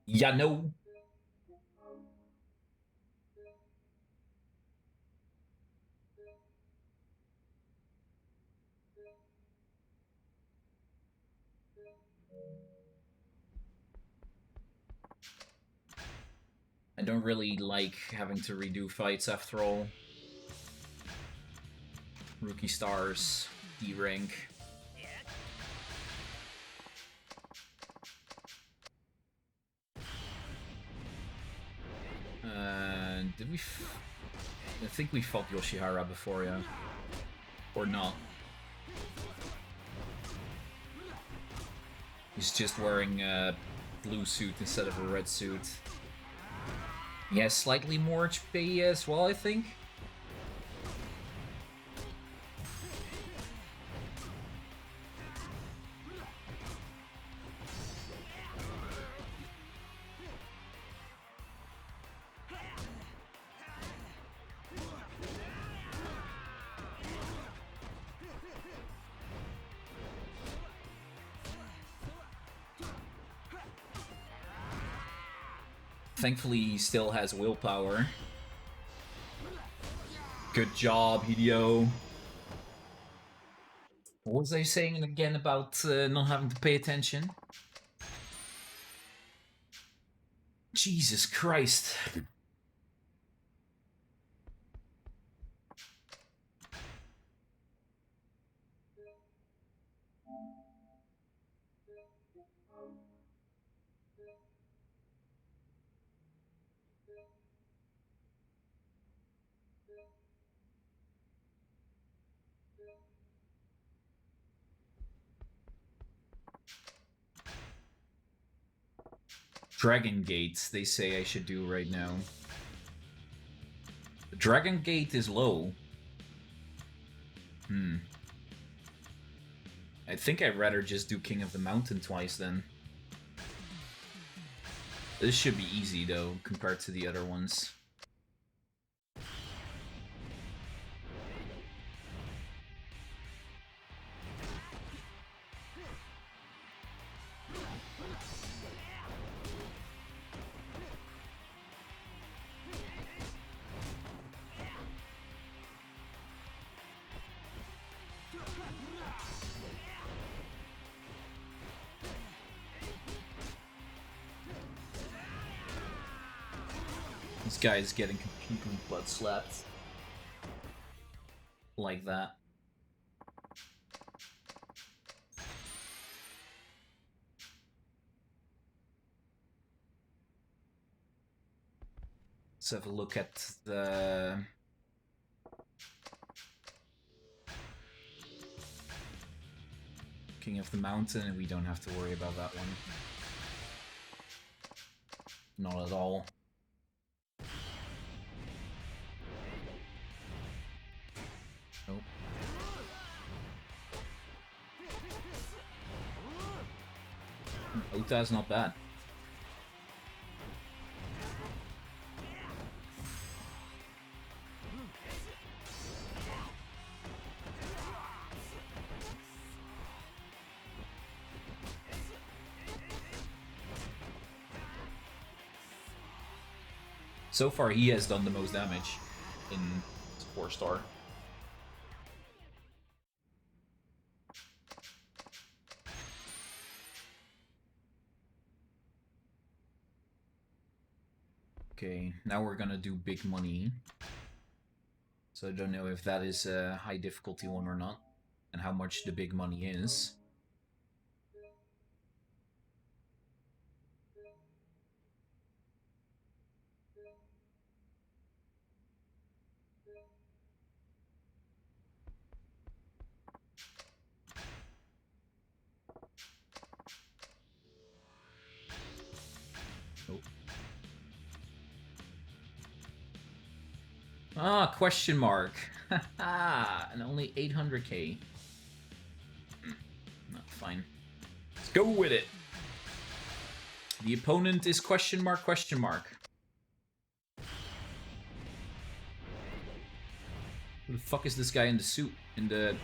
Ya know. don't really like having to redo fights after all. Rookie stars, D rank. Did we? I think we fought Yoshihara before, yeah, or not? He's just wearing a blue suit instead of a red suit. He has slightly more HP as well, I think. Thankfully, he still has willpower. Good job, Hideo. What was I saying again about not having to pay attention? Jesus Christ. Dragon Gate, they say I should do right now. Dragon Gate is low. I think I'd rather just do King of the Mountain twice then. This should be easy though, compared to the other ones. This guy is getting completely butt slapped. Like that. Let's have a look at the... King of the Mountain, and we don't have to worry about that one. Not at all. Nope. Ota's not bad. So far, he has done the most damage in 4-star. Okay, now we're gonna do big money. So I don't know if that is a high difficulty one or not, and how much the big money is. Ah, question mark. And only 800k. Fine. Let's go with it. The opponent is question mark, question mark. Who the fuck is this guy in the suit? In the...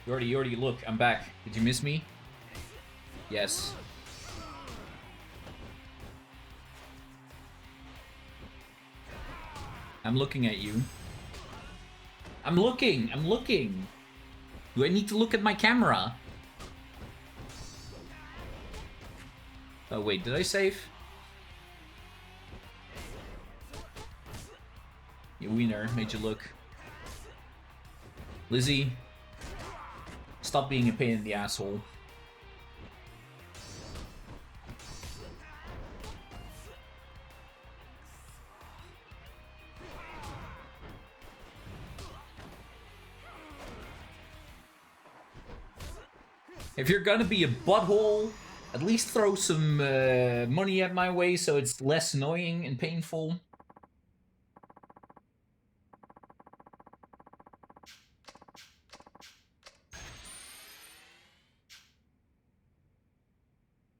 Yordi, look, I'm back. Did you miss me? Yes. I'm looking at you. I'm looking! Do I need to look at my camera? Oh wait, did I save? You wiener, made you look. Lizzie, stop being a pain in the asshole. If you're gonna be a butthole, at least throw some money at my way so it's less annoying and painful.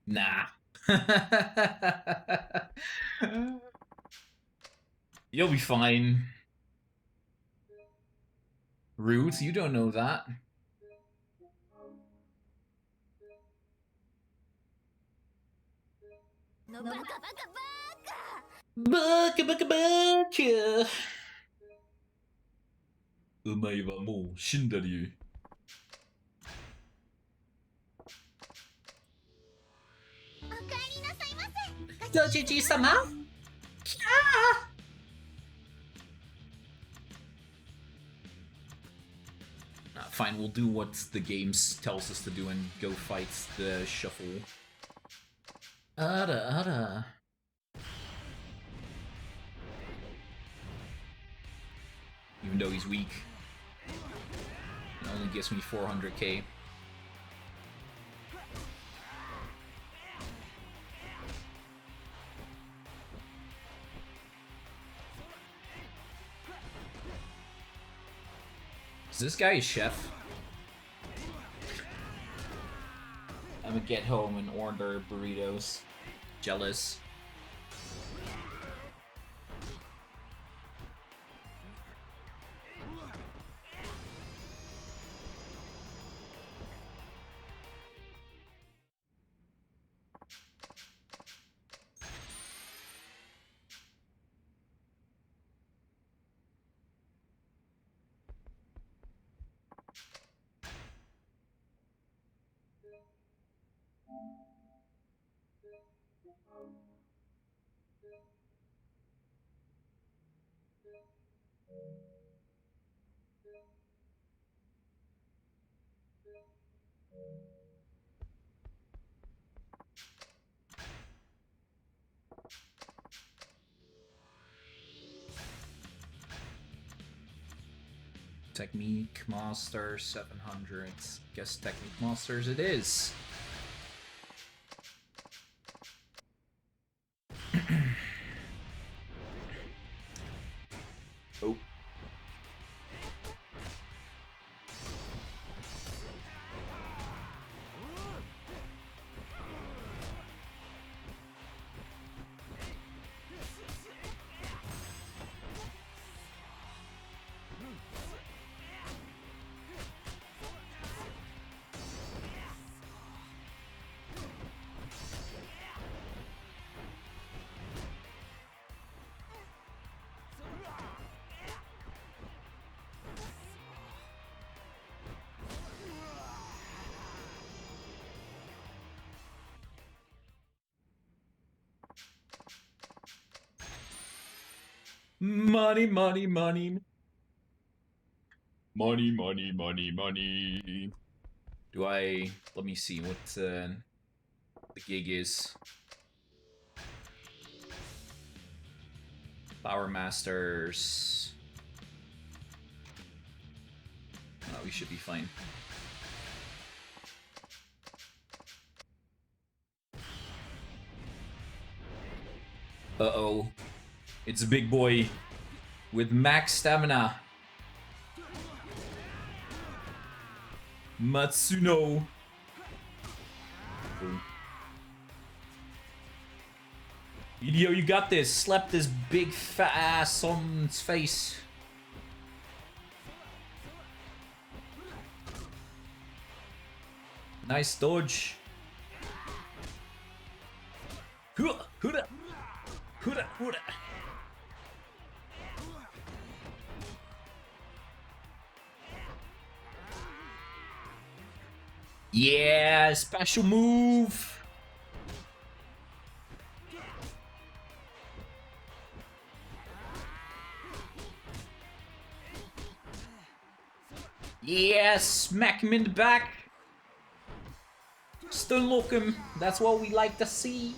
Nah. You'll be fine. Rude, you don't know that. Baka baka baka. お前はもう死んだり。ドジジ様？キャー Fine, we'll do what the game tells us to do and go fight the shuffle. Ada. Even though he's weak. It only gives me 400k. Is this guy a chef? I'm gonna get home and order burritos. Jealous. Technique Master 700. Guess Technique Masters it is. Oh. Money, money, money. Money, money, money, money. Do I... Let me see what the gig is. Power Masters. Oh, we should be fine. Uh-oh. It's a big boy with max stamina. Matsuno. Yo, you got this. Slap this big fat ass on its face. Nice dodge. Huda, huda, huda, huda. Yeah, special move. Yeah, smack him in the back. Stun lock him. That's what we like to see.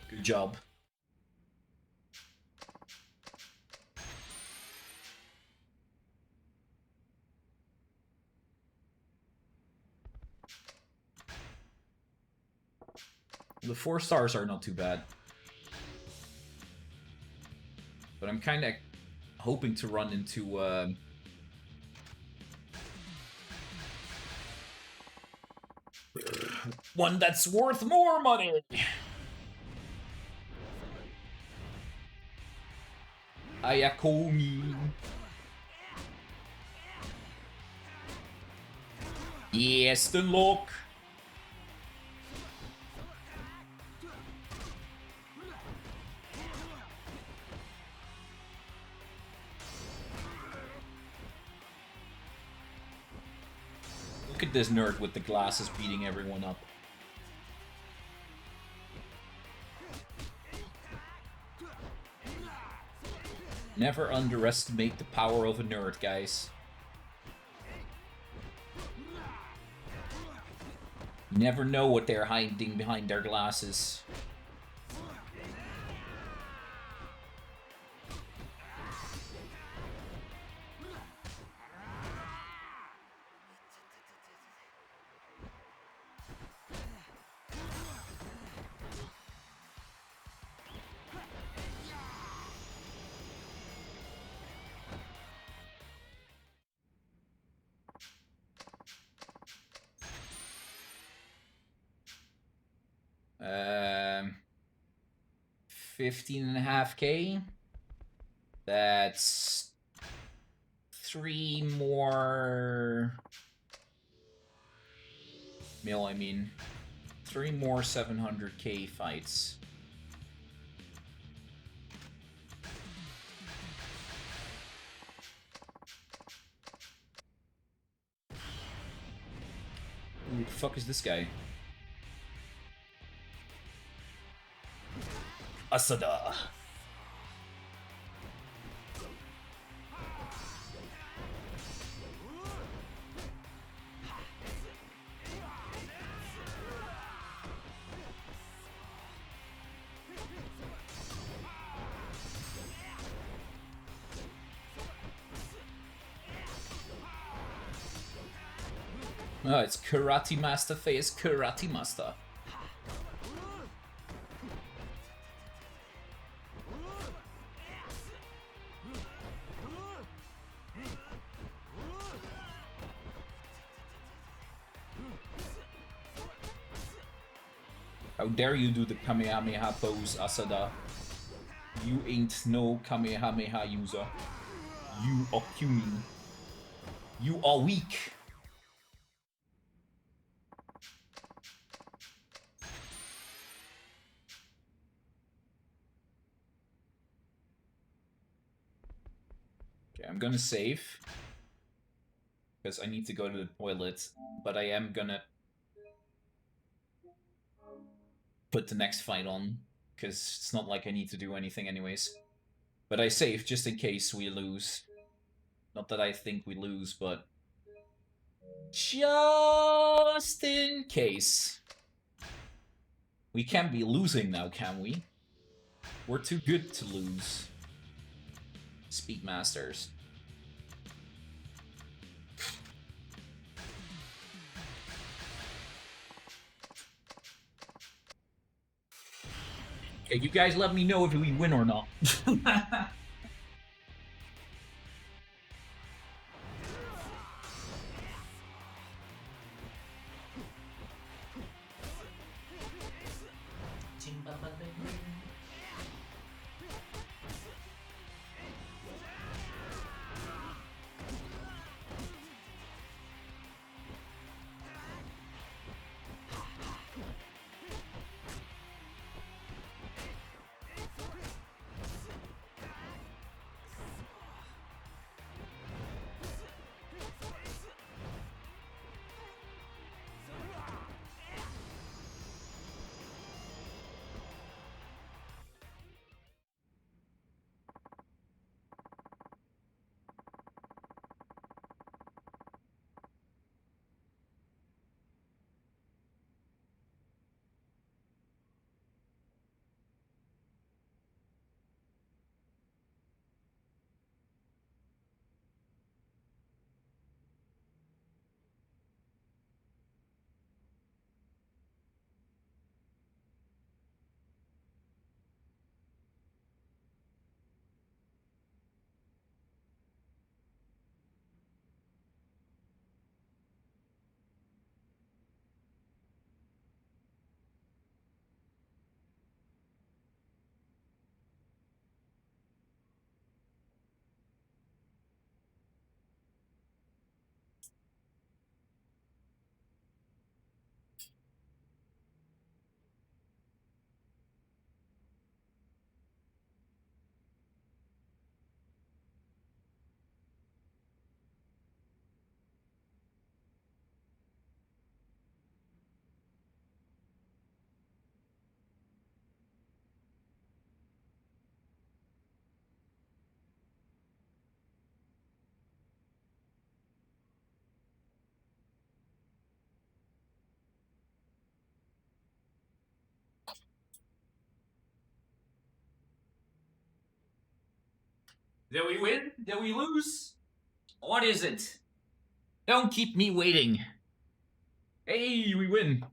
Good job. The 4 stars are not too bad. But I'm kind of hoping to run into... one that's worth more money! Ayakomi. Yes, the lock. Look at this nerd with the glasses beating everyone up. Never underestimate the power of a nerd, guys. You never know what they're hiding behind their glasses. Um, 15.5K. That's 3 more mil, I mean. 3 more 700K fights. Who the fuck is this guy? Asada. Oh, it's Karate Master face Karate Master. How dare you do the Kamehameha pose, Asada? You ain't no Kamehameha user. You are human. You are weak. Okay, I'm gonna save. Because I need to go to the toilet. But I am gonna put the next fight on. Because it's not like I need to do anything anyways. But I save just in case we lose. Not that I think we lose, but... just in case. We can't be losing now, can we? We're too good to lose. Speedmasters. Okay, you guys let me know if we win or not. Did we win? Did we lose? What is it? Don't keep me waiting. Hey, we win.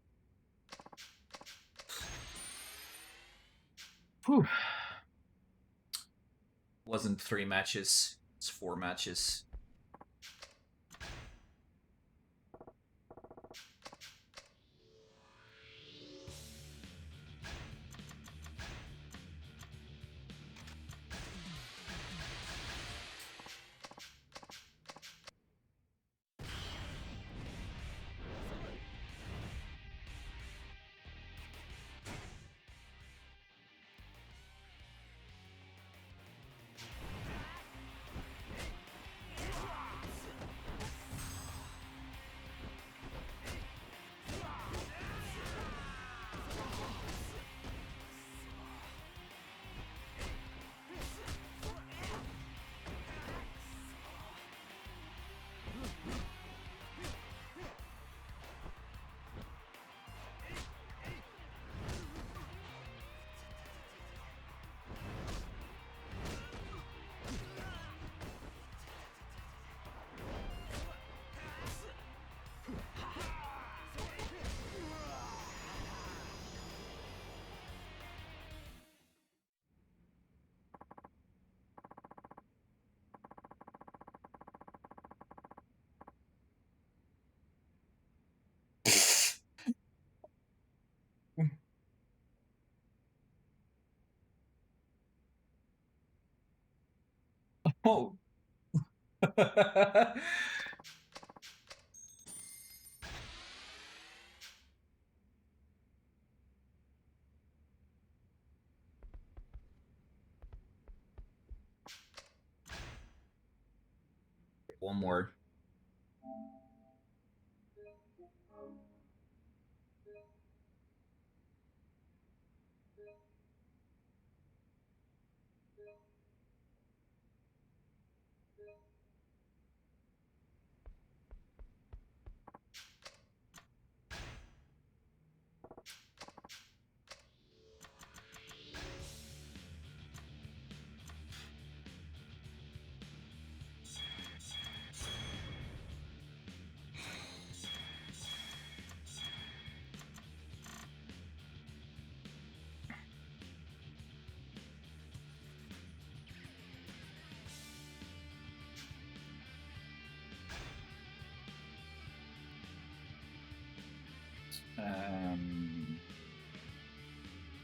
Whew. Wasn't 3 matches. It's 4 matches. Oh. One more.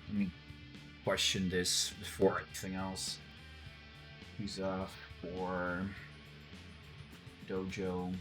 Let me question this before anything else. He's for Dojo.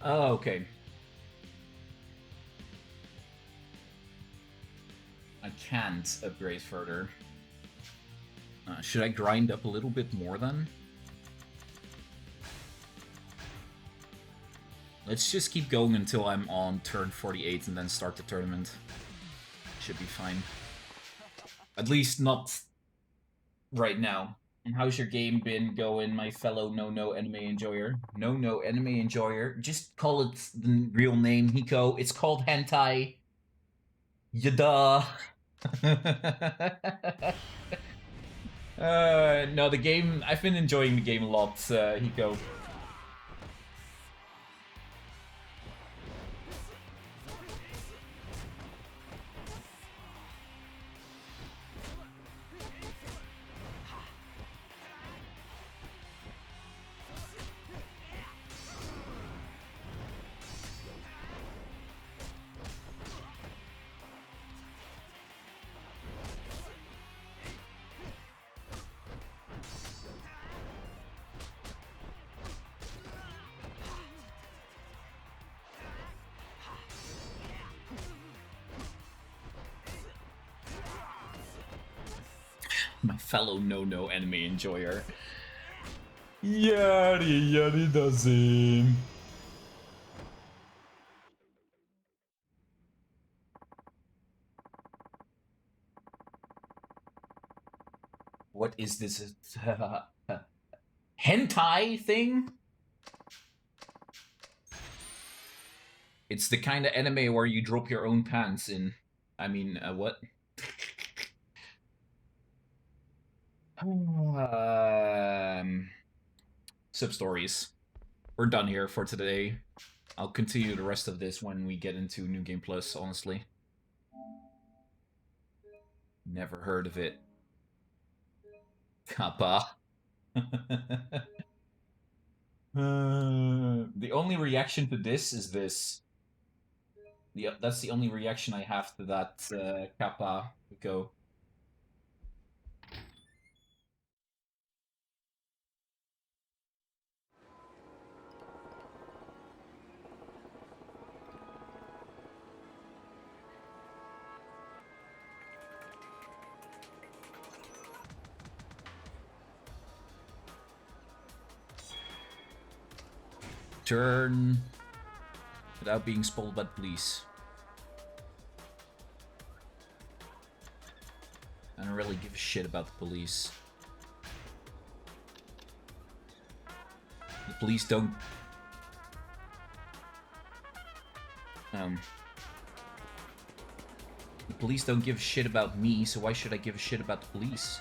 Oh, okay. I can't upgrade further. Should I grind up a little bit more then? Let's just keep going until I'm on turn 48 and then start the tournament. Should be fine. At least not right now. And how's your game been going, my fellow no anime enjoyer? No anime enjoyer. Just call it the real name, Hiko. It's called hentai. Yada. No, the game. I've been enjoying the game a lot, Hiko. My fellow no anime enjoyer. Yari yari dazen. What is this hentai thing? It's the kind of anime where you drop your own pants in. I mean, what? Sub-stories. We're done here for today. I'll continue the rest of this when we get into New Game Plus, honestly. Never heard of it. Kappa. The only reaction to this is this. That's the only reaction I have to that Kappa go. Turn without being spoiled by the police. I don't really give a shit about the police. The police don't... The police don't give a shit about me, so why should I give a shit about the police?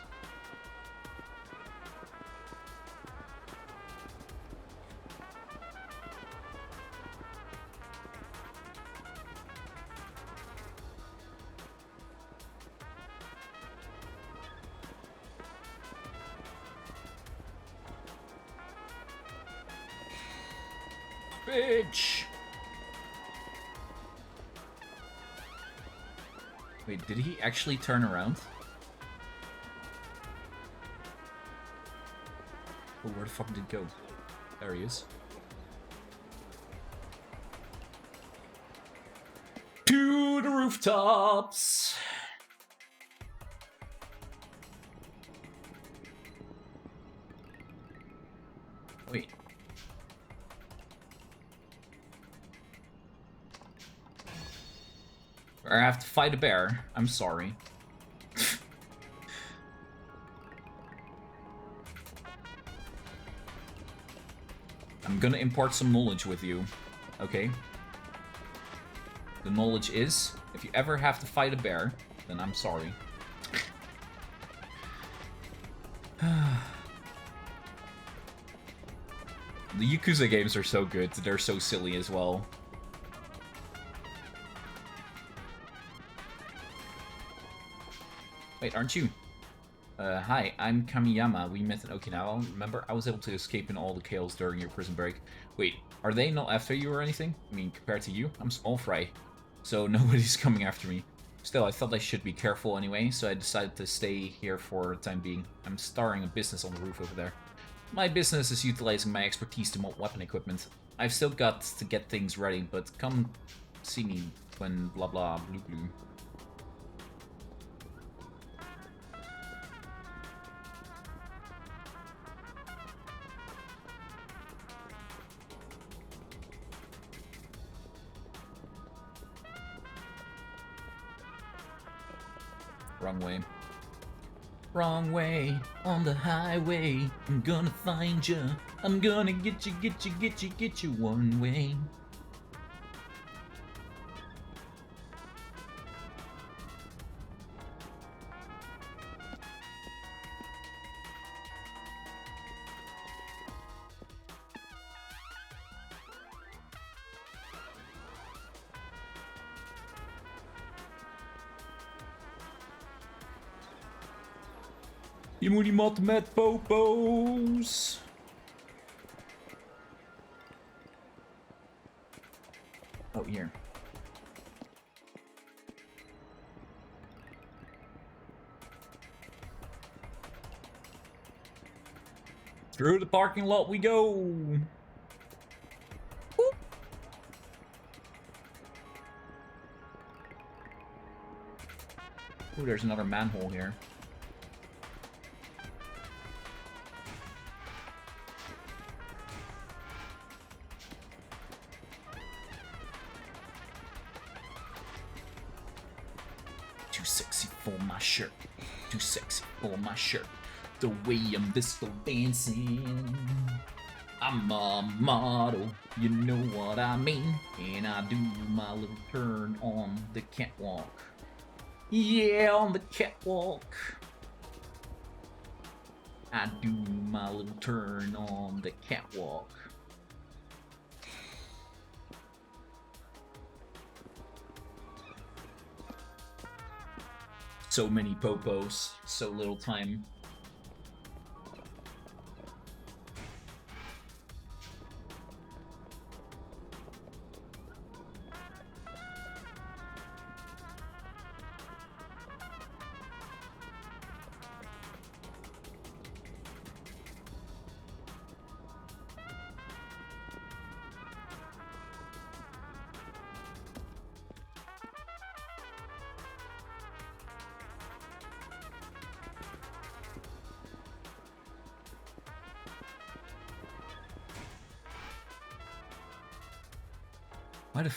Bitch! Wait, did he actually turn around? Oh, where the fuck did it go? There he is. To the rooftops! Wait. I have to fight a bear. I'm sorry. I'm gonna impart some knowledge with you. Okay? The knowledge is, if you ever have to fight a bear, then I'm sorry. The Yakuza games are so good, they're so silly as well. Wait, aren't you? Hi, I'm Kamiyama. We met in Okinawa. Remember, I was able to escape in all the chaos during your prison break. Wait, are they not after you or anything? I mean, compared to you, I'm small fry. So nobody's coming after me. Still, I thought I should be careful anyway, so I decided to stay here for the time being. I'm starting a business on the roof over there. My business is utilizing my expertise to mod weapon equipment. I've still got to get things ready, but come see me when blah blah blue blue. Wrong way. Wrong way on the highway. I'm gonna find you. I'm gonna get you one way. Je moet die mat met popo's. Oh, here. Through the parking lot we go. Whoop. Ooh, there's another manhole here. Too sexy for my shirt. Too sexy for my shirt. The way I'm disco dancing. I'm a model, you know what I mean. And I do my little turn on the catwalk. Yeah, on the catwalk. I do my little turn on the catwalk. So many popos, so little time. Why the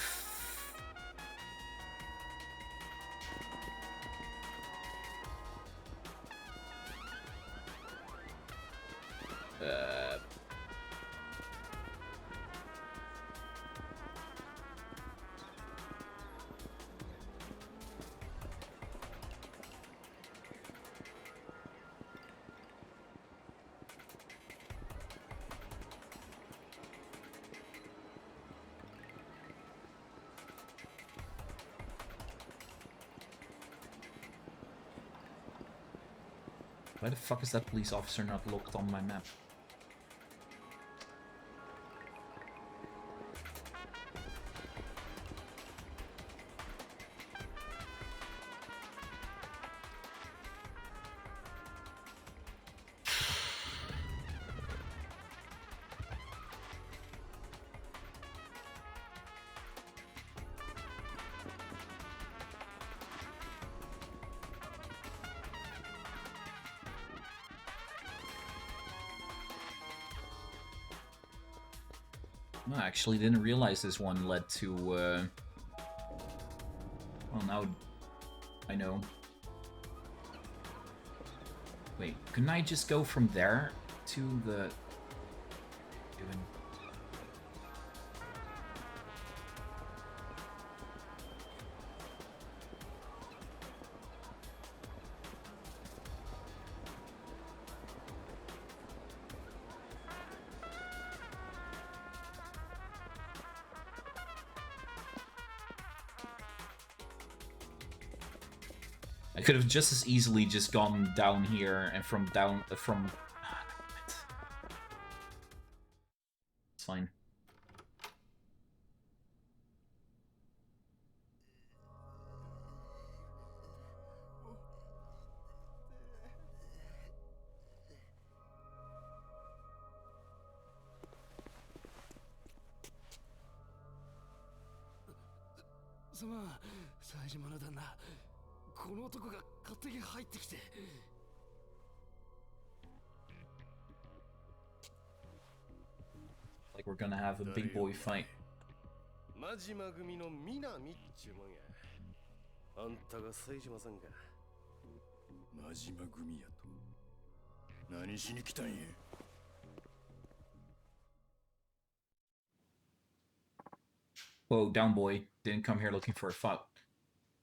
Why the fuck is that police officer not locked on my map? No, I actually didn't realize this one led to, well, now I know. Wait, couldn't I just go from there to the... I could have just as easily just gone down here and from it's fine. Seajimaの旦那、この男が勝手に入ってきて。Like we're gonna have a big boy fight. 真島組の南っちゅうもんや。あんたが冴島さんか。真島組やと。何しに来たんや。Whoa, down boy. Didn't come here looking for a fight.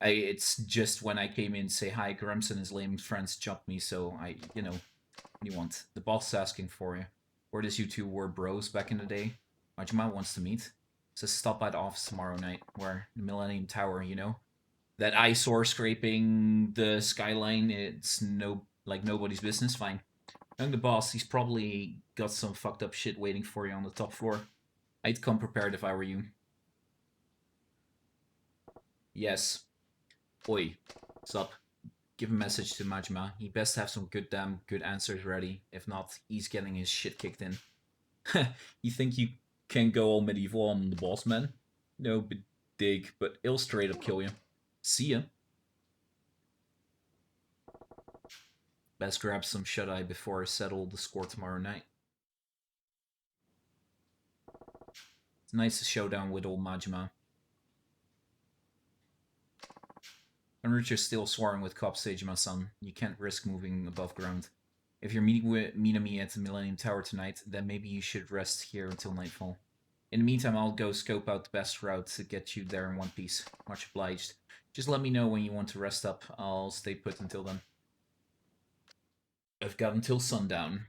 It's just when I came in to say hi, Grumps and his lame friends jumped me, so you know, what do you want? The boss is asking for you. Where does you two were bros back in the day? Majima wants to meet. Says stop by the office tomorrow night, where the Millennium Tower, you know? That eyesore scraping the skyline, it's nobody's business, fine. I'm the boss, he's probably got some fucked up shit waiting for you on the top floor. I'd come prepared if I were you. Yes. Oi, sup? Give a message to Majima. He best have some good answers ready. If not, he's getting his shit kicked in. You think you can go all medieval on the boss, man? No, but dig, but he'll straight up kill you. See ya. Best grab some shut-eye before I settle the score tomorrow night. It's nice to showdown with old Majima. Enricho's still swarming with cops, Seijima-san. You can't risk moving above ground. If you're meeting with Minami at the Millennium Tower tonight, then maybe you should rest here until nightfall. In the meantime, I'll go scope out the best route to get you there in one piece. Much obliged. Just let me know when you want to rest up. I'll stay put until then. I've got until sundown.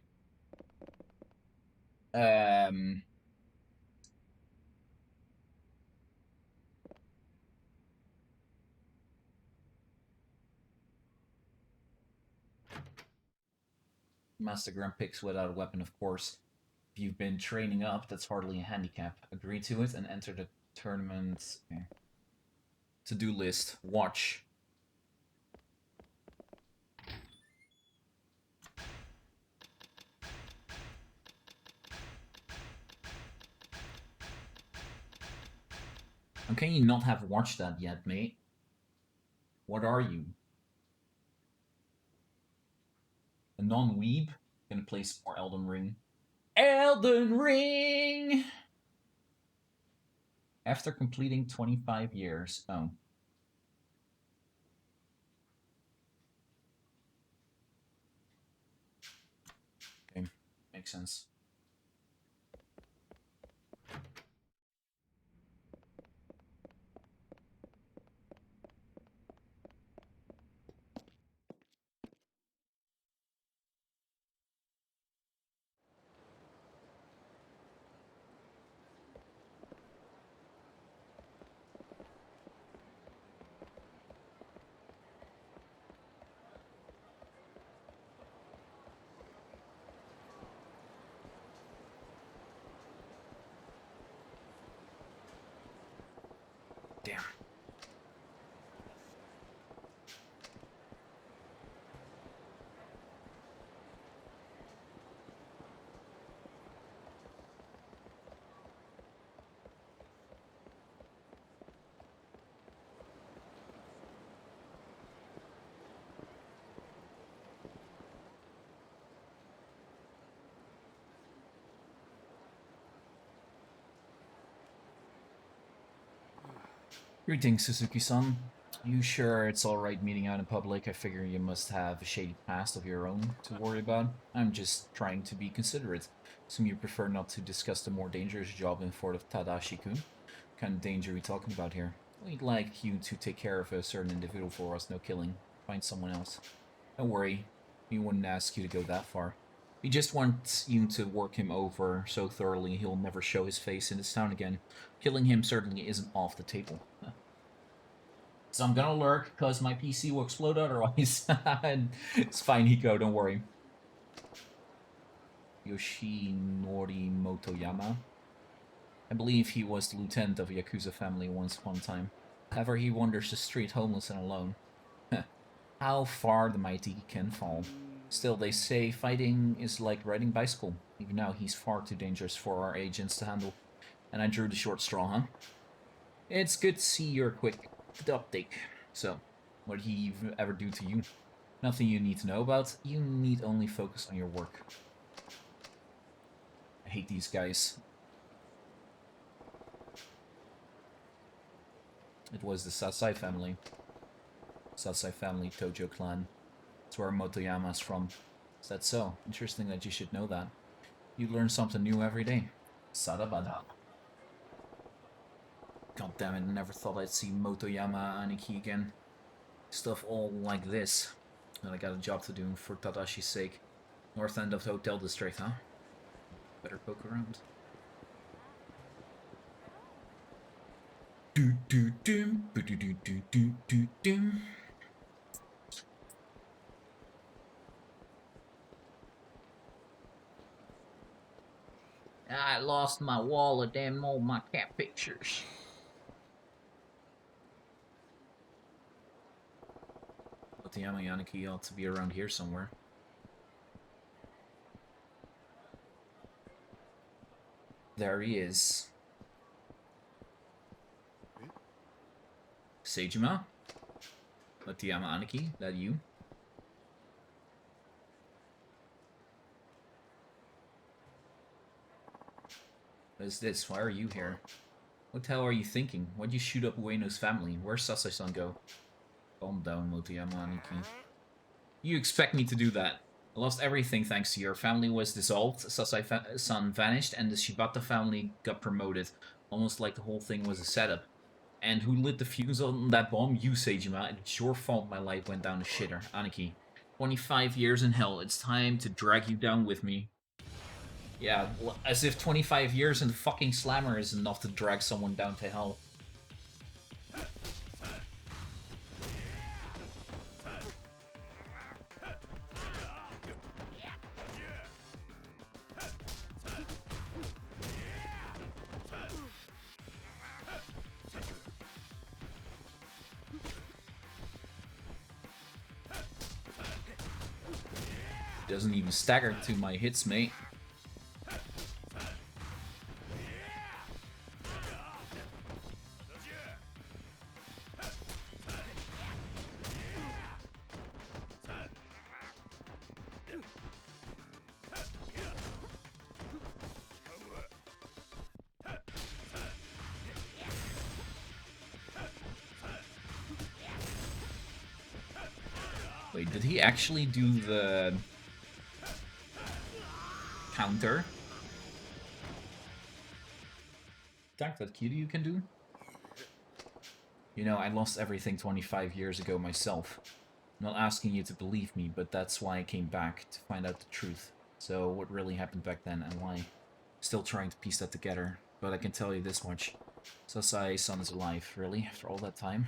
Master Grand picks without a weapon, of course. If you've been training up, that's hardly a handicap. Agree to it and enter the tournament. Okay. To-do list. Watch. How can you not have watched that yet, mate? What are you? A non-weeb? Gonna play some more Elden Ring. Elden Ring! After completing 25 years. Oh. Okay, makes sense. Damn. Greetings, Suzuki-san. You sure it's alright meeting out in public? I figure you must have a shady past of your own to worry about. I'm just trying to be considerate. Assume you prefer not to discuss the more dangerous job in Fort of Tadashi-kun. What kind of danger are we talking about here? We'd like you to take care of a certain individual for us, no killing. Find someone else. Don't worry, we wouldn't ask you to go that far. We just want you to work him over so thoroughly he'll never show his face in this town again. Killing him certainly isn't off the table. So I'm gonna lurk, because my PC will explode otherwise. It's fine, Hiko, don't worry. Yoshinori Motoyama. I believe he was the lieutenant of a Yakuza family once upon a time. However, he wanders the street homeless and alone. How far the mighty can fall. Still, they say fighting is like riding bicycle. Even now, he's far too dangerous for our agents to handle. And I drew the short straw, huh? It's good to see you're quick to the update. So, what did he ever do to you? Nothing you need to know about. You need only focus on your work. I hate these guys. It was the Sasai family. Sasai family, Tojo clan. That's where Motoyama's from. Is that so? Interesting that you should know that. You learn something new every day. Sarabada. God damn it, I never thought I'd see Motoyama Aniki again. Stuff all like this. And I got a job to do for Tadashi's sake. North end of the hotel district, huh? Better poke around. Do do do do do do do do do. I lost my wallet and all my cat pictures. But the Yamayanaki ought to be around here somewhere. There he is. Seijima? Matiyama Aniki? That you? What is this? Why are you here? What the hell are you thinking? Why'd you shoot up Ueno's family? Where's Sasai-san go? Calm down, Motoyama Aniki. You expect me to do that? I lost everything thanks to your family was dissolved, Sasai-san vanished, and the Shibata family got promoted. Almost like the whole thing was a setup. And who lit the fuse on that bomb? You, Seijima. It's your fault my life went down the shitter. Aniki, 25 years in hell. It's time to drag you down with me. Yeah, as if 25 years in the fucking slammer is enough to drag someone down to hell. Doesn't even stagger to my hits, mate. Wait, did he actually do the counter attack that Kiryu can do? You know, I lost everything 25 years ago myself. I'm not asking you to believe me, but that's why I came back, to find out the truth. So, what really happened back then and why? Still trying to piece that together, but I can tell you this much. Sasai-san is alive, really, after all that time?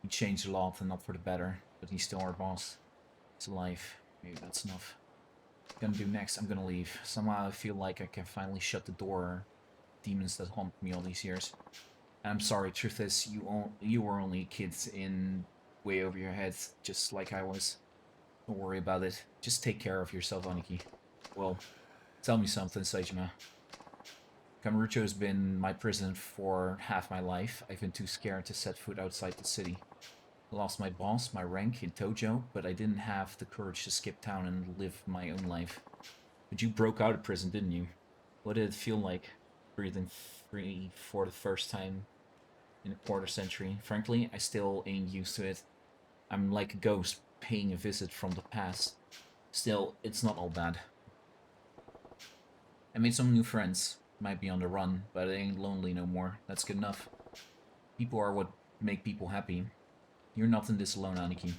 He changed a lot and not for the better, but he's still our boss. He's alive. Maybe that's enough. What I'm gonna do next? I'm gonna leave. Somehow I feel like I can finally shut the door. Demons that haunt me all these years. And I'm sorry, truth is, you were only kids in way over your head, just like I was. Don't worry about it. Just take care of yourself, Aniki. Well, tell me something, Seijima. Kamurocho's been my prison for half my life. I've been too scared to set foot outside the city. I lost my boss, my rank in Tojo, but I didn't have the courage to skip town and live my own life. But you broke out of prison, didn't you? What did it feel like, breathing free for the first time in a quarter century? Frankly, I still ain't used to it. I'm like a ghost paying a visit from the past. Still, it's not all bad. I made some new friends. Might be on the run, but I ain't lonely no more. That's good enough. People are what make people happy. You're not in this alone, Aniki.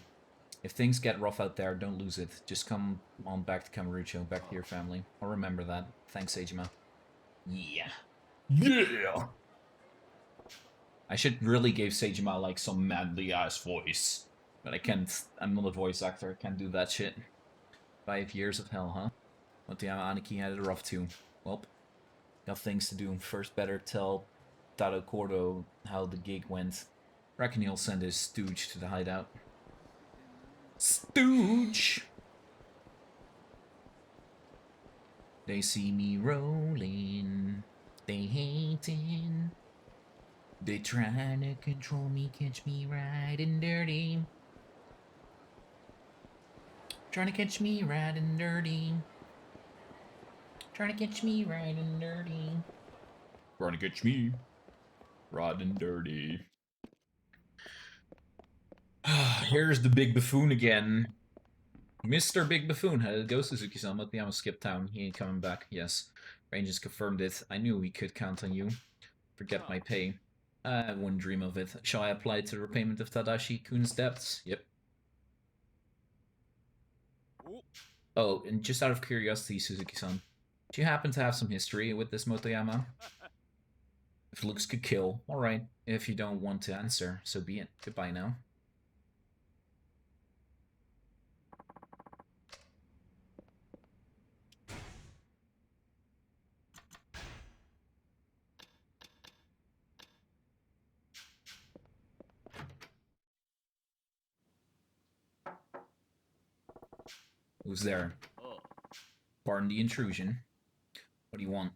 If things get rough out there, don't lose it. Just come on back to Kamurocho, back to your family. I'll remember that. Thanks, Seijima. Yeah. Yeah! I should really give Seijima, like, some manly-ass voice. But I can't. I'm not a voice actor. I can't do that shit. 5 years of hell, huh? Motoyama Aniki had it rough too. Well, got things to do. First, better tell Taro Kordo how the gig went. Reckon he'll send his stooge to the hideout. Stooge! They see me rolling. They hating. They trying to control me, catch me riding dirty. Trying to catch me riding dirty. Trying to catch me riding dirty. Trying to catch me riding dirty. Here's the big buffoon again. Mr. Big Buffoon. How did it go, Suzuki-san? Motoyama skipped town. He ain't coming back. Yes. Rangers confirmed it. I knew we could count on you. Forget my pay. I wouldn't dream of it. Shall I apply to the repayment of Tadashi-kun's debts? Yep. Oh, and just out of curiosity, Suzuki-san, do you happen to have some history with this Motoyama? If looks could kill, alright. If you don't want to answer, so be it. Goodbye now. Who's there? Pardon the intrusion. What do you want?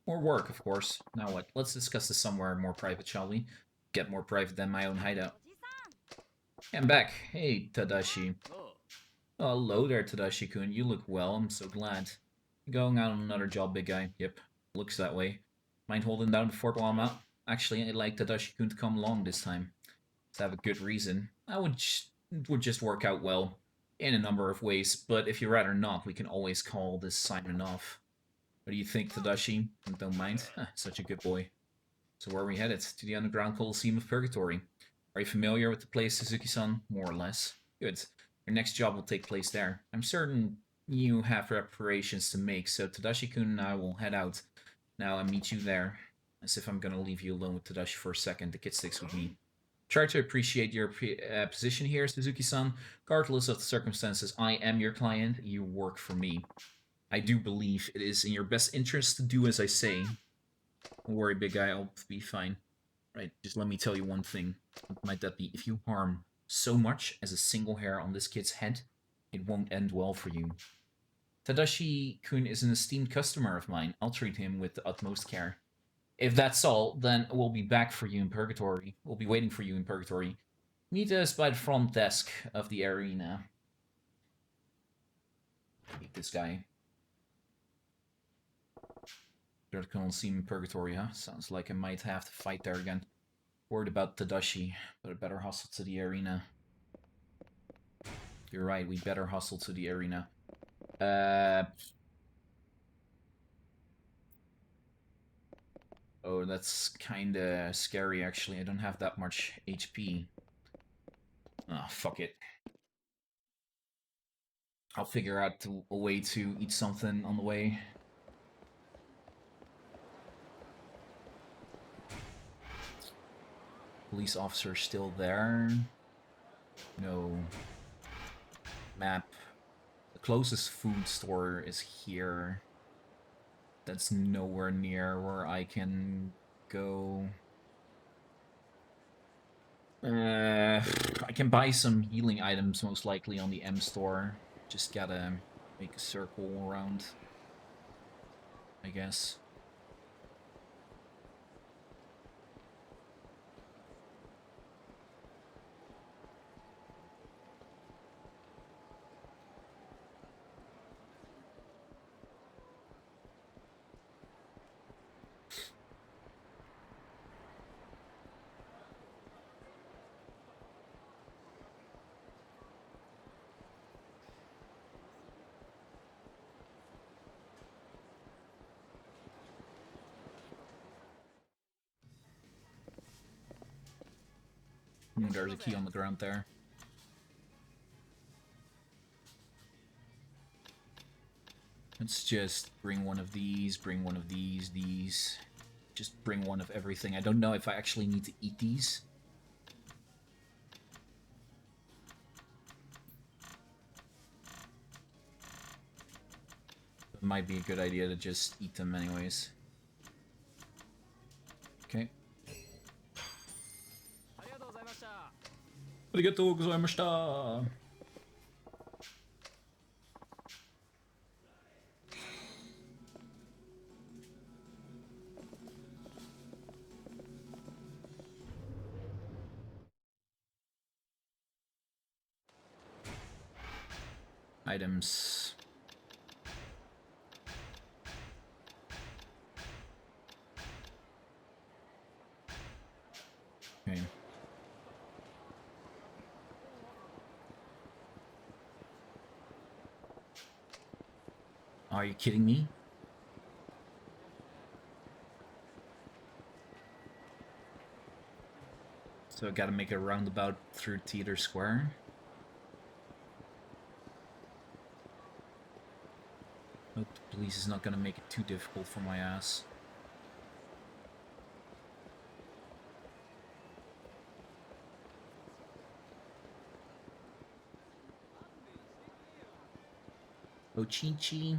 More work, of course. Now what? Let's discuss this somewhere more private, shall we? Get more private than my own hideout. I'm back. Hey, Tadashi. Oh, hello there, Tadashi-kun. You look well. I'm so glad. Going out on another job, big guy. Yep. Looks that way. Mind holding down the fort while I'm out? Actually, I'd like Tadashi-kun to come along this time. To have a good reason. It would just work out well in a number of ways, but if you'd rather not, we can always call this assignment off. What do you think, Tadashi? Don't mind? Such a good boy. So where are we headed? To the underground Coliseum of Purgatory. Are you familiar with the place, Suzuki-san? More or less. Good. Your next job will take place there. I'm certain you have preparations to make, so Tadashi-kun and I will head out now and meet you there. As if I'm gonna leave you alone with Tadashi for a second, the kid sticks with me. Try to appreciate your position here, Suzuki-san. Regardless of the circumstances, I am your client, you work for me. I do believe it is in your best interest to do as I say. Don't worry, big guy, I'll be fine. Right, just let me tell you one thing. What might that be? If you harm so much as a single hair on this kid's head, it won't end well for you. Tadashi-kun is an esteemed customer of mine. I'll treat him with the utmost care. If that's all, then we'll be back for you in Purgatory. We'll be waiting for you in Purgatory. Meet us by the front desk of the arena. Meet this guy. There's gonna see him in Purgatory, huh? Sounds like I might have to fight there again. Worried about Tadashi, but I better hustle to the arena. You're right, we better hustle to the arena. Oh, that's kinda scary, actually. I don't have that much HP. Ah, fuck it. I'll figure out a way to eat something on the way. Police officer still there. No. Map. The closest food store is here. That's nowhere near where I can go. I can buy some healing items most likely on the M store. Just gotta make a circle around, I guess. There's a key on the ground there. Let's just bring one of these, these. Just bring one of everything. I don't know if I actually need to eat these. It might be a good idea to just eat them anyways. Okay. Arigatou gozaimashita! Items. Okay. Are you kidding me? So I gotta make a roundabout through Theater Square. Hope the police is not gonna make it too difficult for my ass. Oh, Chi-Chi.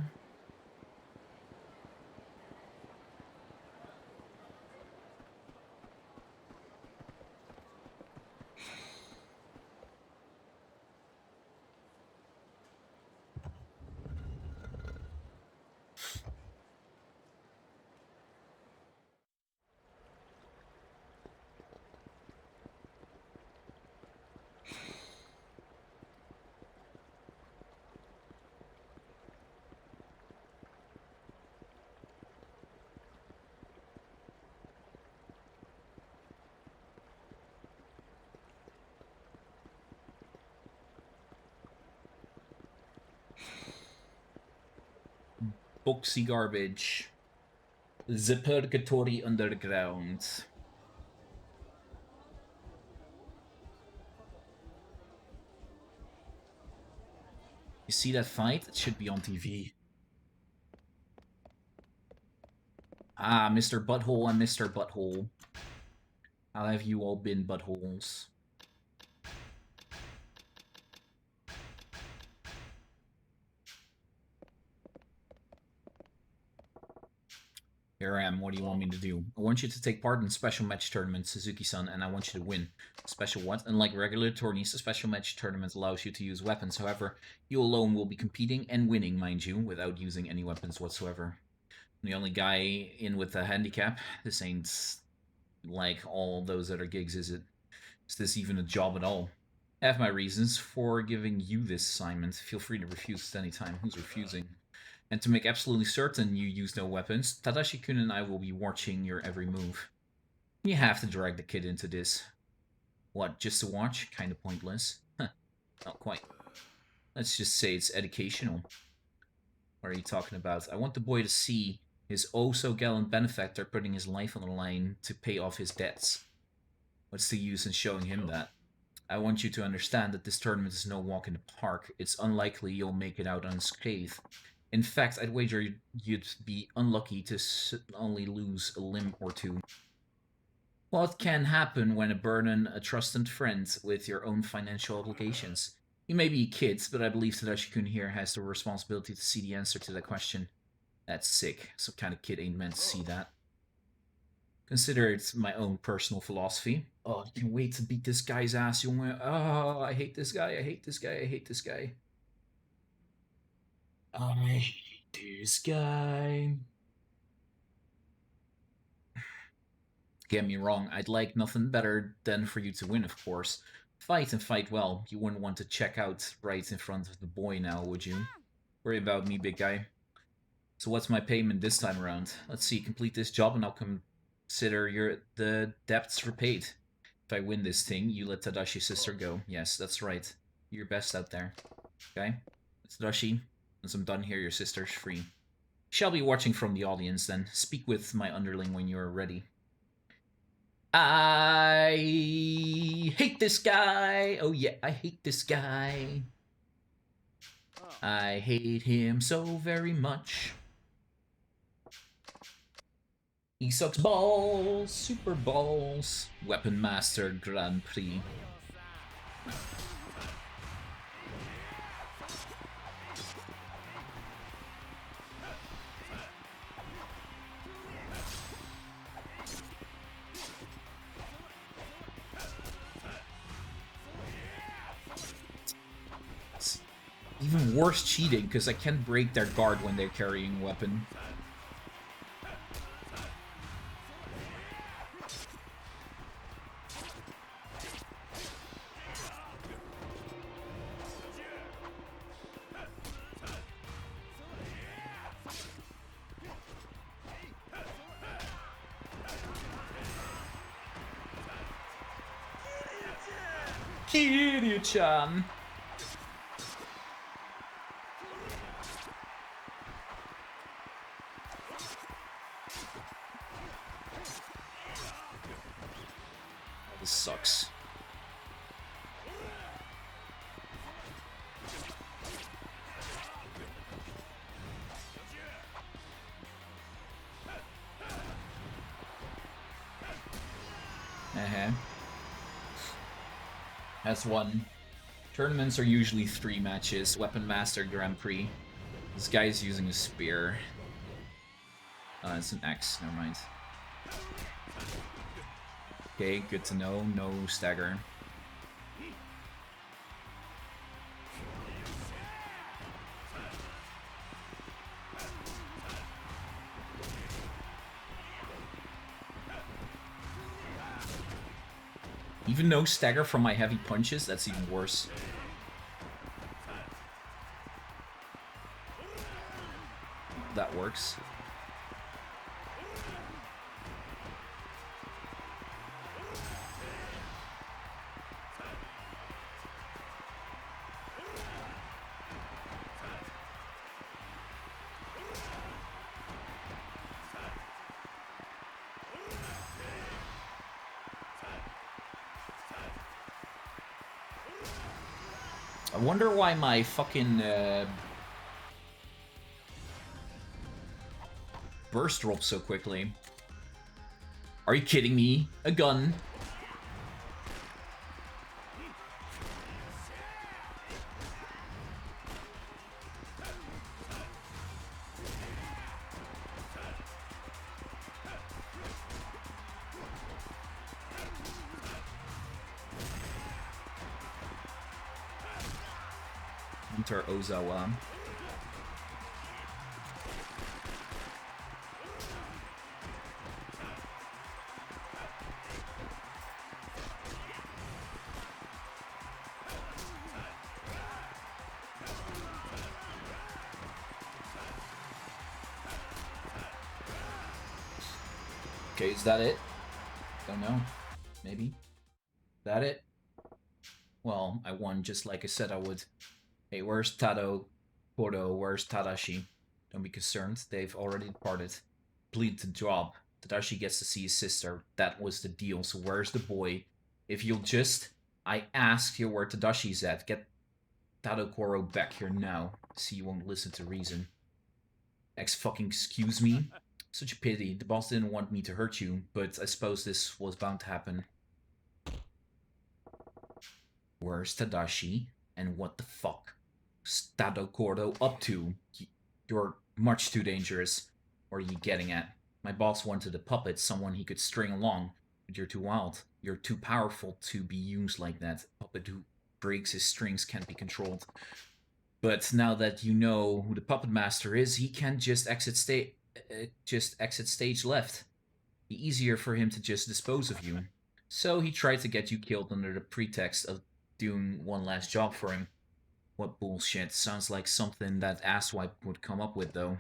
boxy garbage. The Purgatory Underground. You see that fight? It should be on TV. Ah, Mr. Butthole and Mr. Butthole. How have you all been, buttholes? Here I am. What do you want me to do? I want you to take part in special match tournament, Suzuki-san, and I want you to win. Special what? Unlike regular tourneys, a special match tournament allows you to use weapons. However, you alone will be competing and winning, mind you, without using any weapons whatsoever. I'm the only guy in with a handicap. This ain't like all those other gigs, is it? Is this even a job at all? I have my reasons for giving you this assignment. Feel free to refuse at any time. Who's refusing? And to make absolutely certain you use no weapons, Tadashi-kun and I will be watching your every move. You have to drag the kid into this. What, just to watch? Kinda pointless. Huh, not quite. Let's just say it's educational. What are you talking about? I want the boy to see his oh-so-gallant benefactor putting his life on the line to pay off his debts. What's the use in showing him that? I want you to understand that this tournament is no walk in the park. It's unlikely you'll make it out unscathed. In fact, I'd wager you'd be unlucky to only lose a limb or two. What can happen when you burden a trusted friend with your own financial obligations? You may be kids, but I believe Tadashi-kun here has the responsibility to see the answer to that question. That's sick. Some kind of kid ain't meant to see that. Consider it my own personal philosophy. Oh, I can't wait to beat this guy's ass. Oh, I hate this guy. I hate this guy. I hate this guy. I hate this guy. Get me wrong, I'd like nothing better than for you to win, of course. Fight and fight well. You wouldn't want to check out right in front of the boy now, would you? Worry about me, big guy. So what's my payment this time around? Let's see, complete this job and I'll consider the debts repaid. If I win this thing, you let Tadashi's sister go. Yes, that's right. Do your best out there. Okay? Tadashi, once I'm done here, your sister's free. Shall be watching from the audience then. Speak with my underling when you're ready. I hate this guy. Oh yeah, I hate this guy. I hate him so very much. He sucks balls, super balls. Weapon Master Grand Prix. It's even worse cheating, because I can't break their guard when they're carrying a weapon. Kiryu-chan. This sucks. That's one. Tournaments are usually 3 matches. Weapon Master Grand Prix. This guy's using a spear. It's an X, never mind. Okay, good to know. No stagger. Even no stagger from my heavy punches? That's even worse. That works. I wonder why my fucking burst dropped so quickly. Are you kidding me? A gun. Enter Ozawa. Okay, is that it? Don't know. Maybe. That it? Well, I won just like I said I would. Hey, where's Tado? Kodo, where's Tadashi? Don't be concerned, they've already departed. Complete the job. Tadashi gets to see his sister. That was the deal, so where's the boy? If you'll just... I asked you where Tadashi's at. Get Tadokoro back here now. See, you won't listen to reason. Excuse me? Such a pity. The boss didn't want me to hurt you, but I suppose this was bound to happen. Where's Tadashi? And what the fuck? Tadokoro up to? You're much too dangerous. What are you getting at? My boss wanted a puppet, someone he could string along, but you're too wild. You're too powerful to be used like that. A puppet who breaks his strings can't be controlled. But now that you know who the puppet master is, he can just exit stage left. Be easier for him to just dispose of you. So he tried to get you killed under the pretext of doing one last job for him. What bullshit. Sounds like something that asswipe would come up with, though.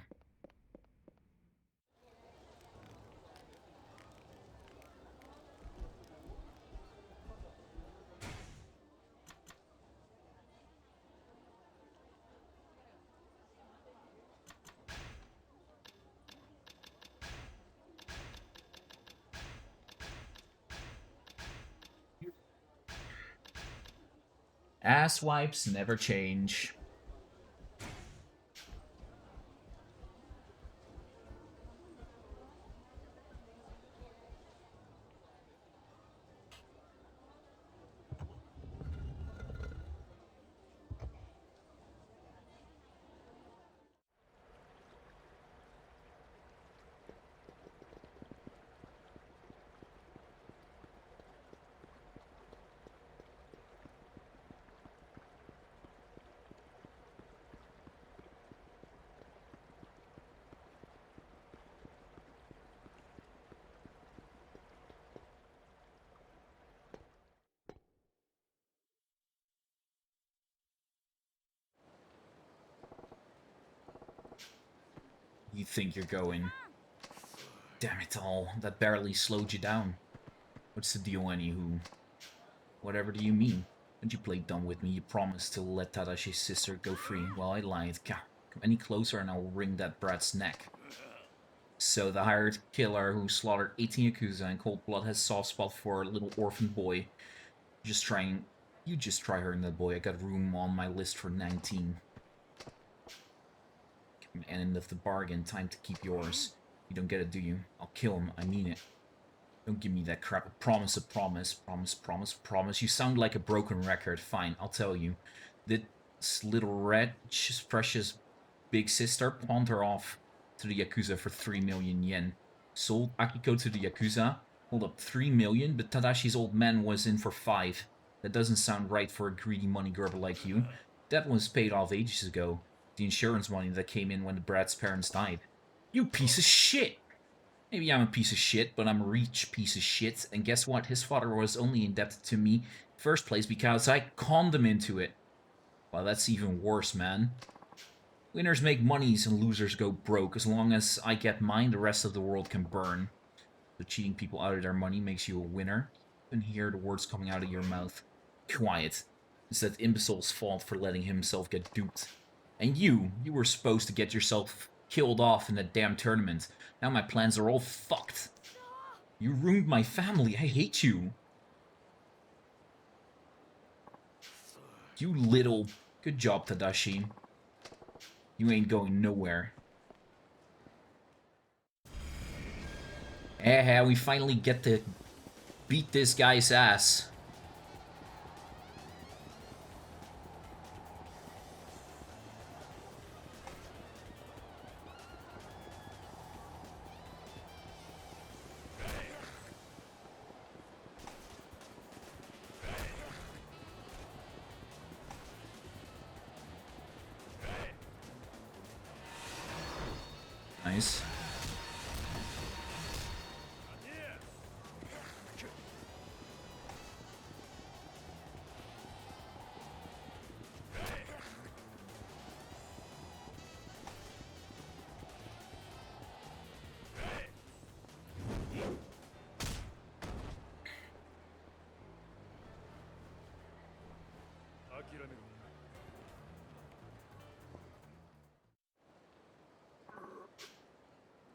Asswipes never change. You think you're going. Damn it all, that barely slowed you down. What's the deal, anywho? Whatever do you mean? Did you play dumb with me? You promised to let Tadashi's sister go free. Well, I lied. Come any closer and I'll wring that brat's neck. So the hired killer who slaughtered 18 Yakuza in cold blood has soft spot for a little orphan boy. You just try hurting that boy. I got room on my list for 19. End of the bargain. Time to keep yours. You don't get it, do you? I'll kill him. I mean it. Don't give me that crap. A promise, a promise. Promise, promise, promise. You sound like a broken record. Fine, I'll tell you. This little red, precious big sister pawned her off to the Yakuza for 3 million yen. Sold Akiko to the Yakuza. Hold up, 3 million? But Tadashi's old man was in for 5. That doesn't sound right for a greedy money gerber like you. That was paid off ages ago. The insurance money that came in when the brat's parents died. You piece of shit! Maybe I'm a piece of shit, but I'm a rich piece of shit. And guess what? His father was only indebted to me in the first place because I conned him into it. Well, that's even worse, man. Winners make monies and losers go broke. As long as I get mine, the rest of the world can burn. So cheating people out of their money makes you a winner. You can hear the words coming out of your mouth. Quiet. It's that imbecile's fault for letting himself get duped. And you were supposed to get yourself killed off in that damn tournament. Now my plans are all fucked. You ruined my family. I hate you. You little Good job, Tadashi. You ain't going nowhere. We finally get to beat this guy's ass. Nice.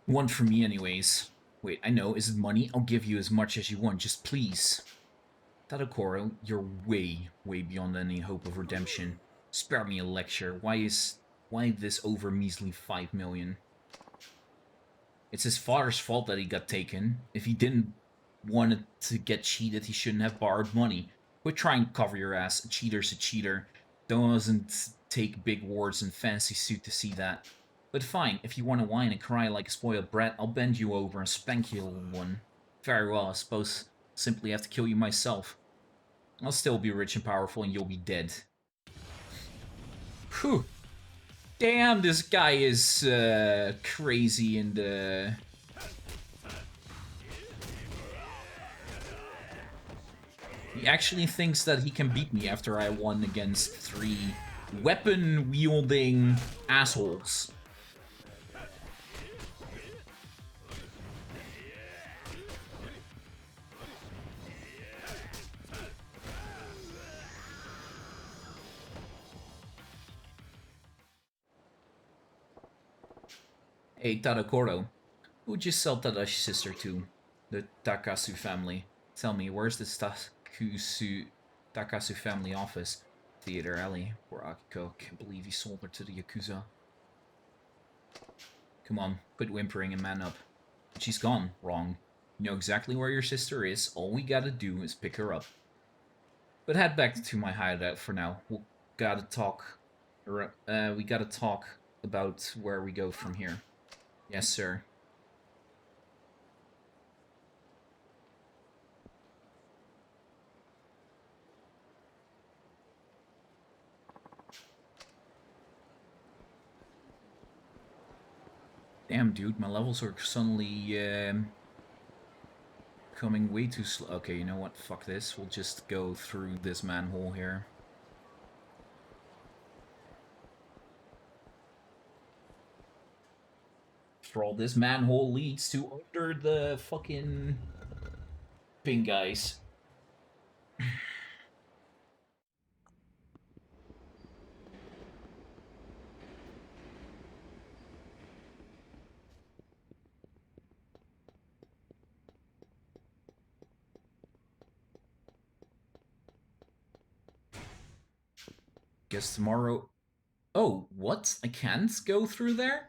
One for me anyways. Wait, I know, is it money? I'll give you as much as you want, just please. Tadokoro, you're way beyond any hope of redemption. Spare me a lecture. Why this over measly 5 million? It's his father's fault that he got taken. If he didn't want to get cheated, he shouldn't have borrowed money. Quit trying to cover your ass. A cheater's a cheater. Doesn't take big words and fancy suit to see that. But fine, if you want to whine and cry like a spoiled brat, I'll bend you over and spank you a little one. Very well, I suppose I'll simply have to kill you myself. I'll still be rich and powerful and you'll be dead. Whew. Damn, this guy is crazy and he actually thinks that he can beat me after I won against 3 weapon-wielding assholes. Hey, Tadokoro. Who'd you sell Tadashi's sister to? The Takasu family. Tell me, where's the Takasu family office? Theater Alley. Poor Akiko. Can't believe he sold her to the Yakuza. Come on, quit whimpering and man up. She's gone. Wrong. You know exactly where your sister is. All we gotta do is pick her up. But head back to my hideout for now. We gotta talk about where we go from here. Yes, sir. Damn, dude, my levels are suddenly coming way too slow. Okay, you know what? Fuck this. We'll just go through this manhole here. For all this manhole leads to under the fucking pink guys. Guess tomorrow... Oh, what? I can't go through there?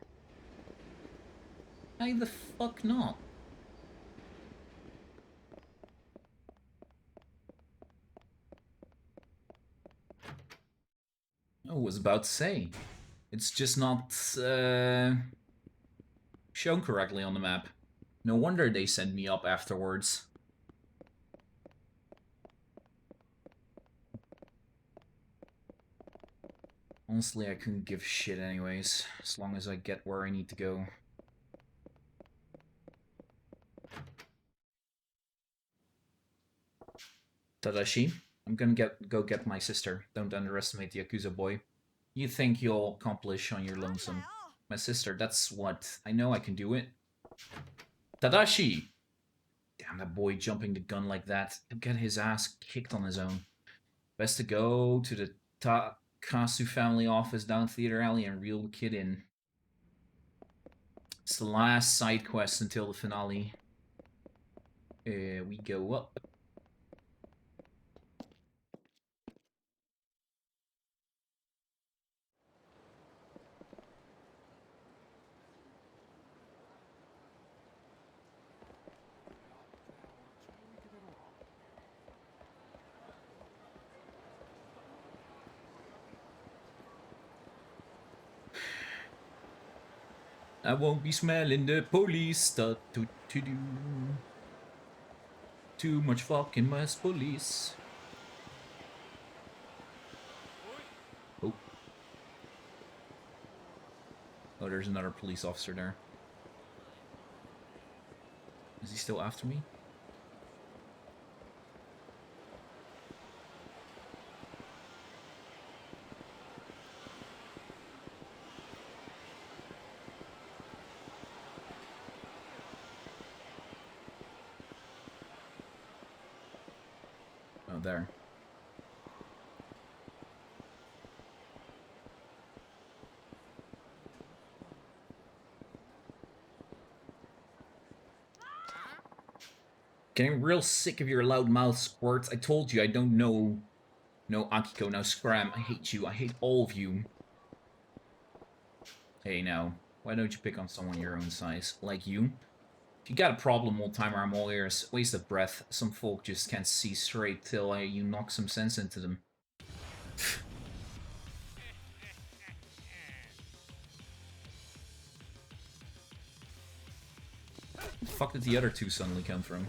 Why the fuck not? I was about to say. It's just not shown correctly on the map. No wonder they sent me up afterwards. Honestly, I couldn't give shit anyways, as long as I get where I need to go. Tadashi, I'm gonna go get my sister. Don't underestimate the Yakuza boy. You think you'll accomplish on your lonesome. My sister, that's what. I know I can do it. Tadashi! Damn, that boy jumping the gun like that. He'll get his ass kicked on his own. Best to go to the Takasu family office down Theater Alley and reel the kid in. It's the last side quest until the finale. We go up. I won't be smelling the police stuff. Too much fucking mess, police. Oh. Oh, there's another police officer there. Is he still after me? Oh, there. Getting real sick of your loud mouth, Squirts. I told you I don't know. No, Akiko, now Scram. I hate you. I hate all of you. Hey, now, why don't you pick on someone your own size? Like you? If you got a problem, old timer, I'm all ears. Waste of breath. Some folk just can't see straight till you knock some sense into them. The fuck did the other two suddenly come from?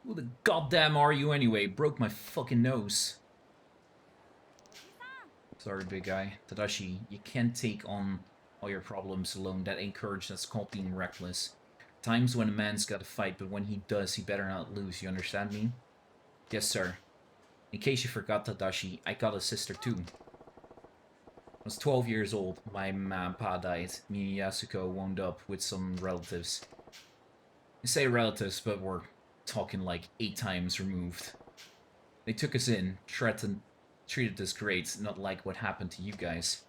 Who the goddamn are you anyway? Broke my fucking nose. Sorry, big guy. Tadashi, you can't take on all your problems alone. That ain't courage, that's called being reckless. Times when a man's gotta fight, but when he does, he better not lose, you understand me? Yes, sir. In case you forgot, Tadashi, I got a sister too. I was 12 years old. My pa died. Me and Yasuko wound up with some relatives. I say relatives, but we're talking like 8 times removed. They took us in, treated us great, not like what happened to you guys.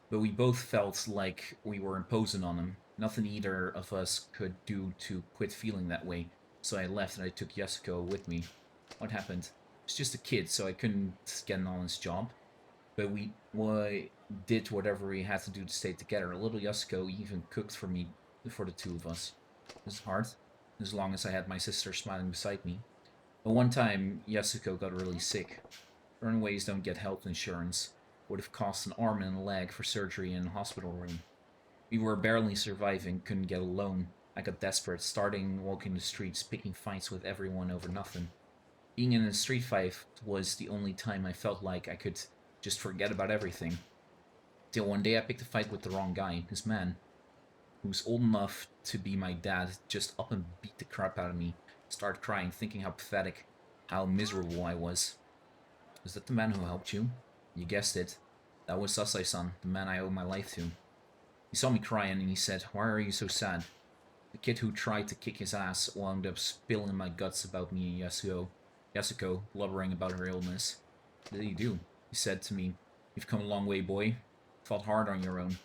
But we both felt like we were imposing on them. Nothing either of us could do to quit feeling that way, so I left and I took Yasuko with me. What happened? I was just a kid, so I couldn't get an honest job. But we did whatever we had to do to stay together. Little Yasuko even cooked for me, for the two of us. It was hard, as long as I had my sister smiling beside me. But one time, Yasuko got really sick. Runaways don't get health insurance. Would have cost an arm and a leg for surgery in a hospital room. We were barely surviving, couldn't get a loan. I got desperate, starting walking the streets, picking fights with everyone over nothing. Being in a street fight was the only time I felt like I could just forget about everything. Till one day I picked a fight with the wrong guy, this man, who's old enough to be my dad, just up and beat the crap out of me. Started crying, thinking how pathetic, how miserable I was. Was that the man who helped you? You guessed it. That was Sasai-san, the man I owe my life to. He saw me crying and he said, "Why are you so sad?" The kid who tried to kick his ass wound up spilling my guts about me and Yasuko, blubbering about her illness. What did he do? He said to me, "You've come a long way, boy. Fought hard on your own."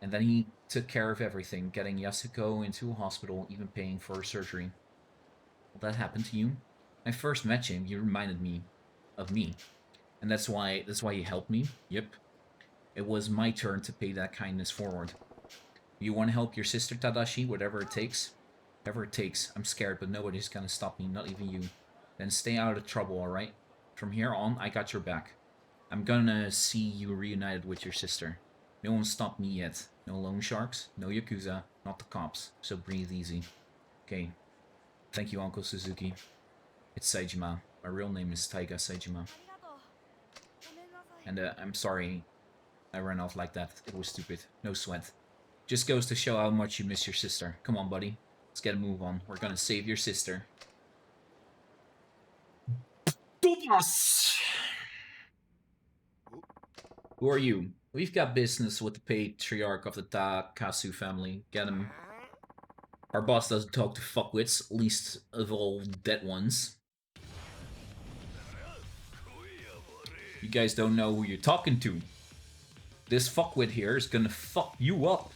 And then he took care of everything, getting Yasuko into a hospital, even paying for her surgery. Will that happen to you? When I first met him, you reminded me of me. And that's why you helped me? Yep. It was my turn to pay that kindness forward. You want to help your sister, Tadashi? Whatever it takes? Whatever it takes. I'm scared, but nobody's gonna stop me, not even you. Then stay out of trouble, alright? From here on, I got your back. I'm gonna see you reunited with your sister. No one stopped me yet. No loan sharks, no Yakuza, not the cops, so breathe easy. Okay. Thank you, Uncle Suzuki. It's Seijima. My real name is Taiga Seijima. And I'm sorry I ran off like that. It was stupid. No sweat. Just goes to show how much you miss your sister. Come on, buddy. Let's get a move on. We're gonna save your sister. Thomas! Who are you? We've got business with the patriarch of the Takasu family. Get him. Our boss doesn't talk to fuckwits, least of all dead ones. You guys don't know who you're talking to. This fuckwit here is gonna fuck you up.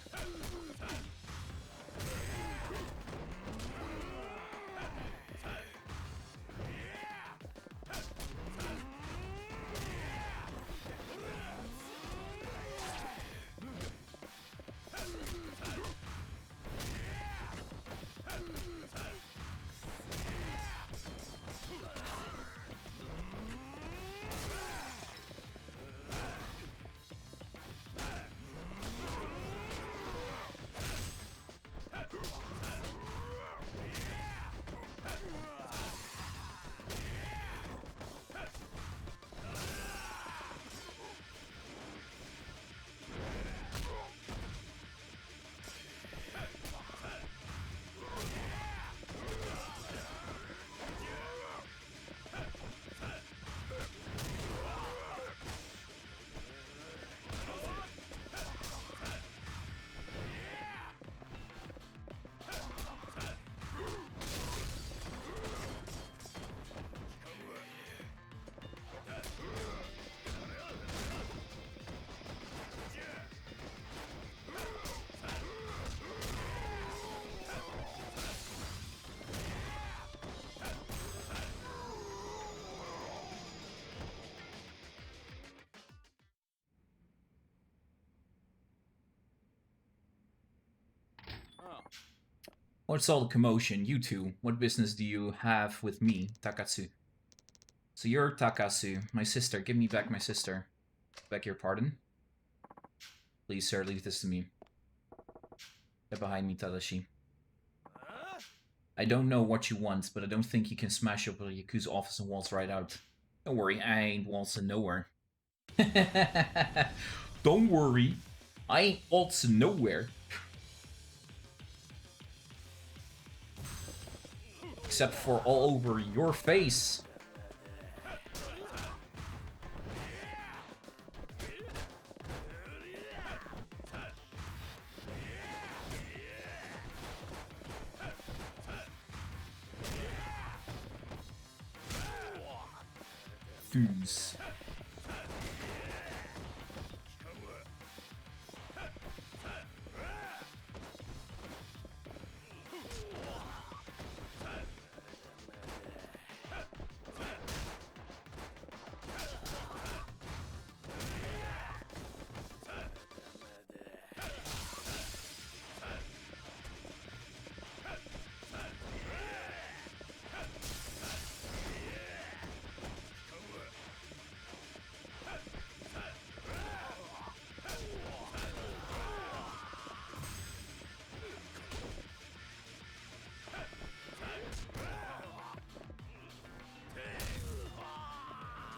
What's all the commotion? You two, what business do you have with me, Takatsu? So you're Takatsu, my sister. Give me back my sister. Beg your pardon? Please, sir, leave this to me. Get behind me, Tadashi. I don't know what you want, but I don't think you can smash up a Yakuza office and waltz right out. Don't worry, I ain't waltzing nowhere. Don't worry, I ain't waltzing nowhere. Except for all over your face. Fuse.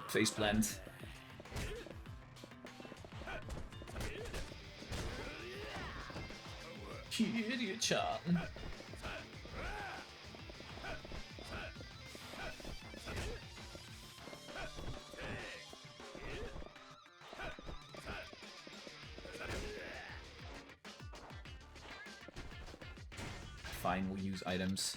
Face plant. Idiot-chan. Fine, we'll use items.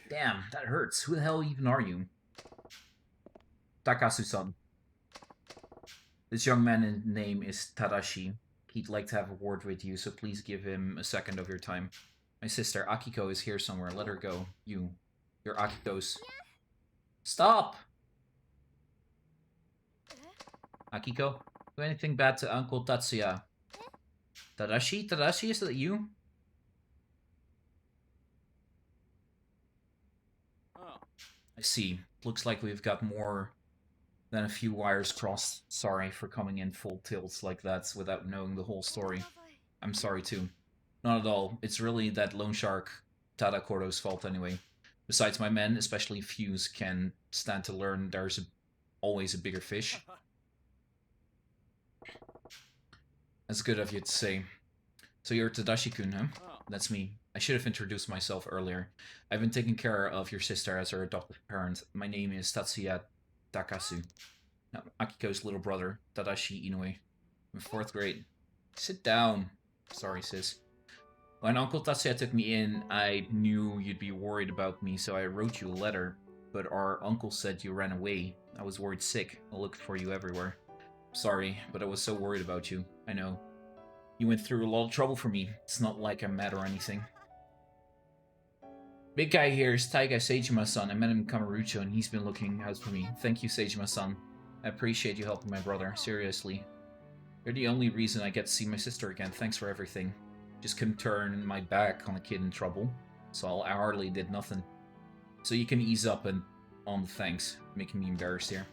Damn, that hurts. Who the hell even are you? Takasu-san. This young man's name is Tadashi. He'd like to have a word with you, so please give him a second of your time. My sister, Akiko, is here somewhere. Let her go. You're Akiko's. Stop! Akiko, do anything bad to Uncle Tatsuya. Tadashi? Tadashi, is that you? I see. Looks like we've got more than a few wires crossed. Sorry for coming in full tilts like that without knowing the whole story. I'm sorry too. Not at all. It's really that loan shark Tadakoro's fault anyway. Besides, my men, especially Fuse, can stand to learn there's always a bigger fish. That's good of you to say. So you're Tadashi-kun, huh? That's me. I should have introduced myself earlier. I've been taking care of your sister as her adoptive parent. My name is Tatsuya Takasu. Now, Akiko's little brother, Tadashi Inoue. I'm 4th grade. Sit down. Sorry, sis. When Uncle Tatsuya took me in, I knew you'd be worried about me, so I wrote you a letter. But our uncle said you ran away. I was worried sick. I looked for you everywhere. Sorry, but I was so worried about you. I know. You went through a lot of trouble for me. It's not like I'm mad or anything. Big guy here is Taiga Seijima-san. I met him in Kamurocho and he's been looking out for me. Thank you, Seijima-san. I appreciate you helping my brother. Seriously. You're the only reason I get to see my sister again. Thanks for everything. Just couldn't turn my back on a kid in trouble. So I hardly did nothing. So you can ease up and on the thanks. Making me embarrassed here.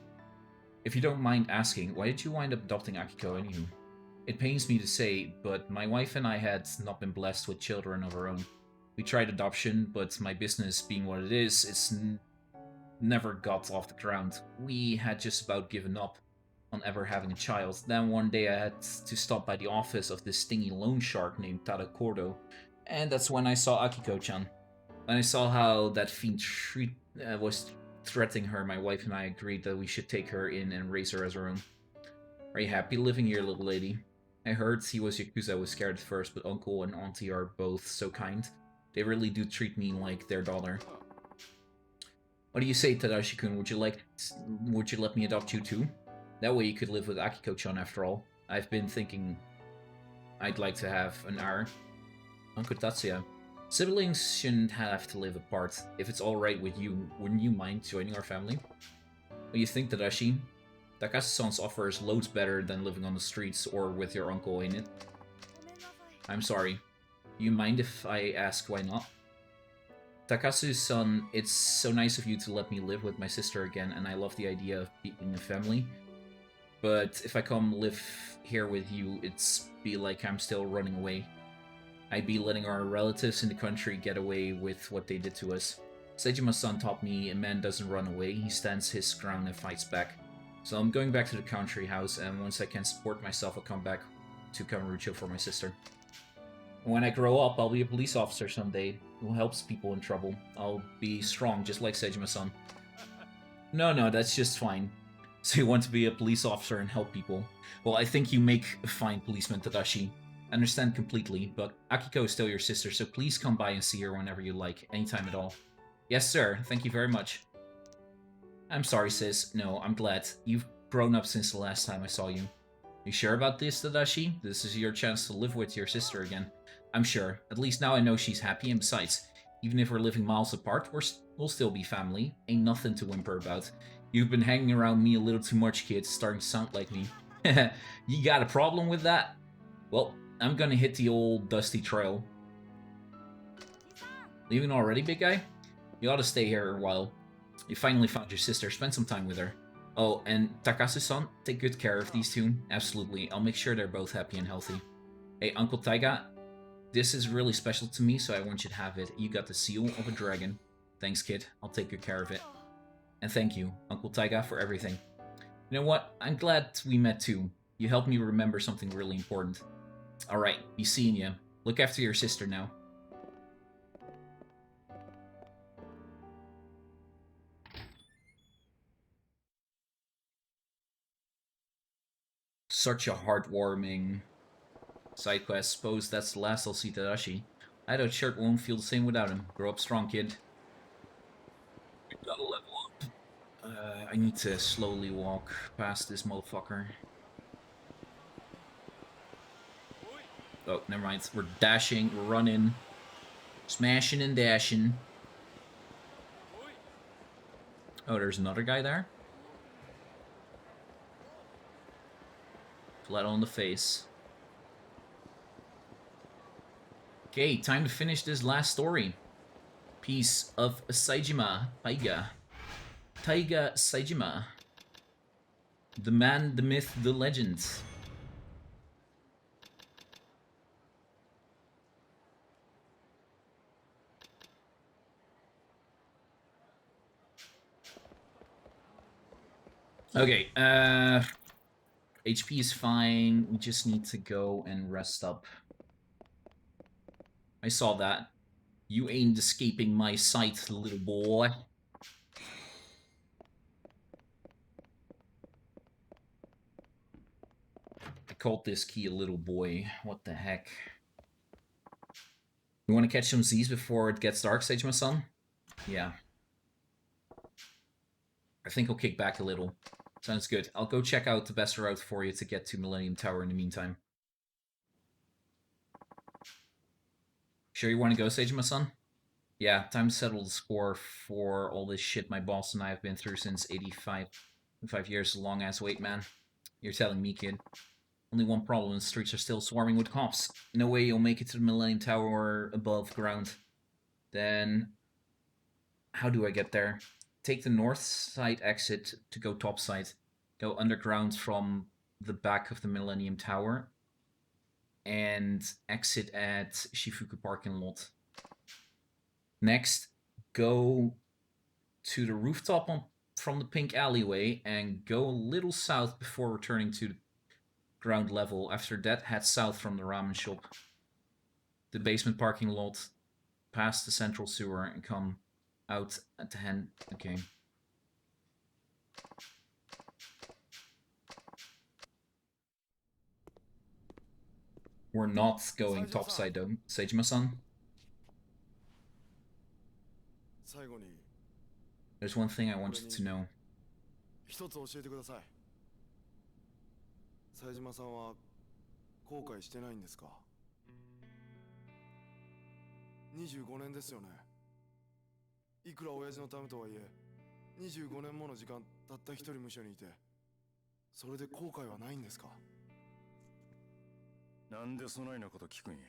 If you don't mind asking, why did you wind up adopting Akiko anywho? It pains me to say, but my wife and I had not been blessed with children of our own. We tried adoption, but my business being what it is, it's never got off the ground. We had just about given up on ever having a child. Then one day I had to stop by the office of this stingy loan shark named Tada Kordo, and that's when I saw Akiko-chan. When I saw how that fiend was threatening her, my wife and I agreed that we should take her in and raise her as our own. Are you happy living here, little lady? I heard he was Yakuza. I was scared at first, but uncle and auntie are both so kind. They really do treat me like their daughter. What do you say, Tadashi-kun? Would you let me adopt you too? That way you could live with Akiko-chan after all. I've been thinking I'd like to have an heir. Uncle Tatsuya. Siblings shouldn't have to live apart. If it's alright with you, wouldn't you mind joining our family? What do you think, Tadashi? Takashi-san's offer is loads better than living on the streets or with your uncle, ain't it? I'm sorry. You mind if I ask why not? Takasu-san, it's so nice of you to let me live with my sister again, and I love the idea of being a family. But if I come live here with you, it's be like I'm still running away. I'd be letting our relatives in the country get away with what they did to us. Seijima-san taught me a man doesn't run away, he stands his ground and fights back. So I'm going back to the country house, and once I can support myself, I'll come back to Kamurocho for my sister. When I grow up, I'll be a police officer someday who helps people in trouble. I'll be strong, just like Seijima-san. No, that's just fine. So you want to be a police officer and help people? Well, I think you make a fine policeman, Tadashi. I understand completely, but Akiko is still your sister, so please come by and see her whenever you like, anytime at all. Yes, sir. Thank you very much. I'm sorry, sis. No, I'm glad. You've grown up since the last time I saw you. You sure about this, Tadashi? This is your chance to live with your sister again. I'm sure. At least now I know she's happy, and besides, even if we're living miles apart, we'll still be family. Ain't nothing to whimper about. You've been hanging around me a little too much, kid. Starting to sound like me. You got a problem with that? Well, I'm gonna hit the old dusty trail. Leaving already, big guy? You ought to stay here a while. You finally found your sister. Spend some time with her. Oh, and Takasu-san, take good care of these two. Absolutely. I'll make sure they're both happy and healthy. Hey, Uncle Taiga, this is really special to me, so I want you to have it. You got the seal of a dragon. Thanks, kid. I'll take good care of it. And thank you, Uncle Taiga, for everything. You know what? I'm glad we met too. You helped me remember something really important. Alright, be seeing ya. Look after your sister now. Such a heartwarming side quest. Suppose that's the last I'll see Tadashi. Hideout shirt won't feel the same without him. Grow up strong, kid. We gotta level up. I need to slowly walk past this motherfucker. Oh, never mind. We're dashing, we're running, smashing and dashing. Oh, there's another guy there? Flat on the face. Okay, time to finish this last story. Piece of Seijima, Taiga. Taiga Seijima. The man, the myth, the legend. Okay, HP is fine. We just need to go and rest up. I saw that. You ain't escaping my sight, little boy. I called this key a little boy. What the heck? You want to catch some Z's before it gets dark, Sage, my son? Yeah. I think I'll kick back a little. Sounds good. I'll go check out the best route for you to get to Millennium Tower in the meantime. Sure you want to go, Sage, my son? Yeah, time to settle the score for all this shit my boss and I have been through since 85. 5 years is a long-ass wait, man. You're telling me, kid. Only one problem, the streets are still swarming with cops. No way you'll make it to the Millennium Tower or above ground. Then, how do I get there? Take the north side exit to go topside. Go underground from the back of the Millennium Tower. And exit at Shifuku parking lot. Next, go to the rooftop from the pink alleyway and go a little south before returning to ground level. After that, head south from the ramen shop. The basement parking lot, past the central sewer, and come out at the hand. Okay. We're not going topside though, Seijima-san. There's one thing I wanted to know. 一つ教えてください。冴島さんは後悔してないんですか。25年ですよね。いくら親父のためとはいえ、25年もの時間たった一人無所にいて、それで後悔はないんですか。なんでそないなこと聞くんや。い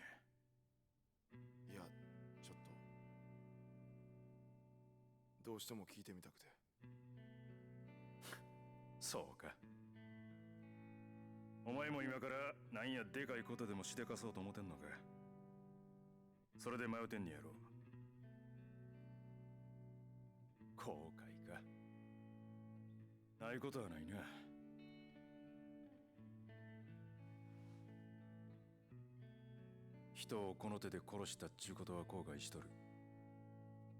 や、ちょっとどうしても聞いてみたくて。そうか。お前も今からなんやでかいことでもしでかそうと思ってんのか。それで迷ってんねやろ。後悔か。ないことはないな。人をこの手で殺したっちゅうことは後悔しとる。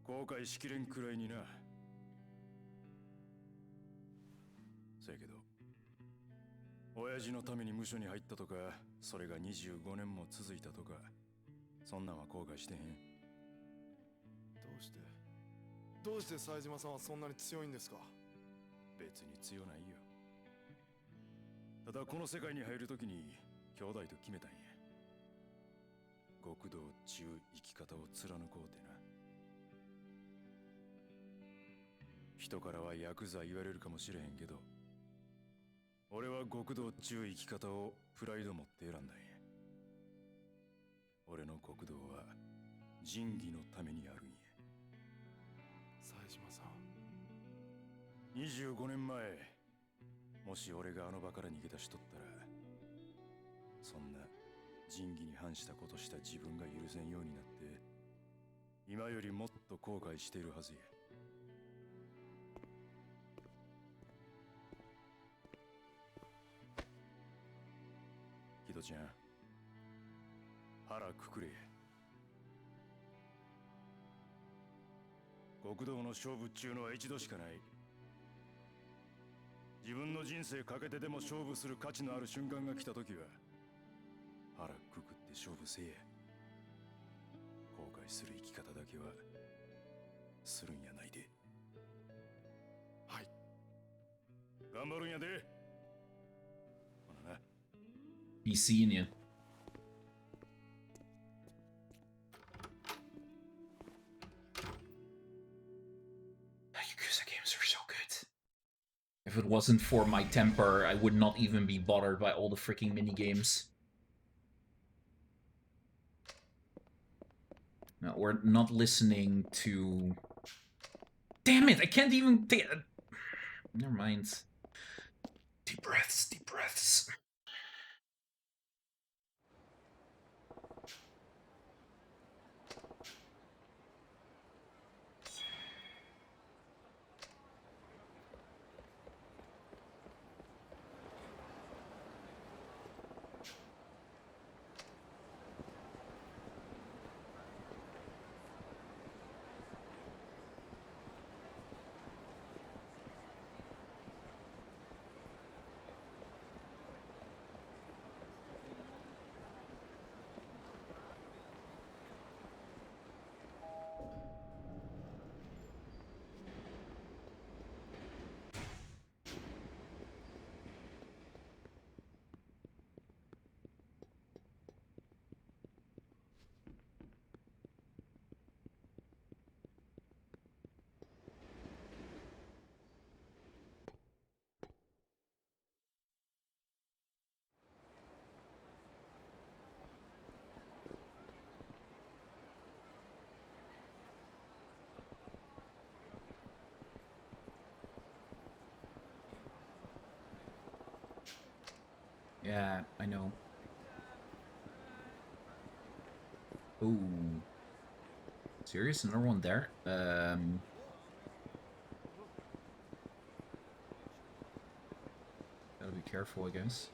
後悔しきれんくらいにな。せやけど親父のために無所に入ったとか、それが25年も続いたとか、そんなんは後悔してへん。どうして冴島さんはそんなに強いんですか。別に強ないよ。ただこの世界に入るときに兄弟と決めたんや。極道っちゅう生き方を貫こうてな。人からはヤクザ言われるかもしれへんけど、俺は極道っちゅう生き方をプライド持って選んだんや。俺の極道は仁義のためにあるんや。冴島さん、25年前、もし俺があの場から逃げ出しとったら、そんな仁義に反したことした自分が許せんようになって、今よりもっと後悔しているはずや。キドちゃん、腹くくれ。極道の勝負っちゅうのは一度しかない。自分の人生かけてでも勝負する価値のある瞬間が来た時は、腹くくって勝負せえ。後悔する生き方だけはするんやないで。はい、頑張るんやで。ほなな。Be seeing you. Yakuza games are so good. If it wasn't for my temper, I would not even be bothered by all the freaking minigames. No, we're not listening to... Damn it, I can't even... Never mind. Deep breaths, deep breaths. Yeah, I know. Ooh. Serious? Another one there? Gotta be careful, I guess.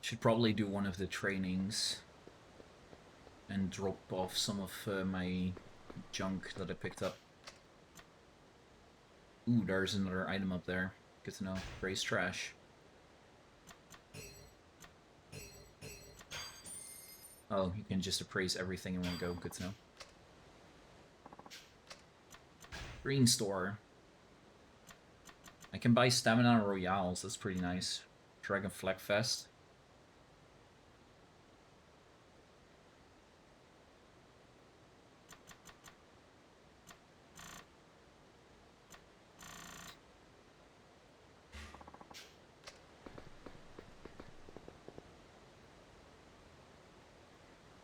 Should probably do one of the trainings and drop off some of my junk that I picked up. Ooh, there's another item up there. Good to know. Raise trash. Oh, you can just appraise everything in one go. Good to know. Green store. I can buy stamina royales. That's pretty nice. Dragon Flag Fest.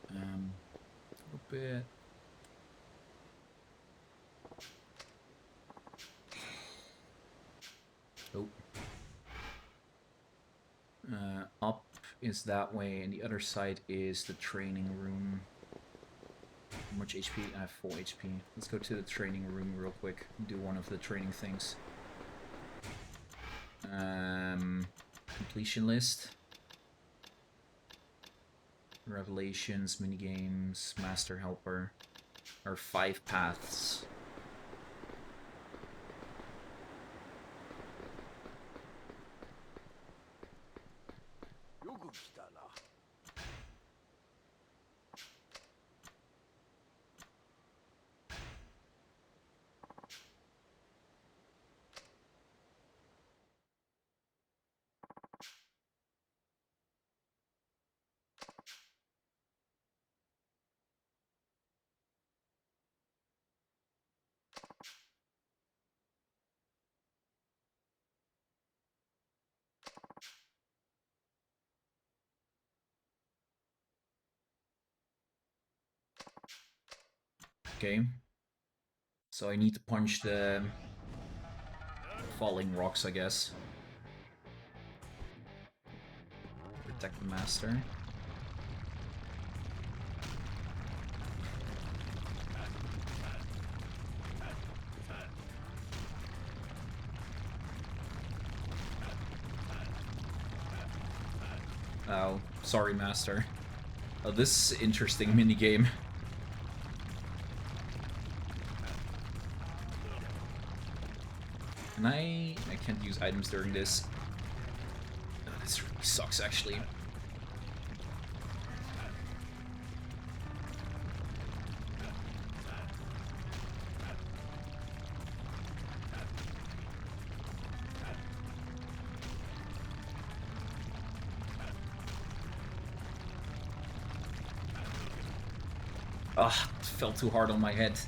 A little bit. Oh. Up is that way, and the other side is the training room. How much HP? I have full HP. Let's go to the training room real quick and do one of the training things. Completion list. Revelations, minigames, master helper. Or 5 paths. Okay. So I need to punch the falling rocks, I guess. Protect the master. Oh, sorry, master. Oh, this is interesting minigame. And I can't use items during this. Oh, this really sucks, actually. Ah, it fell too hard on my head.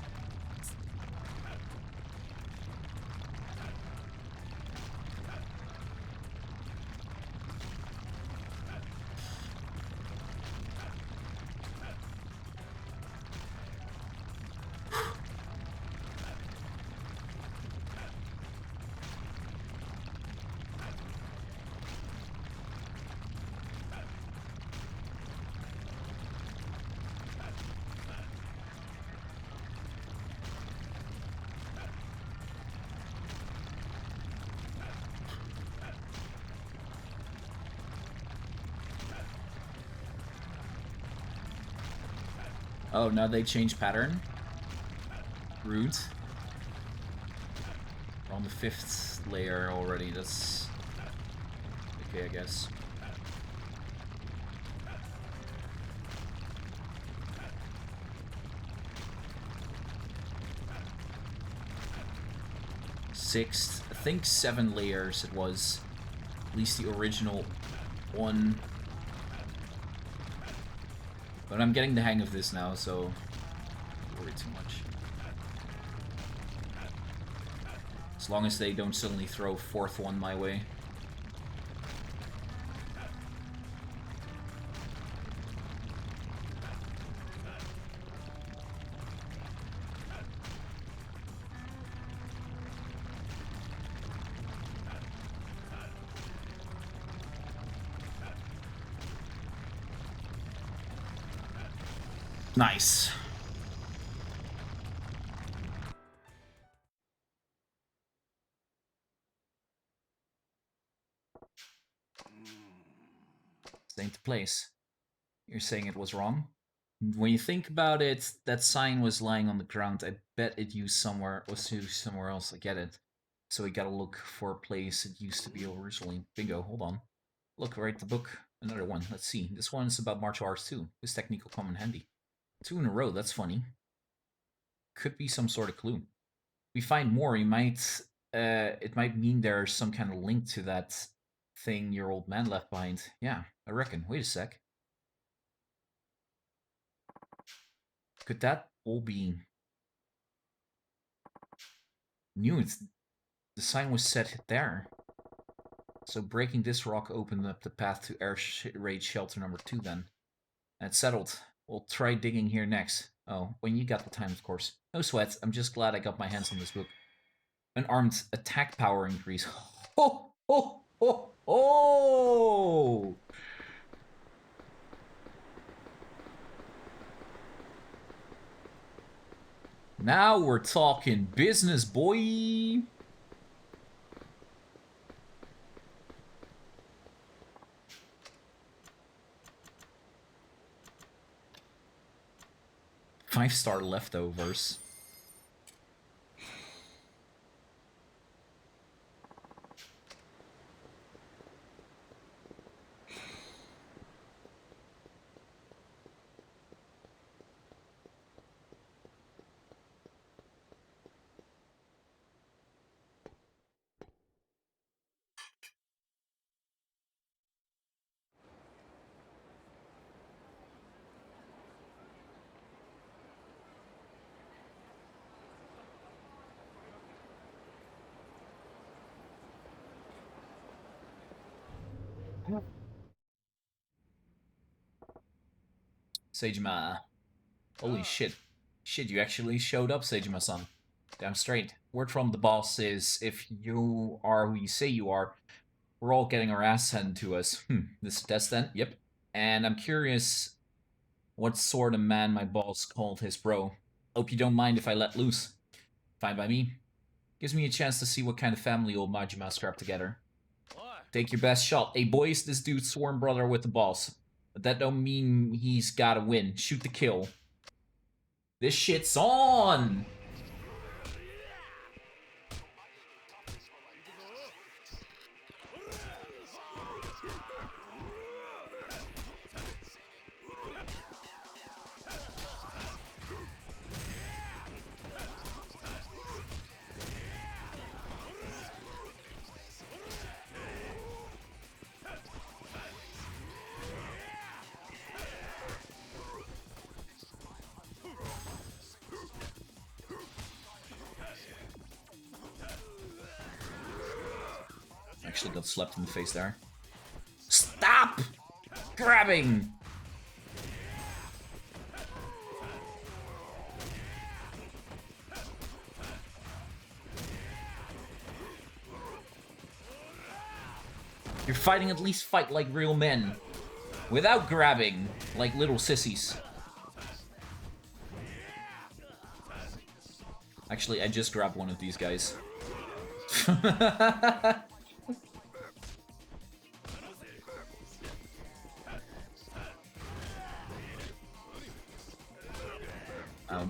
Oh, now they change pattern. Rude. We're on the 5th layer already. That's okay, I guess. Sixth, I think 7 layers it was. At least the original one. But I'm getting the hang of this now, so don't worry too much. As long as they don't suddenly throw a 4th one my way. Nice. Staying to place. You're saying it was wrong? When you think about it, that sign was lying on the ground. I bet it was used somewhere else. I get it. So we gotta look for a place it used to be originally. Bingo, hold on. Look, right, the book. Another one. Let's see. This one is about martial arts too. This technique will come in handy. 2 in a row, that's funny. Could be some sort of clue. We find more, it might mean there's some kind of link to that thing your old man left behind. Yeah, I reckon. Wait a sec. Could that all be new? The sign was set there. So breaking this rock opened up the path to air raid shelter number 2 then. And it's settled. We'll try digging here next. Oh, when you got the time, of course. No sweat, I'm just glad I got my hands on this book. Unarmed attack power increase. Ho, ho, ho, ho! Now we're talking business, boy! Five-star leftovers. Seijima. Holy shit. Shit, you actually showed up, Seijima-san. Damn straight. Word from the boss is, if you are who you say you are, we're all getting our ass handed to us. This is a test then? Yep. And I'm curious what sort of man my boss called his bro. Hope you don't mind if I let loose. Fine by me. Gives me a chance to see what kind of family old Majima scrapped together. Take your best shot. Hey boys, this dude's sworn brother with the boss. But that don't mean he's gotta win. Shoot to kill. This shit's on! Actually got slapped in the face there. Stop grabbing! You're fighting, at least fight like real men. Without grabbing like little sissies. Actually, I just grabbed one of these guys. Ow.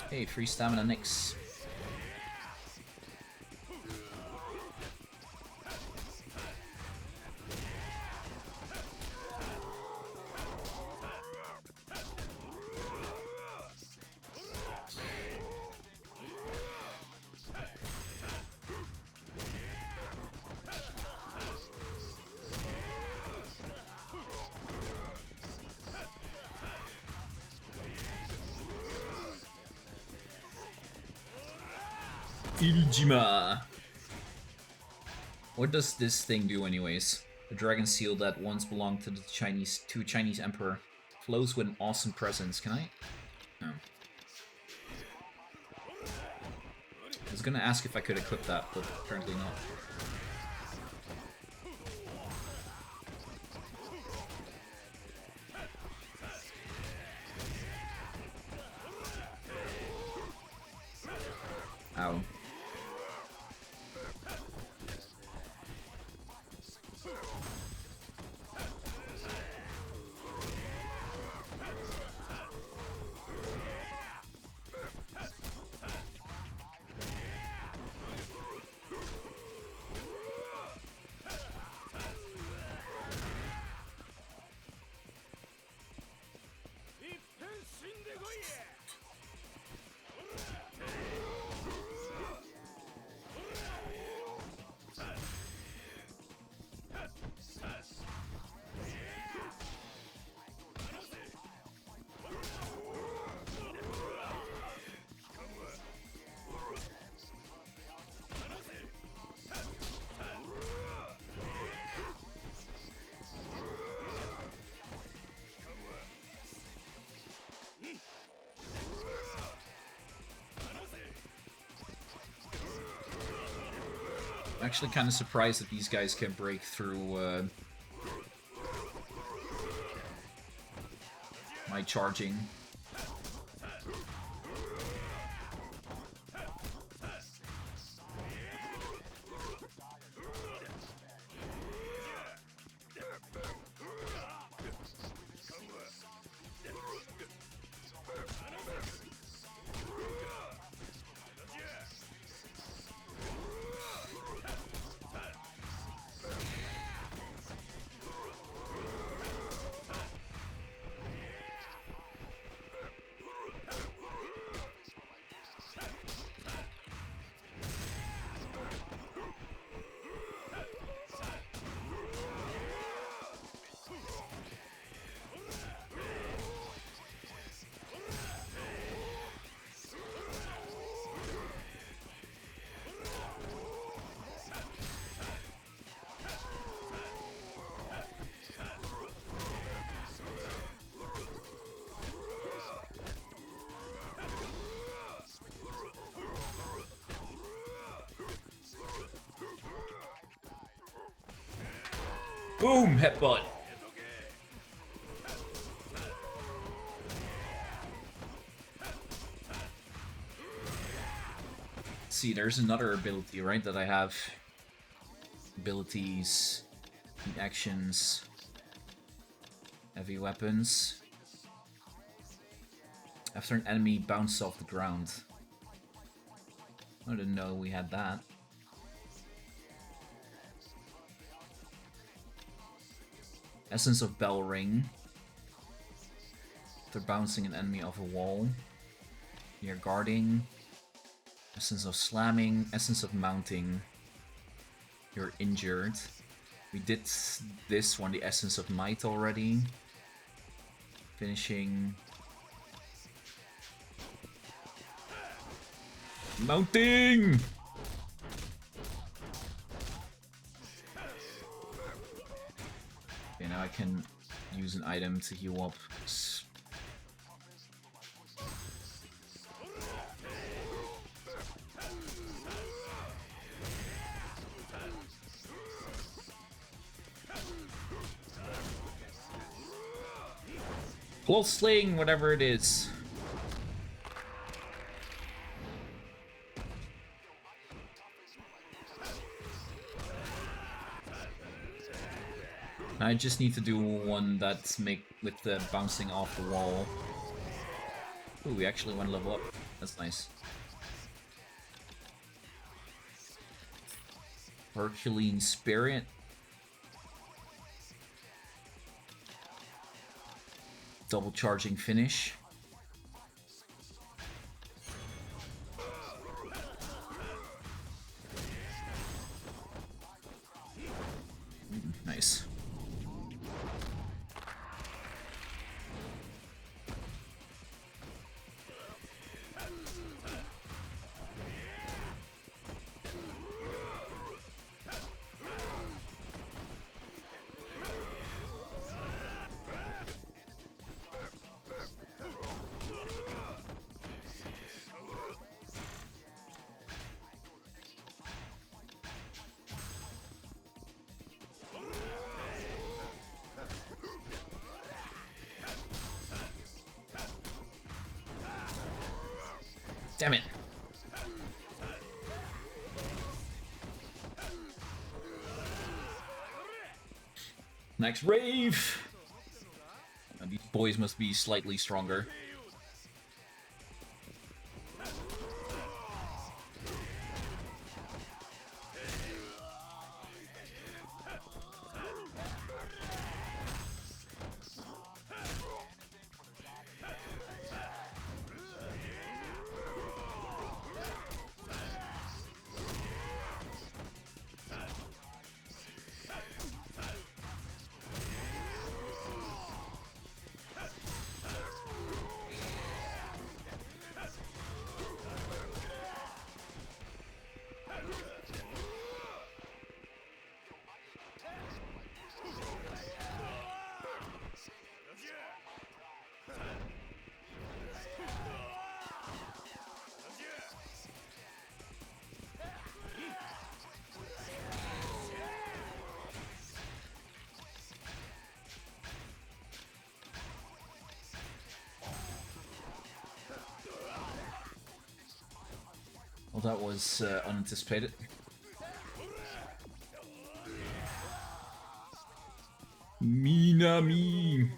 Hey, free stamina nix. Seajima. What does this thing do anyways? The dragon seal that once belonged to the Chinese emperor flows with an awesome presence. Can I? No. I was gonna ask if I could equip that, but apparently not. Ow. I'm actually kind of surprised that these guys can break through my charging. Boom! Headbutt. See, there's another ability, right, that I have. Abilities, heat actions, heavy weapons. After an enemy bounces off the ground. I didn't know we had that. Essence of Bell Ring. After bouncing an enemy off a wall. You're guarding. Essence of Slamming. Essence of Mounting. You're injured. We did this one, the Essence of Might already. Finishing. Mounting! Okay, now I can use an item to heal up. Close sling, whatever it is. I just need to do one that's with the bouncing off the wall. Ooh, we actually went level up. That's nice. Herculean Spirit. Double charging finish. Nice. Damn it. Next rave! These boys must be slightly stronger. Well, that was unanticipated. Minami!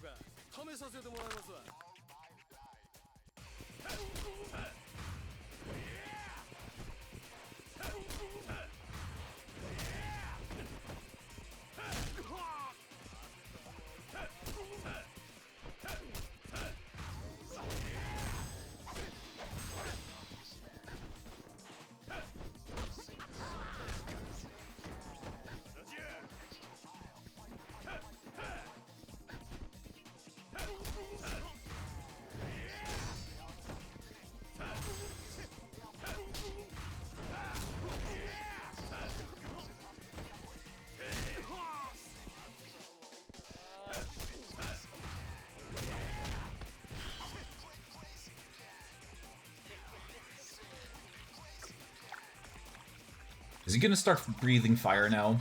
Is he gonna start breathing fire now?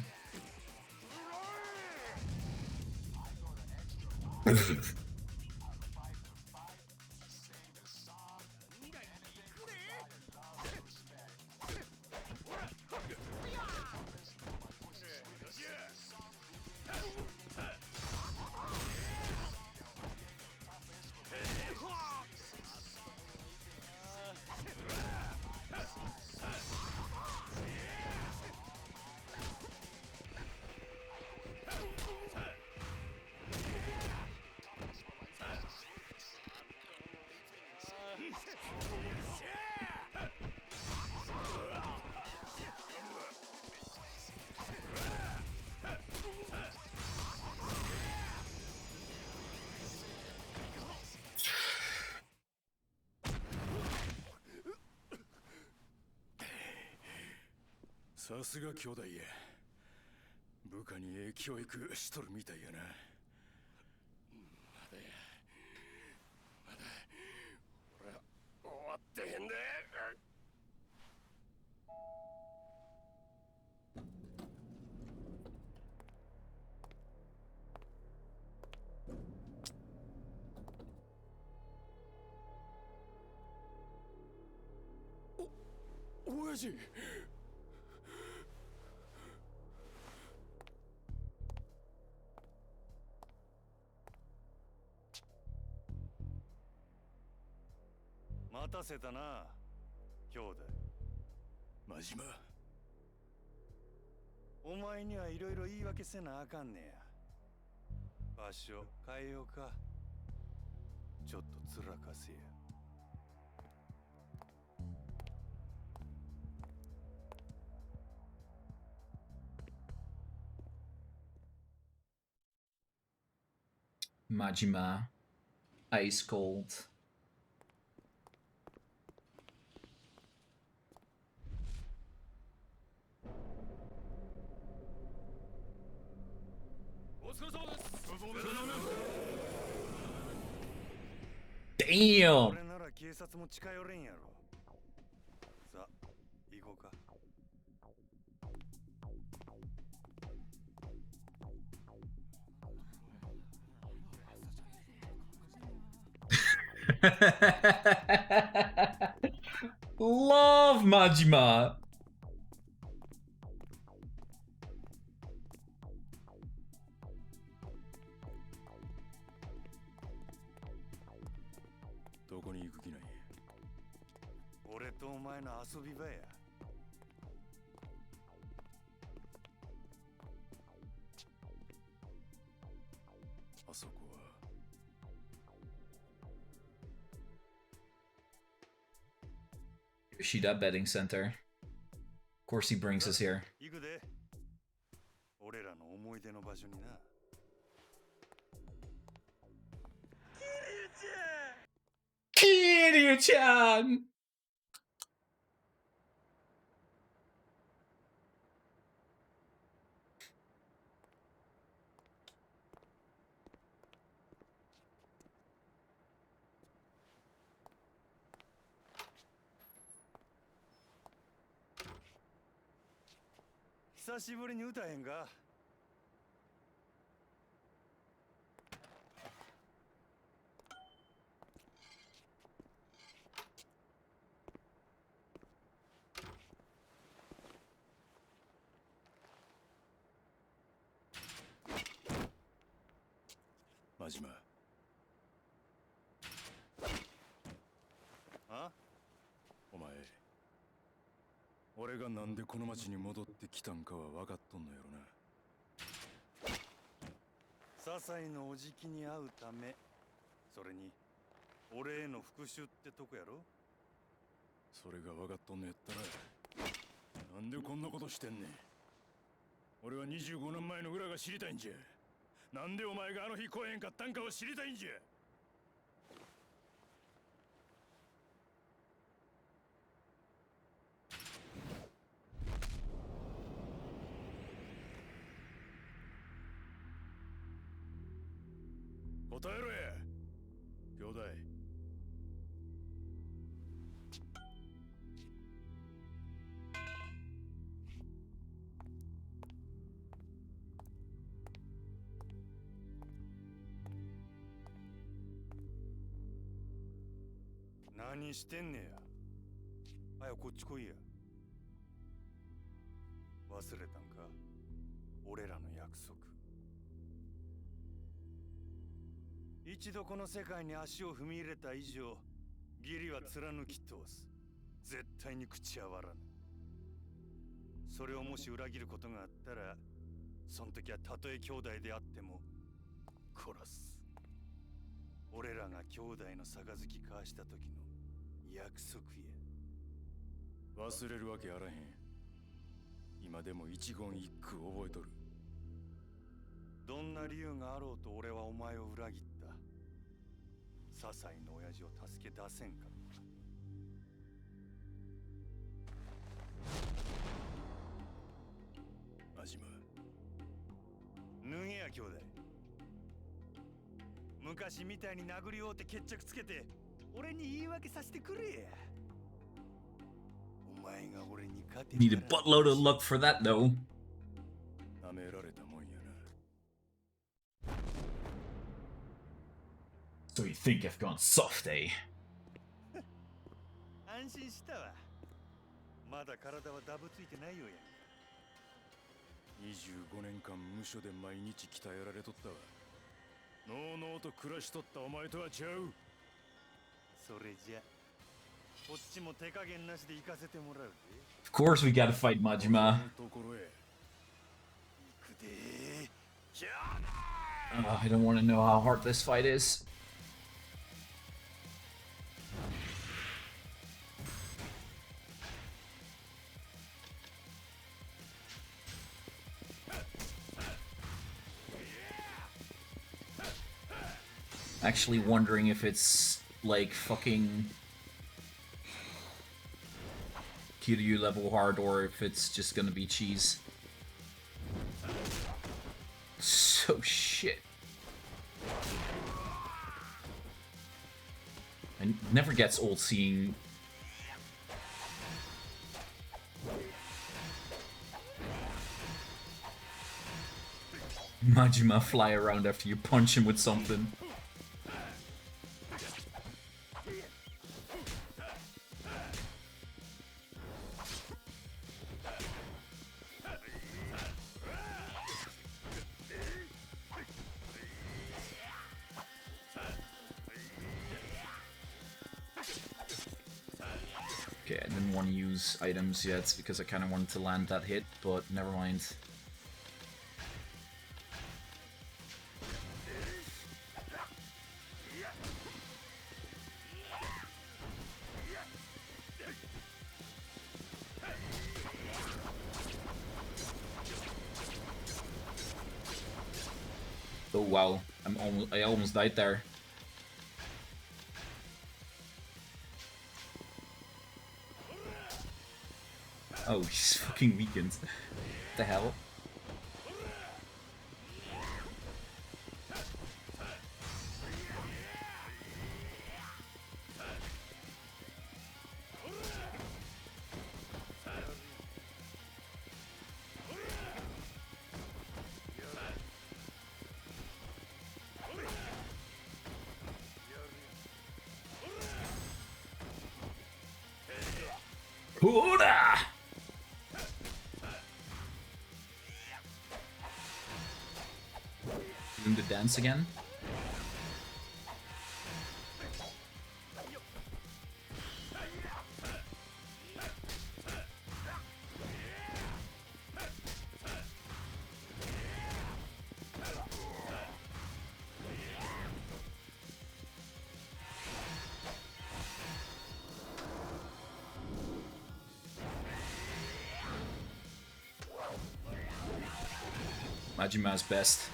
さすが兄弟や。部下にええ教育しとるみたいやな。まだ俺は終わってへんで。親父。待たせたな、兄弟。真島。お前にはいろいろ言い訳せなあかんねや。場所変えようか。ちょっとつらかせや。Majima. Ice cold. Damn! 俺なら警察も近寄れんやろ。さあ、行こうか。Love Majima. どこに行く気ない？俺とお前の遊び場や。あそこは。Yoshida Betting Center. Of course he brings us here. 行くで。俺らの思い出の場所にな。Kiryu-chan!「久しぶりに歌えへんか？」真島。あ？お前、俺がなんでこの町に戻ってきたんかは分かっとんのやろな。笹井のおじきに会うため、それに俺への復讐ってとこやろ。それが分かっとんのやったら、なんでこんなことしてんねん。俺は25年前の裏が知りたいんじゃ。なんでお前があの日来えへんかったんかを知りたいんじゃ。答えろや、兄弟。何してんねや。はやこっち来いや。忘れたんか、俺らの約束。一度この世界に足を踏み入れた以上、義理は貫き通す。絶対に口は割らぬ。それをもし裏切ることがあったら、その時はたとえ兄弟であっても殺す。俺らが兄弟の杯交わした時の約束や。忘れるわけあらへん。今でも一言一句覚えとる。どんな理由があろうと俺はお前を裏切った。笹井の親父を助け出せんかった。真島。脱げや兄弟。昔みたいに殴り合うて決着つけて俺に言い訳させてくれや。お前が俺に勝てる Need a buttload of luck for that, though. 舐められたもんやな。So you think I've gone soft, eh? 安心したわ。まだ体はダブついてないよや。25年間無所で毎日鍛えられとったわ。のうのうと暮らしとったお前とは違う。それじゃ Of course we gotta fight Majima. I don't want to know how hard this fight is. Actually wondering if it's like fucking Kiryu level hard or if it's just gonna be cheese. So shit. It never gets old seeing Majima fly around after you punch him with something. Okay, I didn't want to use items yet because I kind of wanted to land that hit, but never mind. Oh wow, I almost died there. Oh, he's fucking weakened. What the hell? Hooda! Doing the dance again? Majima's best.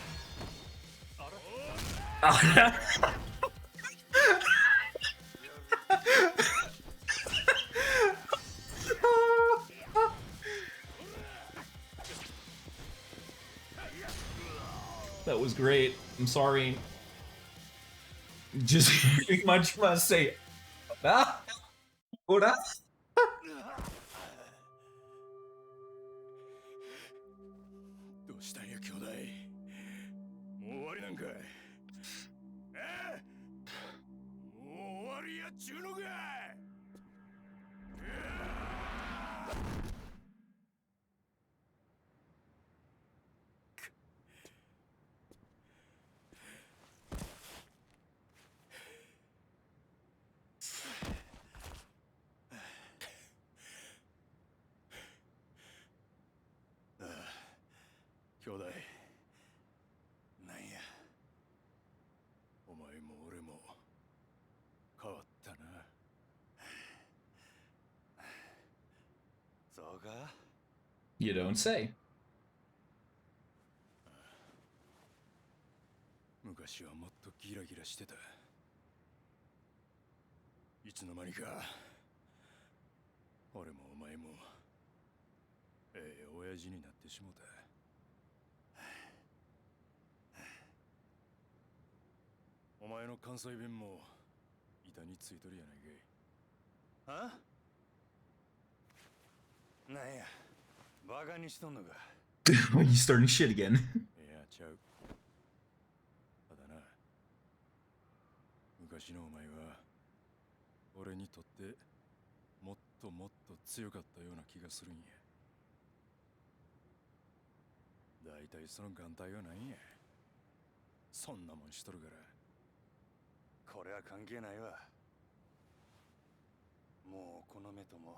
That was great. I'm sorry. Just hearing Majima say, ah, ora? どうしたんや兄弟。もう終わりなんかい。ええ、もう終わりやっちゅうのかい。兄弟、なんや、お前も俺も変わったな。そうか？ You don't say. 昔はもっとギラギラしてた。いつの間にか俺もお前も親父になってしもた。お前の関西弁も板についとるやないかい。あ？なんや、バカにしとんのか。He's starting shit again. いや、ちゃう。ただな、昔のお前は俺にとってもっともっと強かったような気がするんや。だいたいその眼帯は何や。そんなもんしとるから。これは関係ないわ。も姉とも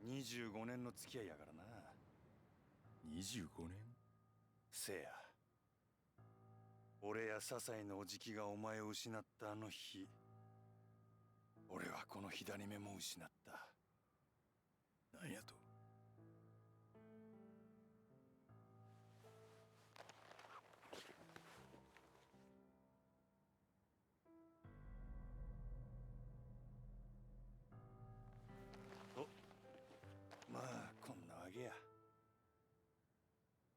25年の付き合いやからな。25年？せや。俺や笹井のおじきがお前を失ったあの日、俺はこの左目も失った。何やと？まあこんなわけや。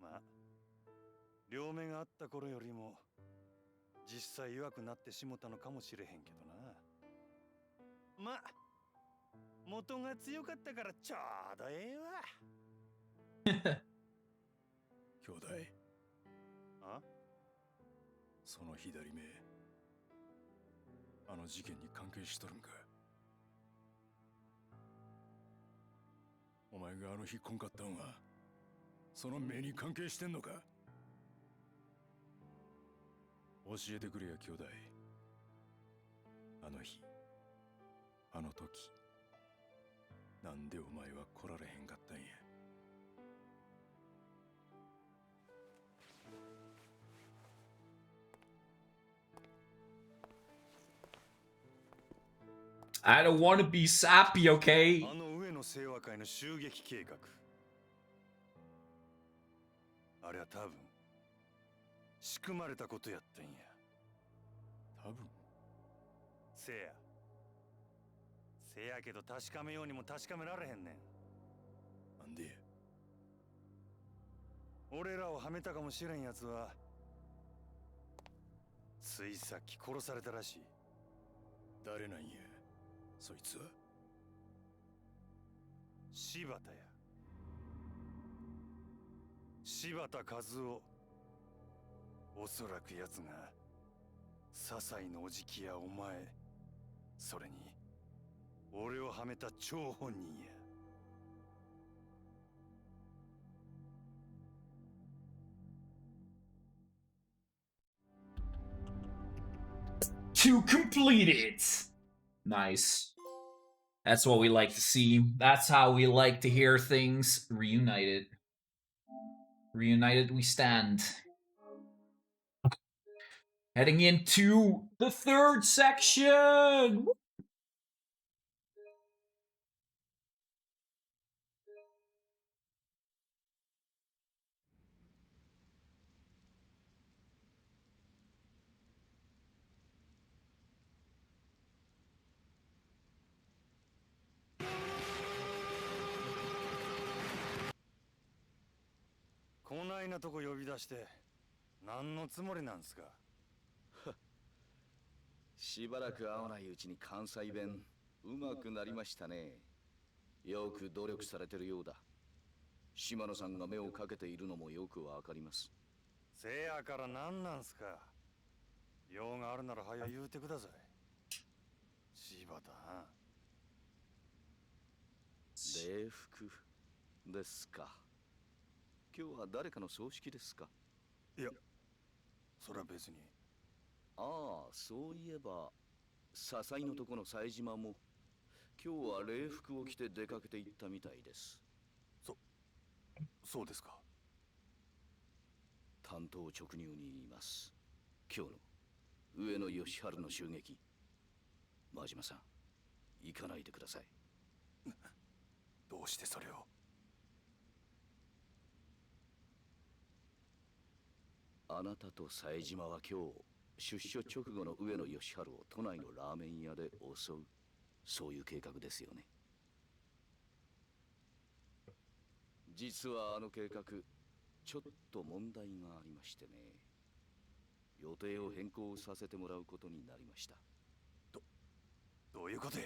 まあ両目があった頃よりも実際弱くなってしもたのかもしれへんけどな。まあ元が強かったからちょうどええわ。兄弟。あ？その左目、あの事件に関係しとるんか？お前があの日こんかったんはその目に関係してんのか？教えてくれや兄弟。あの日、あの時、なんでお前は来られへんかったんや。I don't want to be sappy, okay? あの上野清和会の襲撃計画。あれは多分仕組まれたことやったんや。多分。せやけど確かめようにも確かめられへんねん。なんで？俺らをはめたかもしれんやつはついさっき殺されたらしい。誰なんやそいつは？柴田や。柴田和夫。おそらく奴が笹井のおじきやお前、それに俺をはめた張本人や。To complete it! Nice. That's what we like to see. That's how we like to hear things reunited. Reunited we stand. Heading into the third section! こないなとこ呼び出して何のつもりなんすか？しばらく会わないうちに関西弁うまくなりましたね。よく努力されてるようだ。島野さんが目をかけているのもよくわかります。せやから何なんすか？用があるなら早言うてください。柴田。礼服ですか。今日は誰かの葬式ですか？いや、それは別に。ああ、そういえば笹井のとこの冴島も今日は礼服を着て出かけて行ったみたいです。そうですか。担当直入に言います。今日の上野義治の襲撃、真島さん行かないでください。どうしてそれを？あなたと冴島は今日出所直後の上野義治を都内のラーメン屋で襲う、そういう計画ですよね。実はあの計画ちょっと問題がありましてね、予定を変更させてもらうことになりました。どういうことや？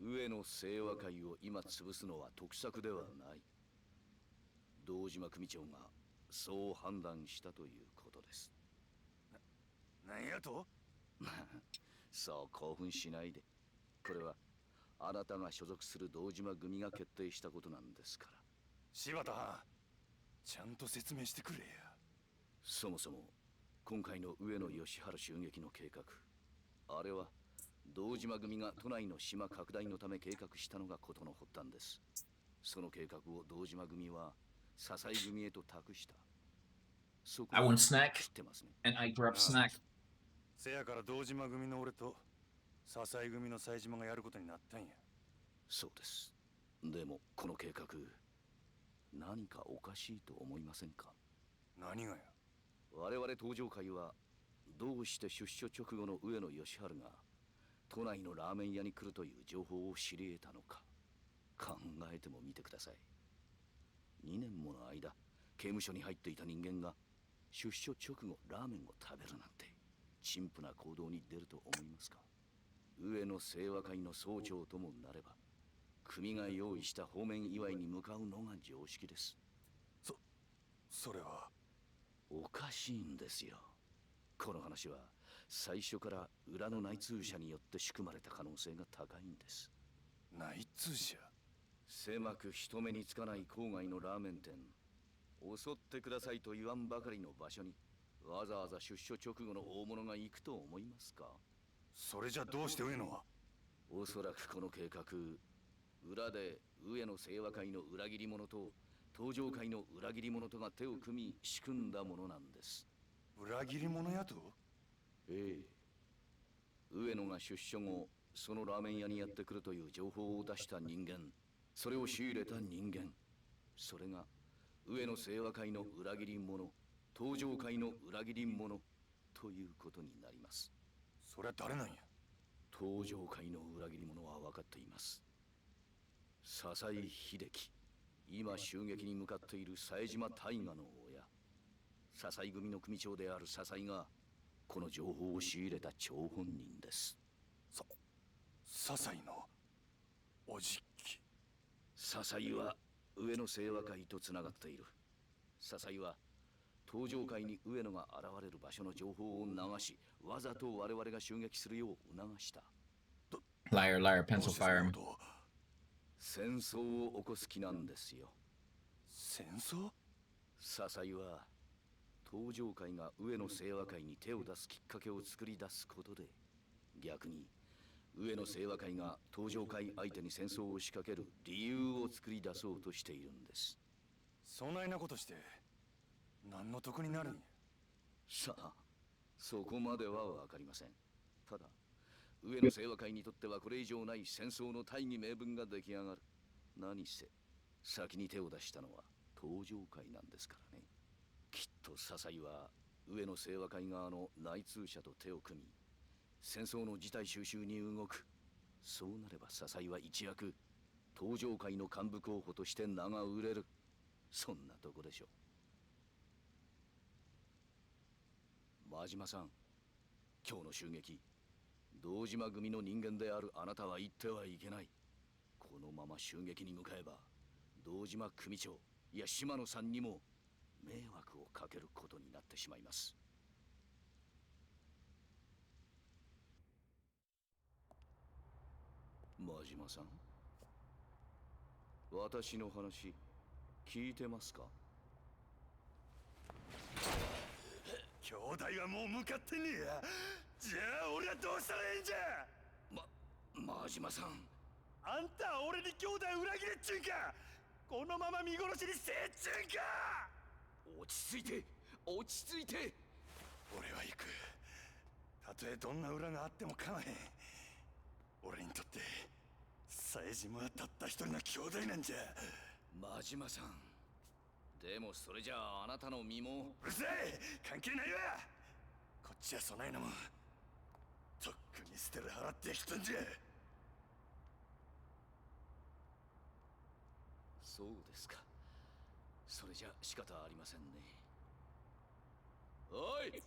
上野清和会を今潰すのは得策ではない。堂島組長がそう判断したということです。何やと？そう興奮しないで。これはあなたが所属する堂島組が決定したことなんですから。柴田はちゃんと説明してくれや。そもそも今回の上野義治襲撃の計画、あれは堂島組が都内の島拡大のため計画したのが事の発端です。その計画を堂島組は笹井組へと託した。そこ I want snack 知ってますね。 and I grab ああ snack. せやから堂島組の俺と笹井組の冴島がやることになったんや。そうです。でもこの計画何かおかしいと思いませんか？何がや。我々登場会はどうして出所直後の上野義治が都内のラーメン屋に来るという情報を知り得たのか考えてもみてください。2年もの間刑務所に入っていた人間が出所直後ラーメンを食べるなんて陳腐な行動に出ると思いますか？上野清和会の総長ともなれば組が用意した方面祝いに向かうのが常識です。それはおかしいんですよ。この話は最初から裏の内通者によって仕組まれた可能性が高いんです。内通者。狭く人目につかない郊外のラーメン店、襲ってくださいと言わんばかりの場所にわざわざ出所直後の大物が行くと思いますか？それじゃどうして上野は。おそらくこの計画、裏で上野清和会の裏切り者と登場会の裏切り者とが手を組み仕組んだものなんです。裏切り者やと。ええ。上野が出所後そのラーメン屋にやってくるという情報を出した人間、それを仕入れた人間、それが上野清和会の裏切り者、登場会の裏切り者ということになります。それは誰なんや。登場会の裏切り者は分かっています。笹井秀樹、今襲撃に向かっている冴島大河の親、笹井組の組長である笹井がこの情報を仕入れた張本人です。笹井のおじき。笹井は上野清和会とつながっている。笹井は登場会に上野が現れる場所の情報を流し、わざと我々が襲撃するよう促した。 Liar, liar, pencil fire him. 戦争を起こす気なんですよ。戦争。笹井は登場会が上野清和会に手を出すきっかけを作り出すことで、逆に上野清和会が登場会相手に戦争を仕掛ける理由を作り出そうとしているんです。そないなことして何の得になるんや。さあ、そこまでは分かりません。ただ上野清和会にとってはこれ以上ない戦争の大義名分が出来上がる。何せ先に手を出したのは登場会なんですからね。きっと笹井は上野清和会側の内通者と手を組み戦争の事態収拾に動く。そうなれば笹井は一躍登場会の幹部候補として名が売れる。そんなとこでしょう。真島さん、今日の襲撃、堂島組の人間であるあなたは言ってはいけない。このまま襲撃に向かえば堂島組長、いや島野さんにも迷惑をかけることになってしまいます。真島さん、私の話聞いてますか？兄弟はもう向かってねえや。じゃあ俺はどうしたらええんじゃ。真島さん、あんたは俺に兄弟裏切れっちゅうんか。このまま見殺しにせえっちゅうんか。落ち着いて落ち着いて。俺は行く。たとえどんな裏があっても構わへん。俺にとって冴島はたった一人の兄弟なんじゃ。真島さん、でもそれじゃああなたの身も。うるさい、関係ないわ。こっちはそないなもんとっくに捨てる払ってきたんじゃ。そうですか。それじゃ仕方ありませんね。おい、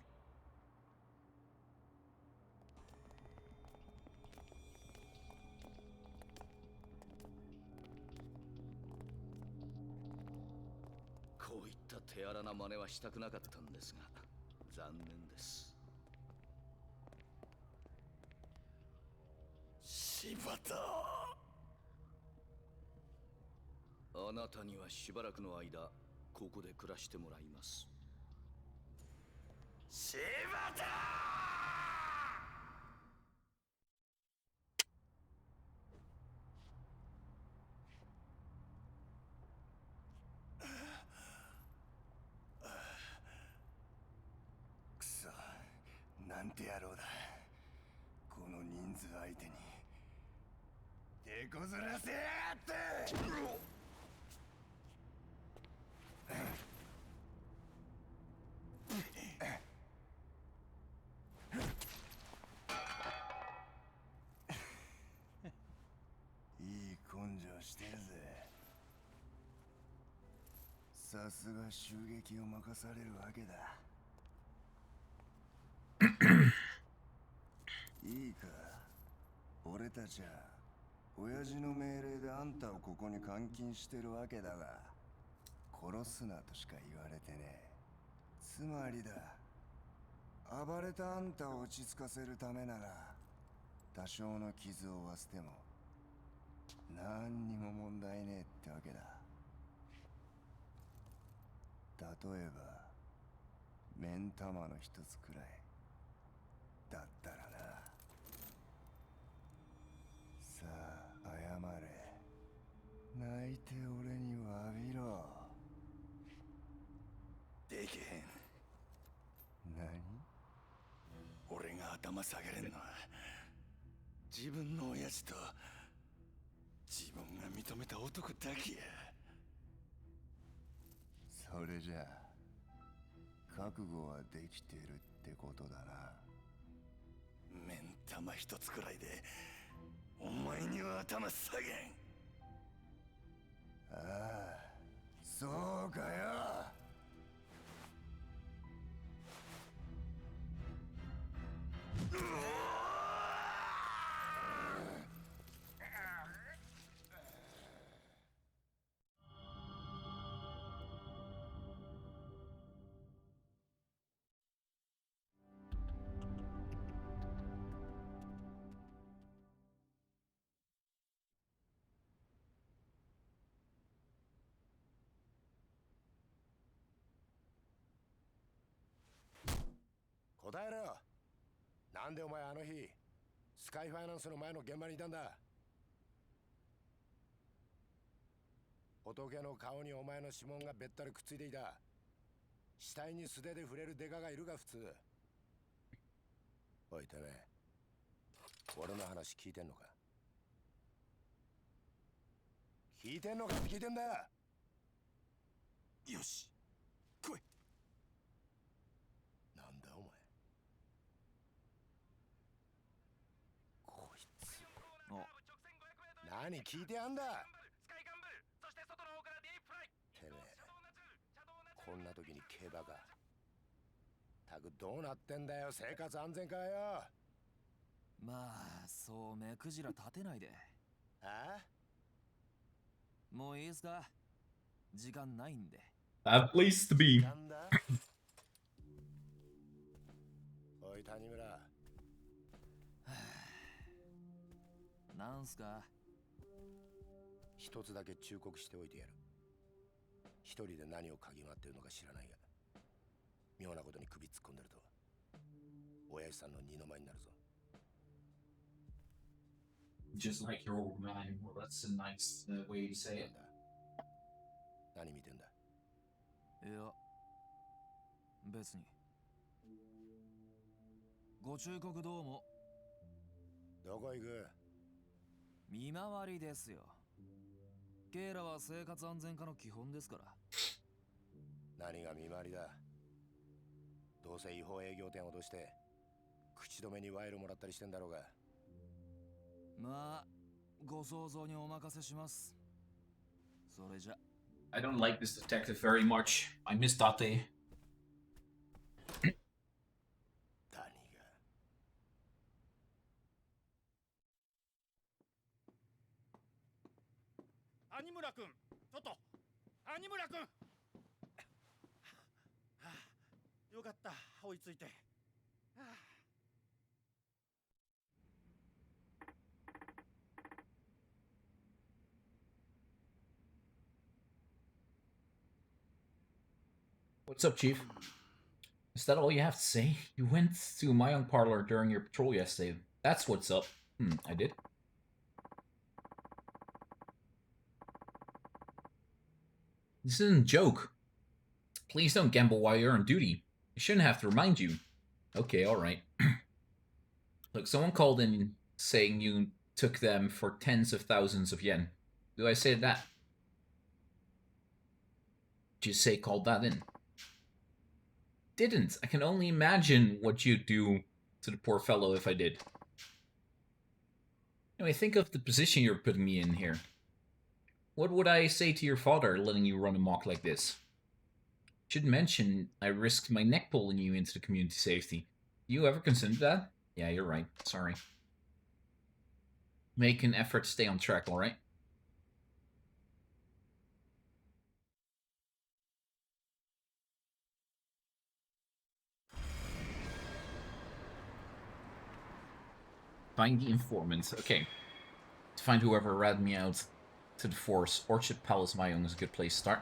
こういった手荒な真似はしたくなかったんですが残念です。柴田、あなたにはしばらくの間ここで暮らしてもらいます。柴田。こずらせやがって。いい根性してるぜ。さすが襲撃を任されるわけだ。いいか、俺たちは親父の命令であんたをここに監禁してるわけだが、殺すなとしか言われてねえ。つまりだ、暴れたあんたを落ち着かせるためなら多少の傷を負わせても何にも問題ねえってわけだ。例えば目ん玉の一つくらいだったらな。さあ謝れ。泣いて俺に詫びろ。できへん。何？俺が頭下げれんのは自分の親父と自分が認めた男だけや。それじゃあ覚悟はできてるってことだな。目ん玉一つくらいでお前には頭下げん。ああ、そうかよ。答えろよ。なんでお前あの日スカイファイナンスの前の現場にいたんだ。仏の顔にお前の指紋がべったりくっついていた。死体に素手で触れるデカがいるが普通。おいてね、俺の話聞いてんのか？聞いてんのかって聞いてんだ。よし、来い。なんだお前。こいつ。何聞いてやんだ。てめえ、こんな時に競馬か。たくどうなってんだよ、生活安全課よ。まあ、そう目くじら立てないで。ああ、もういいですか？時間ないんで。 That place to be. なんだおい谷村、なんすか？一つだけ忠告しておいてやる。一人で何を嗅ぎ回ってるのか知らないが、妙なことに首突っ込んでると親父さんの二の舞になるぞ。 Just like your old man. Well, that's a nice way to say なん it. だ、何見てんだ。いや、別に。ご忠告どうも。どこ行く？見回りですよ。ケイラは生活安全課の基本ですから。何が見回りだ。どうせ違法営業店を脅して口止めに賄賂もらったりしてんだろうが。まあ、ご想像にお任せします。それじゃ。I don't like this detective very much. I miss Date. 谷が。有村君、ちょっと有村君。よかった、追いついて。What's up, Chief? Is that all you have to say? You went to my young parlor during your patrol yesterday. That's what's up. I did. This isn't a joke. Please don't gamble while you're on duty. I shouldn't have to remind you. Okay, alright. Look, someone called in saying you took them for tens of thousands of yen. Do I say that? Just say called that in. Didn't. I can only imagine what you'd do to the poor fellow if I did. Anyway, think of the position you're putting me in here. What would I say to your father letting you run amok like this? Should mention I risked my neck pulling you into the community safety. You ever considered that? Yeah, you're right. Sorry. Make an effort to stay on track, alright? Find the informant. Okay. To find whoever ratted me out to the force. Orchard Palace Mayong is a good place to start.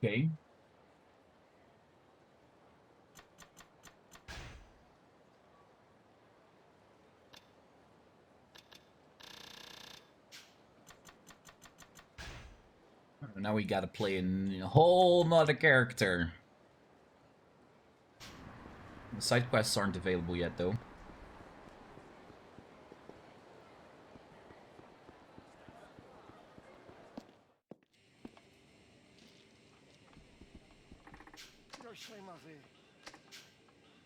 Okay. Now we gotta play in a whole nother character. The side quests aren't available yet, though.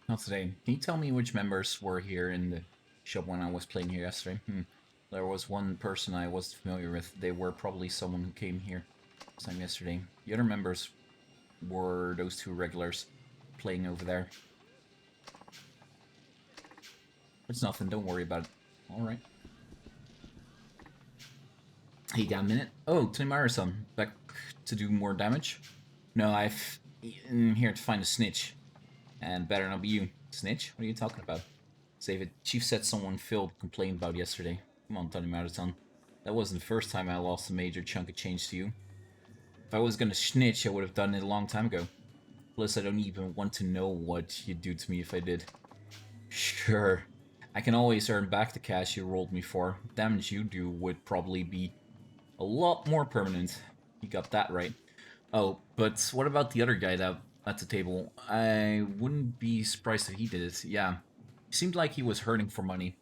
Not today. Can you tell me which members were here in the shop when I was playing here yesterday? There was one person I wasn't familiar with. They were probably someone who came here sometime yesterday. The other members were those two regulars playing over there. It's nothing, don't worry about it. Alright. Hey, got a minute? Oh, Tanimara-san, back to do more damage? No, I'm here to find a snitch. And better not be you. Snitch? What are you talking about? Save it. Chief said someone Phil complained about yesterday. Come on, Tanimara-san. That wasn't the first time I lost a major chunk of change to you. If I was gonna snitch, I would have done it a long time ago. Plus, I don't even want to know what you'd do to me if I did. Sure. I can always earn back the cash you rolled me for. Damage you do would probably be a lot more permanent. You got that right. Oh, but what about the other guy that at the table? I wouldn't be surprised if he did it. Yeah. He seemed like he was hurting for money.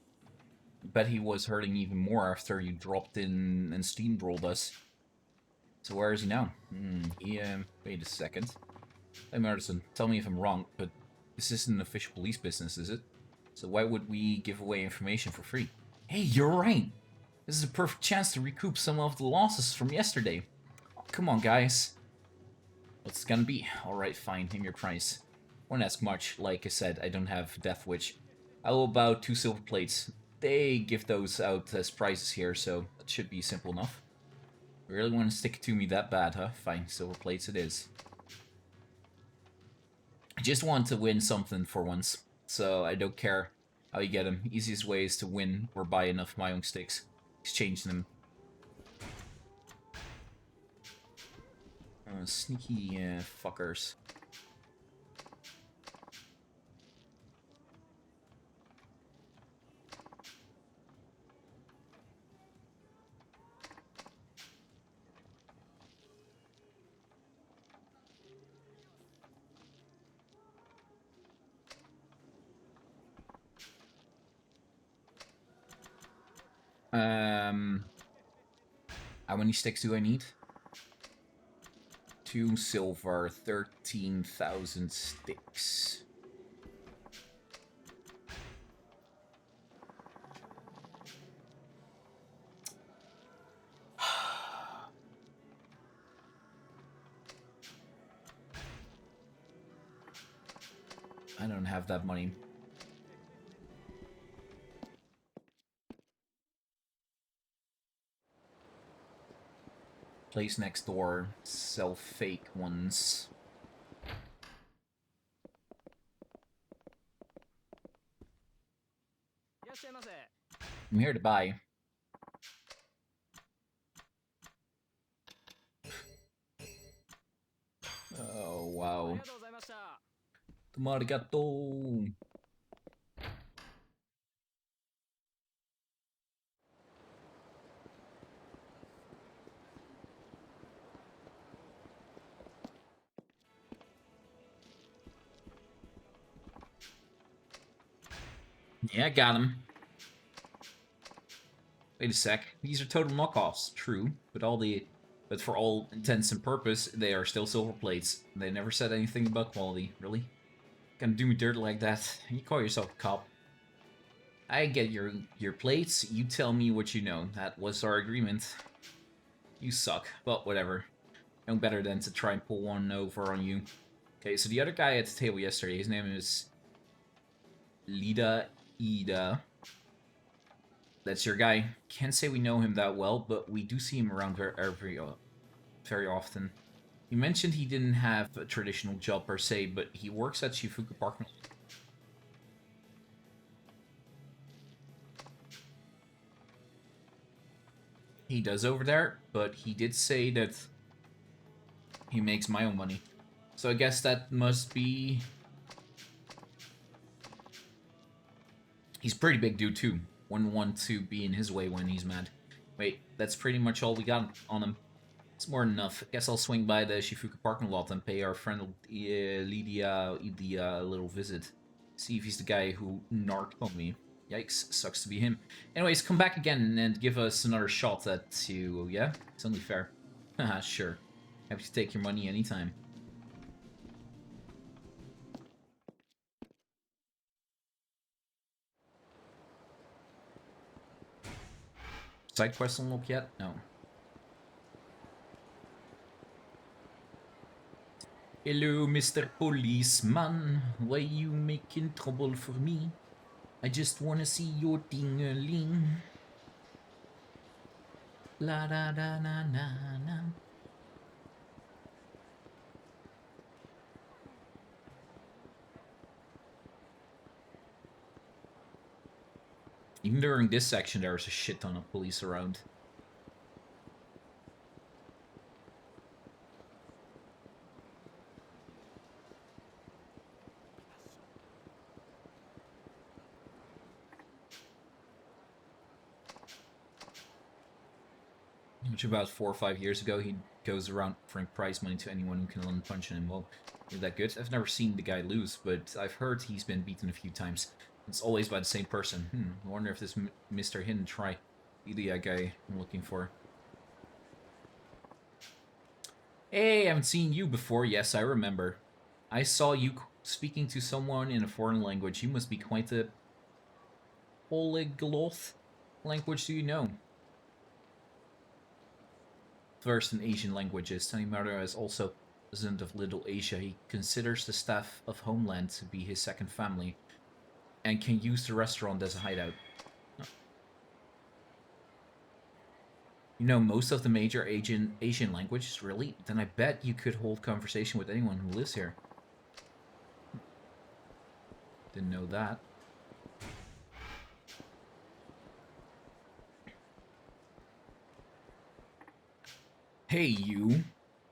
Bet he was hurting even more after you dropped in and steamrolled us. So where is he now? Wait a second. Hey, Madison, tell me if I'm wrong, but this isn't an official police business, is it? So why would we give away information for free? Hey, you're right! This is a perfect chance to recoup some of the losses from yesterday. Oh, come on, guys. What's it gonna be? Alright, fine, name your price. Won't ask much. Like I said, I don't have Death Witch. How about 2 silver plates? They give those out as prizes here, so that should be simple enough. You really want to stick it to me that bad, huh? Fine, silver plates it is. I just want to win something for once, so I don't care how you get them. Easiest way is to win or buy enough Mayong sticks. Exchange them. Sneaky fuckers. How many sticks do I need? 2 silver, 13,000 sticks. I don't have that money. Place next door. Sell fake ones. I'm here to buy. Oh, wow. Tomarigato. Yeah, got him. Wait a sec. These are total knockoffs. True, but for all intents and purpose, they are still silver plates. They never said anything about quality. Really? Gonna do me dirty like that? You call yourself a cop? I get your plates. You tell me what you know. That was our agreement. You suck. But whatever. No better than to try and pull one over on you. Okay, so the other guy at the table yesterday, his name is Lida Ida. That's your guy. Can't say we know him that well, but we do see him around very often. He mentioned he didn't have a traditional job per se, but he works at Shifuku Park. He does over there, but he did say that he makes my own money. So I guess that must be... He's a pretty big dude too. Wouldn't want to be in his way when he's mad. Wait, that's pretty much all we got on him. It's more than enough. Guess I'll swing by the Shifuku parking lot and pay our friend Lydia a little visit. See if he's the guy who narked on me. Yikes, sucks to be him. Anyways, come back again and give us another shot at you, yeah? It's only fair. Haha, sure. Happy to take your money anytime. Side quest unlocked yet? No. Hello, Mr. Policeman. Why you making trouble for me? I just wanna see your ding-a-ling. La da da na na na. Even during this section, there's a shit ton of police around. Which about 4 or 5 years ago, he goes around offering prize money to anyone who can land a punch on him. Well, is that good? I've never seen the guy lose, but I've heard he's been beaten a few times. It's always by the same person. I wonder if this Mr. Hidden Try be the guy I'm looking for. Hey, I haven't seen you before. Yes, I remember. I saw you speaking to someone in a foreign language. You must be quite a polyglot. What language do you know? Versed in Asian languages. Tanimura is also president of Little Asia. He considers the staff of Homeland to be his second family and can use the restaurant as a hideout. You know most of the major Asian languages, really? Then I bet you could hold conversation with anyone who lives here. Didn't know that. Hey, you.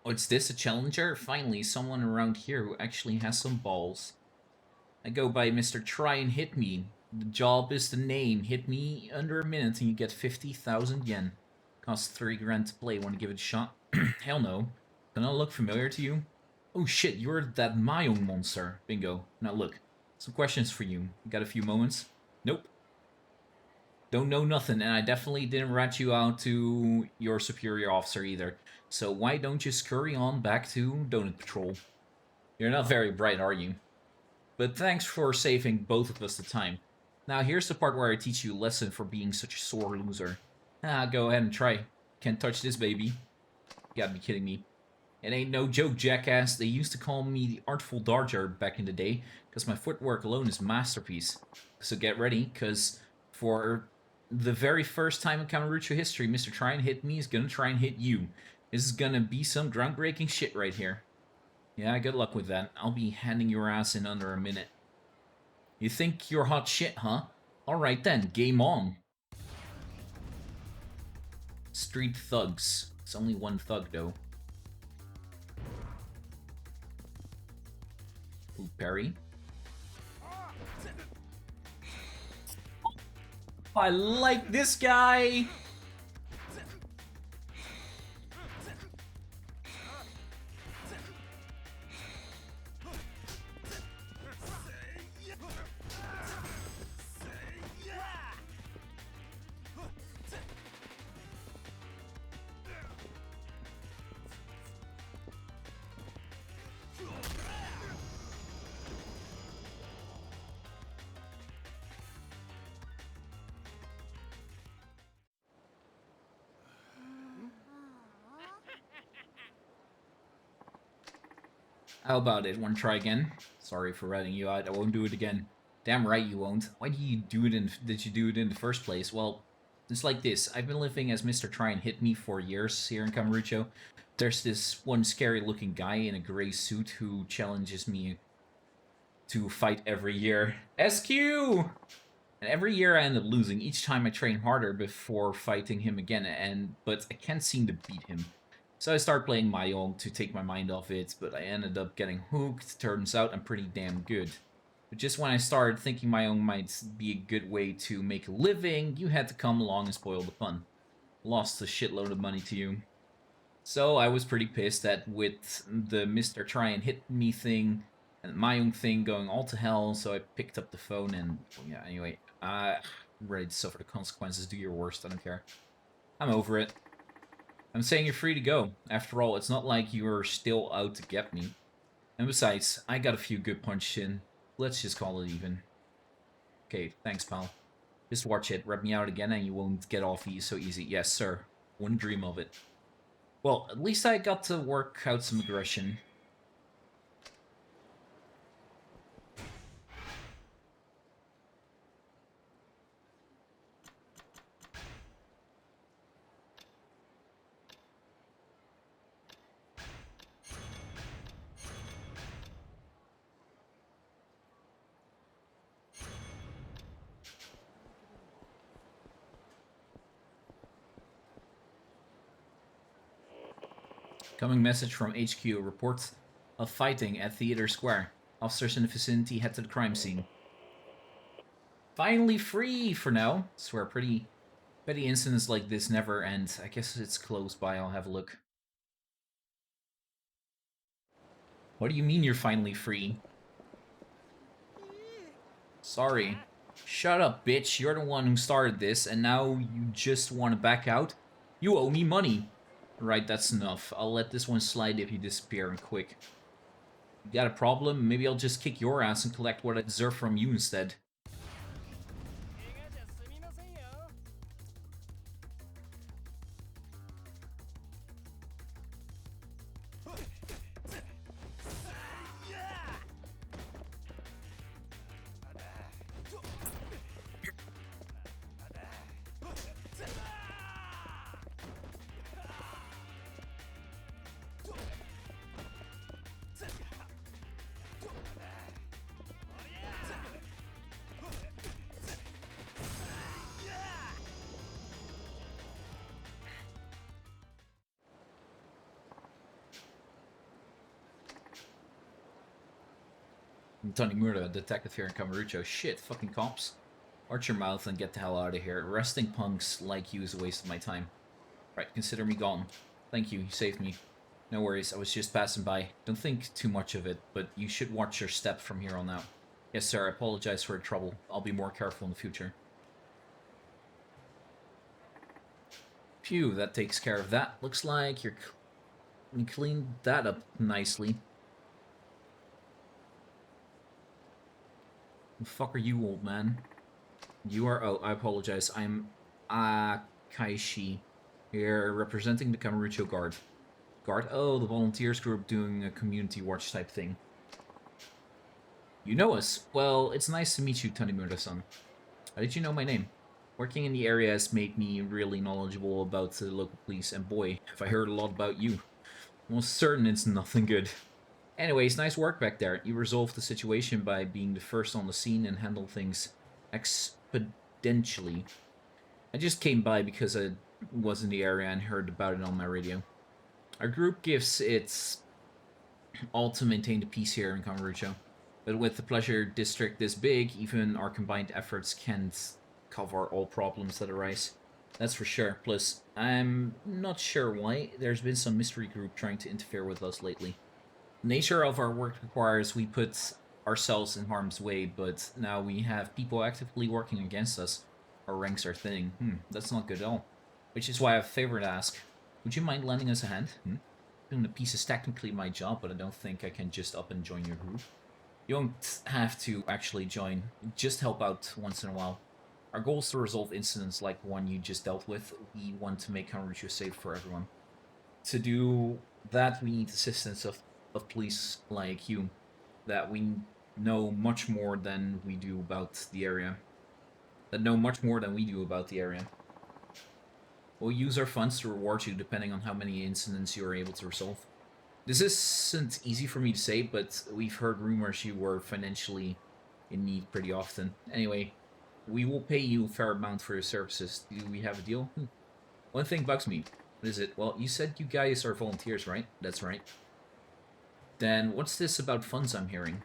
What's this, a challenger? Finally, someone around here who actually has some balls. I go by Mr. Try and Hit Me. The job is the name. Hit me under a minute and you get 50,000 yen. Costs 3 grand to play. Want to give it a shot? Hell no. Can I look familiar to you? Oh shit, you're that Mayong monster. Bingo. Now look, some questions for you. You got a few moments? Nope. Don't know nothing, and I definitely didn't rat you out to your superior officer either. So why don't you scurry on back to Donut Patrol? You're not very bright, are you? But thanks for saving both of us the time. Now here's the part where I teach you a lesson for being such a sore loser. Go ahead and try. Can't touch this baby. You gotta be kidding me. It ain't no joke, jackass. They used to call me the Artful Dodger back in the day, because my footwork alone is a masterpiece. So get ready, because for the very first time in Kamurocho history, Mr. Try and Hit Me is gonna try and hit you. This is gonna be some groundbreaking shit right here. Yeah, good luck with that. I'll be handing your ass in under a minute. You think you're hot shit, huh? Alright then, game on. Street thugs. It's only one thug, though. Ooh, parry. I like this guy! How about it? Want to try again? Sorry for ratting you out. I won't do it again. Damn right you won't. Why did you do it in the first place? Well, it's like this. I've been living as Mr. Try and Hit Me for years here in Kamurocho. There's this one scary-looking guy in a gray suit who challenges me to fight every year. SQ! And every year I end up losing. Each time I train harder before fighting him again, but I can't seem to beat him. So I start playing Mahjong to take my mind off it, but I ended up getting hooked. Turns out I'm pretty damn good. But just when I started thinking Mahjong might be a good way to make a living, you had to come along and spoil the fun. Lost a shitload of money to you. So I was pretty pissed that with the Mr. Try and Hit Me thing and Mahjong thing going all to hell, so I picked up the phone and, yeah, anyway, I'm ready to suffer the consequences. Do your worst, I don't care. I'm over it. I'm saying you're free to go. After all, it's not like you're still out to get me. And besides, I got a few good punches in. Let's just call it even. Okay, thanks, pal. Just watch it. Rub me out again and you won't get off so easy. Yes, sir. Wouldn't dream of it. Well, at least I got to work out some aggression. Coming message from HQ. Reports of fighting at Theater Square. Officers in the vicinity head to the crime scene. Finally free for now. Swear, petty incidents like this never end. I guess it's close by. I'll have a look. What do you mean you're finally free? Sorry. Shut up, bitch. You're the one who started this, and now you just want to back out? You owe me money. Right, that's enough. I'll let this one slide if you disappear and quick. You got a problem? Maybe I'll just kick your ass and collect what I deserve from you instead. I'm Tony Murda, detective here in Kamurocho. Shit, fucking cops. Watch your mouth and get the hell out of here. Arresting punks like you is a waste of my time. Right, consider me gone. Thank you, you saved me. No worries, I was just passing by. Don't think too much of it, but you should watch your step from here on out. Yes, sir, I apologize for the trouble. I'll be more careful in the future. Phew, that takes care of that. Looks like you cleaned that up nicely. Who the fuck are you, old man? You are... Oh, I apologize. I'm Kaishi, here representing the Kamurocho Guard. Guard. Oh, the volunteers group doing a community watch type thing. You know us. Well, it's nice to meet you, Tanimura-san. How did you know my name? Working in the area has made me really knowledgeable about the local police, and boy, have I heard a lot about you. I'm almost certain it's nothing good. Anyways, nice work back there. You resolved the situation by being the first on the scene and handled things exponentially. I just came by because I was in the area and heard about it on my radio. Our group gives its all to maintain the peace here in Kamurocho. But with the pleasure district this big, even our combined efforts can't cover all problems that arise. That's for sure. Plus, I'm not sure why. There's been some mystery group trying to interfere with us lately. The nature of our work requires we put ourselves in harm's way, but now we have people actively working against us. Our ranks are thinning. That's not good at all. Which is why I have a favor to ask. Would you mind lending us a hand? Doing the piece is technically my job, but I don't think I can just up and join your group. You don't have to actually join. Just help out once in a while. Our goal is to resolve incidents like the one you just dealt with. We want to make Kamurocho safe for everyone. To do that, we need assistance of police like you, that we know much more than we do about the area. We'll use our funds to reward you depending on how many incidents you are able to resolve. This isn't easy for me to say, but we've heard rumors you were financially in need pretty often. Anyway, we will pay you a fair amount for your services. Do we have a deal? One thing bugs me. What is it? Well, you said you guys are volunteers, right? That's right. Then what's this about funds I'm hearing?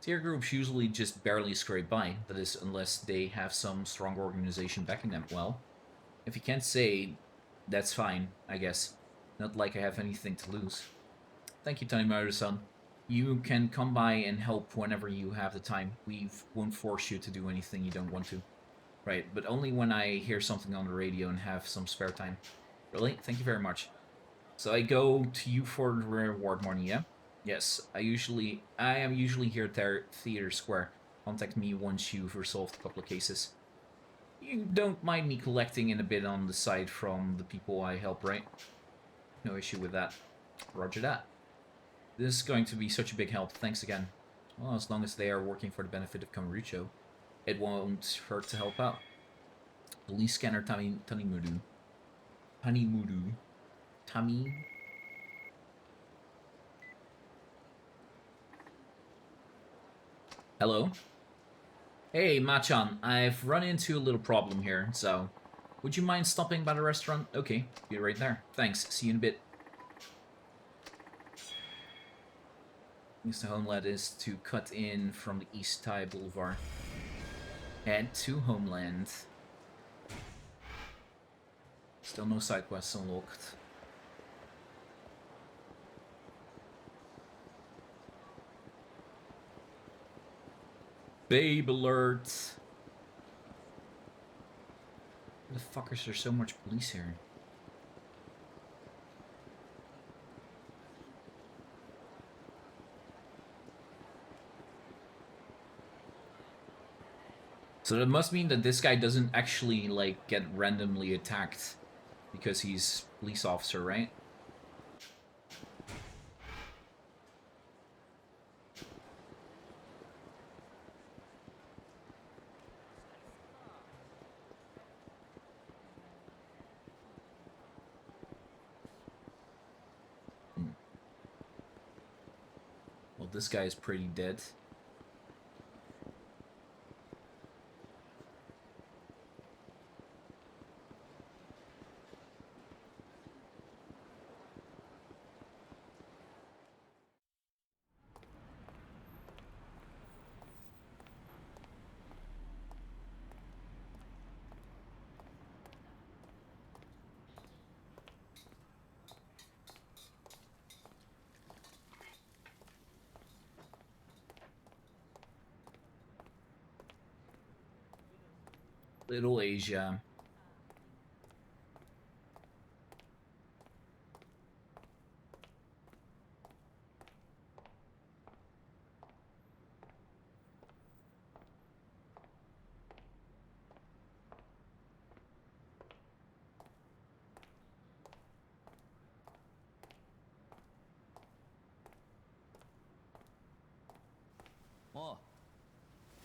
Tier groups usually just barely scrape by, that is, unless they have some strong organization backing them. Well, if you can't say, that's fine, I guess. Not like I have anything to lose. Thank you, Tanimura-san. You can come by and help whenever you have the time. We won't force you to do anything you don't want to. Right, but only when I hear something on the radio and have some spare time. Really? Thank you very much. So I go to you for the reward money, yeah? Yes, I am usually here at Theater Square. Contact me once you've resolved a couple of cases. You don't mind me collecting in a bit on the side from the people I help, right? No issue with that. Roger that. This is going to be such a big help. Thanks again. Well, as long as they are working for the benefit of Kamurocho, it won't hurt to help out. Police scanner Tanimuru. Tami. Hello? Hey, Machan, I've run into a little problem here, so... Would you mind stopping by the restaurant? Okay, be right there. Thanks, see you in a bit. Mr. Homeland is to cut in from the East Tai Boulevard. Head to Homeland. Still no side quests unlocked. Babe alert! Where the fuck is there so much police here? So that must mean that this guy doesn't actually, like, get randomly attacked because he's a police officer, right? Well, this guy is pretty dead. Little Asia.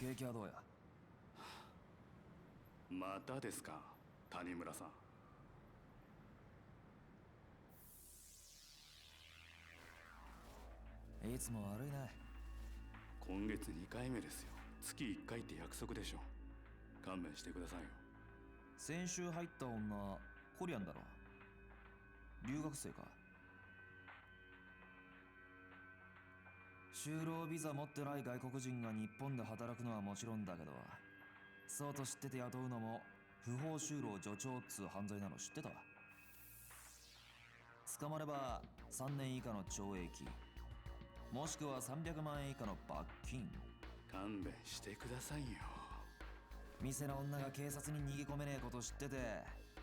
景気はどうや？またですか、谷村さん。いつも悪いね。今月2回目ですよ。月1回って約束でしょ。勘弁してくださいよ。先週入った女、コリアンだろ。留学生か。就労ビザ持ってない外国人が日本で働くのはもちろんだけど、そうと知ってて雇うのも不法就労助長っつう犯罪なの知ってた？捕まれば3年以下の懲役、もしくは300万円以下の罰金。勘弁してくださいよ。店の女が警察に逃げ込めねえこと知ってて、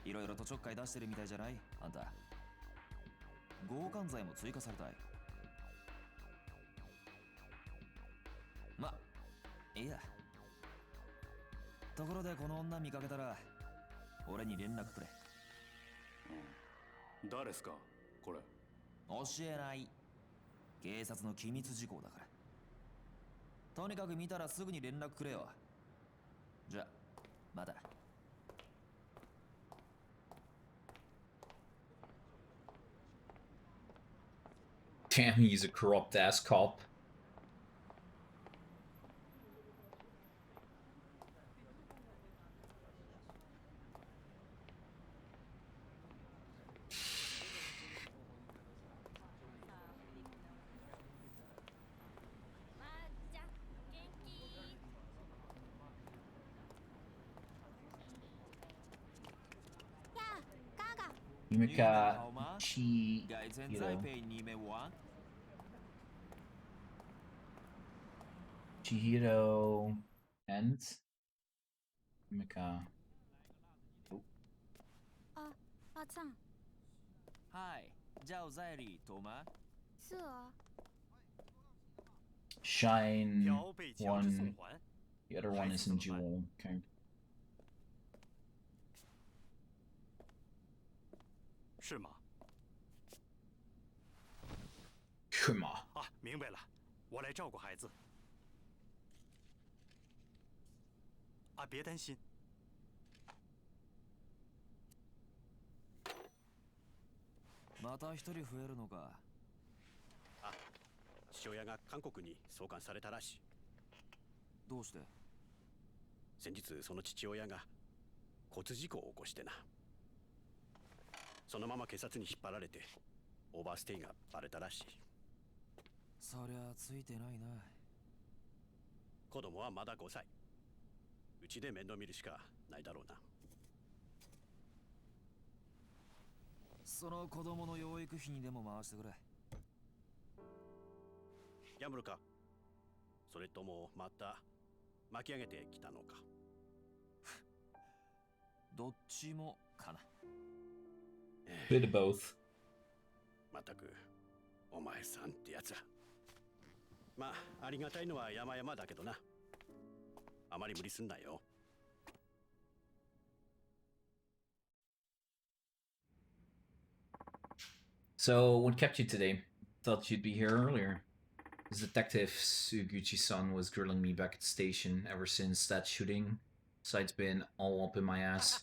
いろいろとちょっかい出してるみたいじゃない？あんた。強姦罪も追加されたい。ま、いいや。ところでこの女見かけたら俺に連絡くれ。誰っすかこれ？教えない。警察の機密事項だから。とにかく見たらすぐに連絡くれよ。じゃあまた。Damn, he's a corrupt ass cop. Yumika Chihiro and Yumika. Oh. あちゃん。はい。じゃあおざいり、トーマ。是啊。Shine one, the other one is in Jewel. Okay. 是吗？是吗？啊，明白了，我来照顾孩子。啊，别担心。また一人増えるのか。あ、父親が韓国に送還されたらしい。どうして？先日その父親が交通事故を起こしてな。そのまま警察に引っ張られてオーバーステイがバレたらしい。そりゃついてないな。子供はまだ5歳。うちで面倒見るしかないだろうな。その子供の養育費にでも回してくれ。やむるか、それともまた巻き上げてきたのか。どっちもかな。Bit of both. まったくお前さんってやつは。まあありがたいのは山々だけどな。あまり無理すんなよ。So, what kept you today? Thought you'd be here earlier. This detective Suguchi-san was grilling me back at the station ever since that shooting. Site's been all up in my ass.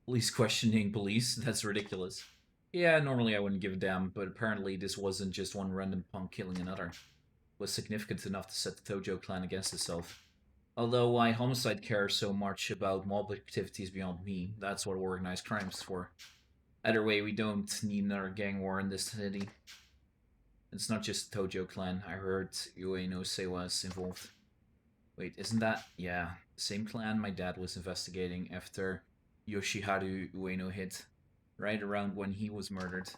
Police questioning police? That's ridiculous. Yeah, normally I wouldn't give a damn, but apparently this wasn't just one random punk killing another. It was significant enough to set the Tojo clan against itself. Although why homicide cares so much about mob activities beyond me, that's what organized crime's for. Either way, we don't need another gang war in this city. It's not just the Tojo clan. I heard Ueno Seiwa's involved. Wait, isn't that... Yeah, the same clan my dad was investigating after Yoshiharu Ueno hit, right around when he was murdered.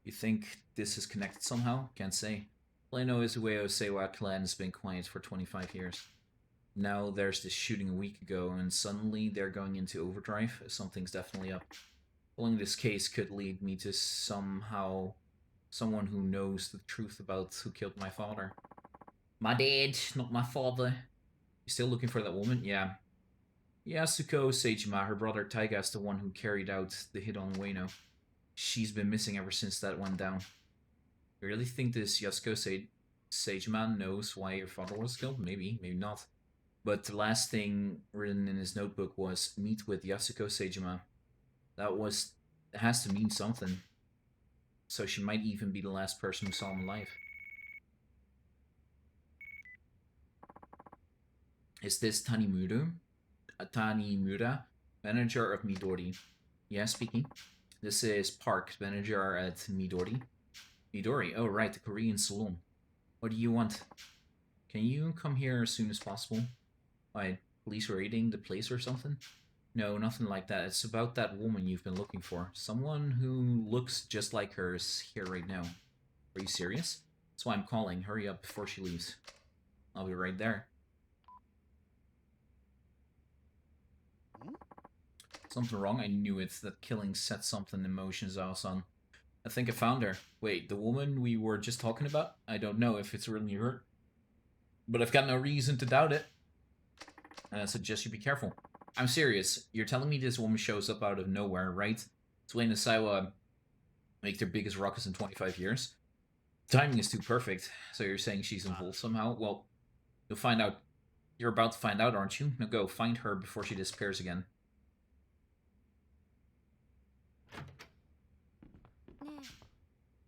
You think this is connected somehow? Can't say. All I know is Ueno Seiwa clan has been quiet for 25 years. Now there's this shooting a week ago, and suddenly they're going into overdrive. Something's definitely up. Following this case could lead me to someone who knows the truth about who killed my father. My dad, not my father. You still looking for that woman? Yeah. Yasuko Seijima, her brother Taiga, is the one who carried out the hit on Ueno. She's been missing ever since that went down. You really think this Yasuko Seijima knows why your father was killed? Maybe, maybe not. But the last thing written in his notebook was meet with Yasuko Seijima. That was it has to mean something. So she might even be the last person who saw him alive. Is this Tanimura? Tanimura, manager of Midori. Yeah, speaking. This is Park, manager at Midori. Midori, oh right, the Korean saloon. What do you want? Can you come here as soon as possible? Why, police raiding the place or something? No, nothing like that. It's about that woman you've been looking for. Someone who looks just like her is here right now. Are you serious? That's why I'm calling. Hurry up before she leaves. I'll be right there. Something wrong? I knew it. That killing set something in motion, Zao-san. I think I found her. Wait, the woman we were just talking about? I don't know if it's really her. But I've got no reason to doubt it. And I suggest you be careful. I'm serious. You're telling me this woman shows up out of nowhere, right? It's when Saiwa make their biggest ruckus in 25 years. Timing is too perfect. So you're saying she's involved somehow? Well, you'll find out. You're about to find out, aren't you? Now go, find her before she disappears again.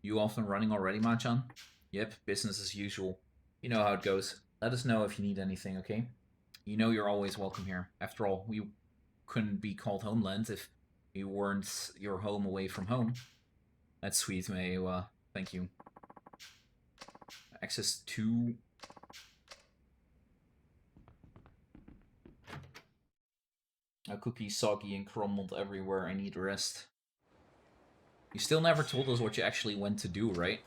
You off and running already, Machan? Yep, business as usual. You know how it goes. Let us know if you need anything, okay? You know you're always welcome here. After all, we couldn't be called homeland if we weren't your home away from home. That's sweet, May. Thank you. Access to... A cookie soggy and crumbled everywhere. I need rest. You still never told us what you actually went to do, right?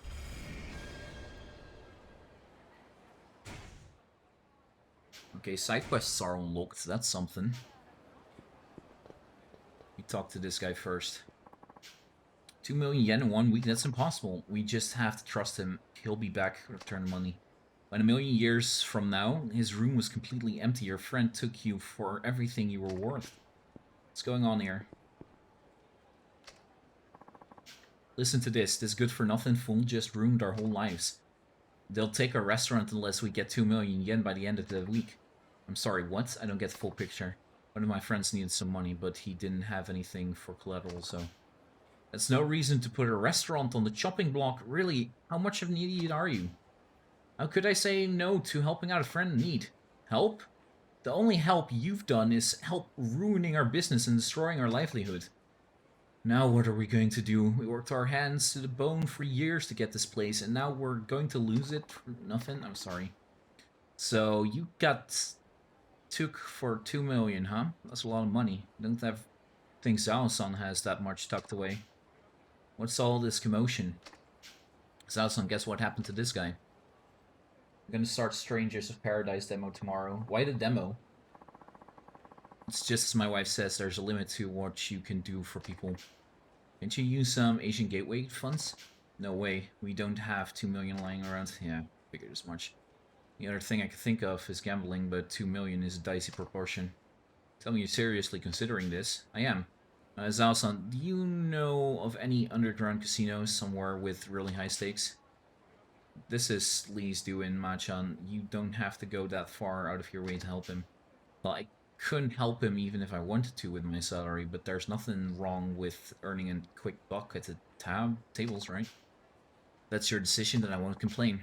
Okay, side quests are unlocked. That's something. We talk to this guy first. 2 million yen in 1 week? That's impossible. We just have to trust him. He'll be back, return money. When 1,000,000 years from now, his room was completely empty. Your friend took you for everything you were worth. What's going on here? Listen to this. This good-for-nothing fool just ruined our whole lives. They'll take our restaurant unless we get 2 million yen by the end of the week. I'm sorry, what? I don't get the full picture. One of my friends needed some money, but he didn't have anything for collateral, so... That's no reason to put a restaurant on the chopping block. Really, how much of an idiot are you? How could I say no to helping out a friend in need? Help? The only help you've done is help ruining our business and destroying our livelihood. Now what are we going to do? We worked our hands to the bone for years to get this place, and now we're going to lose it for nothing? I'm sorry. So, you got... took for 2 million, huh? That's a lot of money. I don't think Zao-san has that much tucked away. What's all this commotion? Zao-san, guess what happened to this guy? I'm gonna start Strangers of Paradise demo tomorrow. Why the demo? It's just as my wife says, there's a limit to what you can do for people. Can't you use some Asian Gateway funds? No way. We don't have 2 million lying around. Yeah, figured as much. The other thing I could think of is gambling, but 2 million is a dicey proportion. Tell me you're seriously considering this. I am. Zao-san, do you know of any underground casinos somewhere with really high stakes? This is Lee's doing, Machan. You don't have to go that far out of your way to help him. Well, I couldn't help him even if I wanted to with my salary, but there's nothing wrong with earning a quick buck at the tables, right? That's your decision, and I won't complain.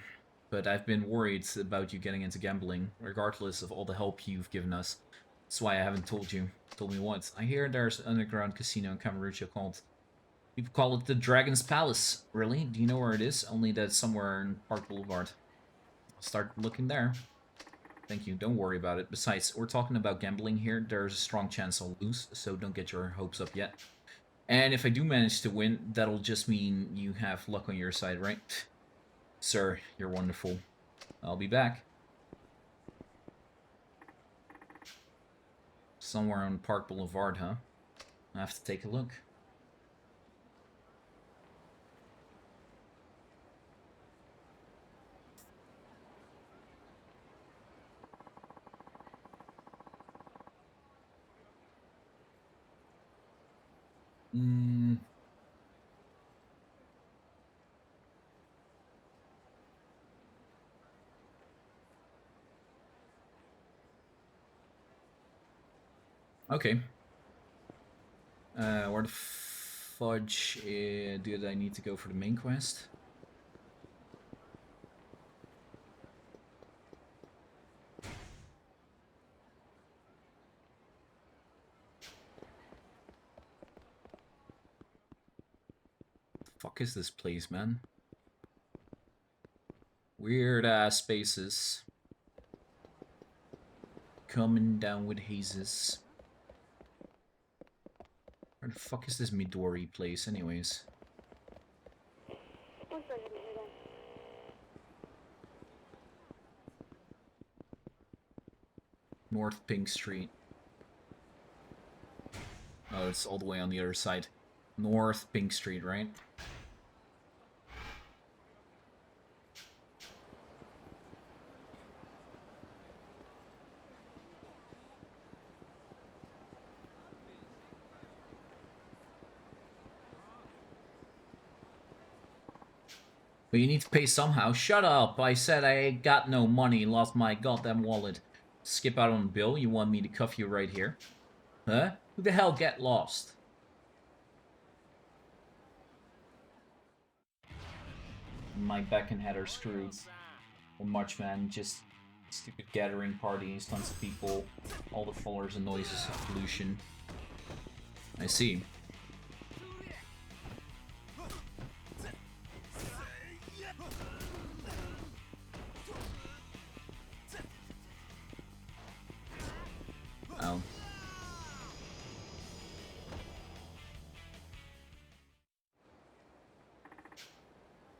But I've been worried about you getting into gambling, regardless of all the help you've given us. That's why I haven't told you. Told me what? I hear there's an underground casino in Kamurocho called... People call it the Dragon's Palace. Really? Do you know where it is? Only that somewhere in Park Boulevard. I'll start looking there. Thank you. Don't worry about it. Besides, we're talking about gambling here. There's a strong chance I'll lose, so don't get your hopes up yet. And if I do manage to win, that'll just mean you have luck on your side, right? Sir, you're wonderful. I'll be back. Somewhere on Park Boulevard, huh? I have to take a look. Okay. Where the fudge did I need to go for the main quest? Fuck is this place, man? Weird ass spaces. Coming down with hazes. Where the fuck is this Midori place, anyways? North Pink Street. Oh, it's all the way on the other side. North Pink Street, right? But you need to pay somehow. Shut up! I said I got no money, lost my goddamn wallet. Skip out on the bill? You want me to cuff you right here? Huh? Who the hell get lost? My back and head are screwed. Well, much, man. Just stupid gathering parties, tons of people, all the fallers and noises of pollution. I see. Oh.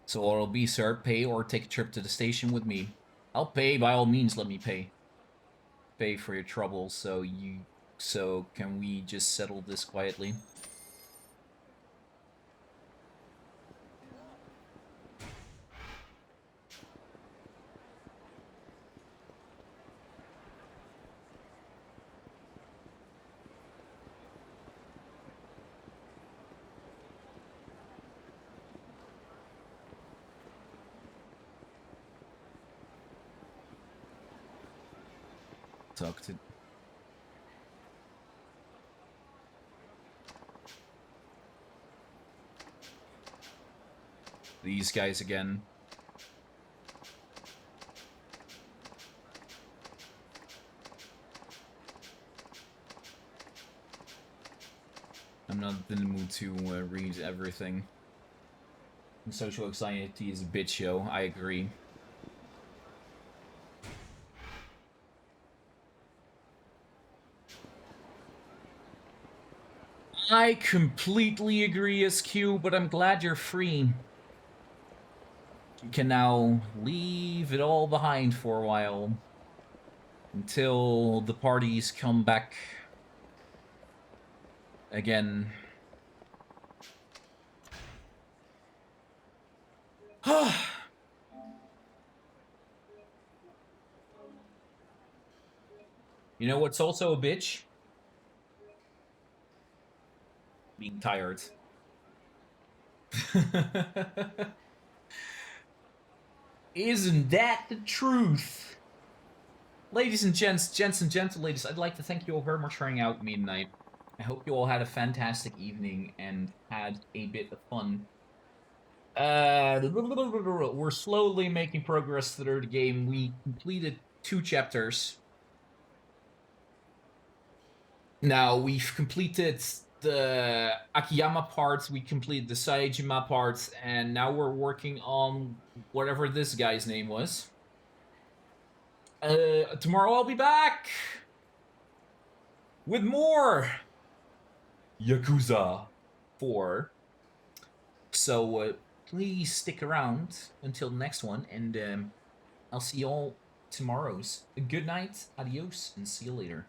So what'll be, sir? Pay or take a trip to the station with me? I'll pay, by all means, let me pay. Pay for your trouble, so can we just settle this quietly? Talk to... these guys again. I'm not in the mood to read everything. And social anxiety is a bitch show, I agree. I completely agree, SQ, but I'm glad you're free. You can now leave it all behind for a while. Until the parties come back again. You know what's also a bitch? Being tired. Isn't that the truth? Ladies and gents and gentle ladies, I'd like to thank you all very much for hanging out with me tonight. I hope you all had a fantastic evening and had a bit of fun. We're slowly making progress through the game. We completed 2 chapters. Now, we've completed the Akiyama part, we completed the Seajima part, and now we're working on whatever this guy's name was. Tomorrow I'll be back with more Yakuza 4. So, please stick around until the next one, and I'll see you all tomorrow's. Good night, adios, and see you later.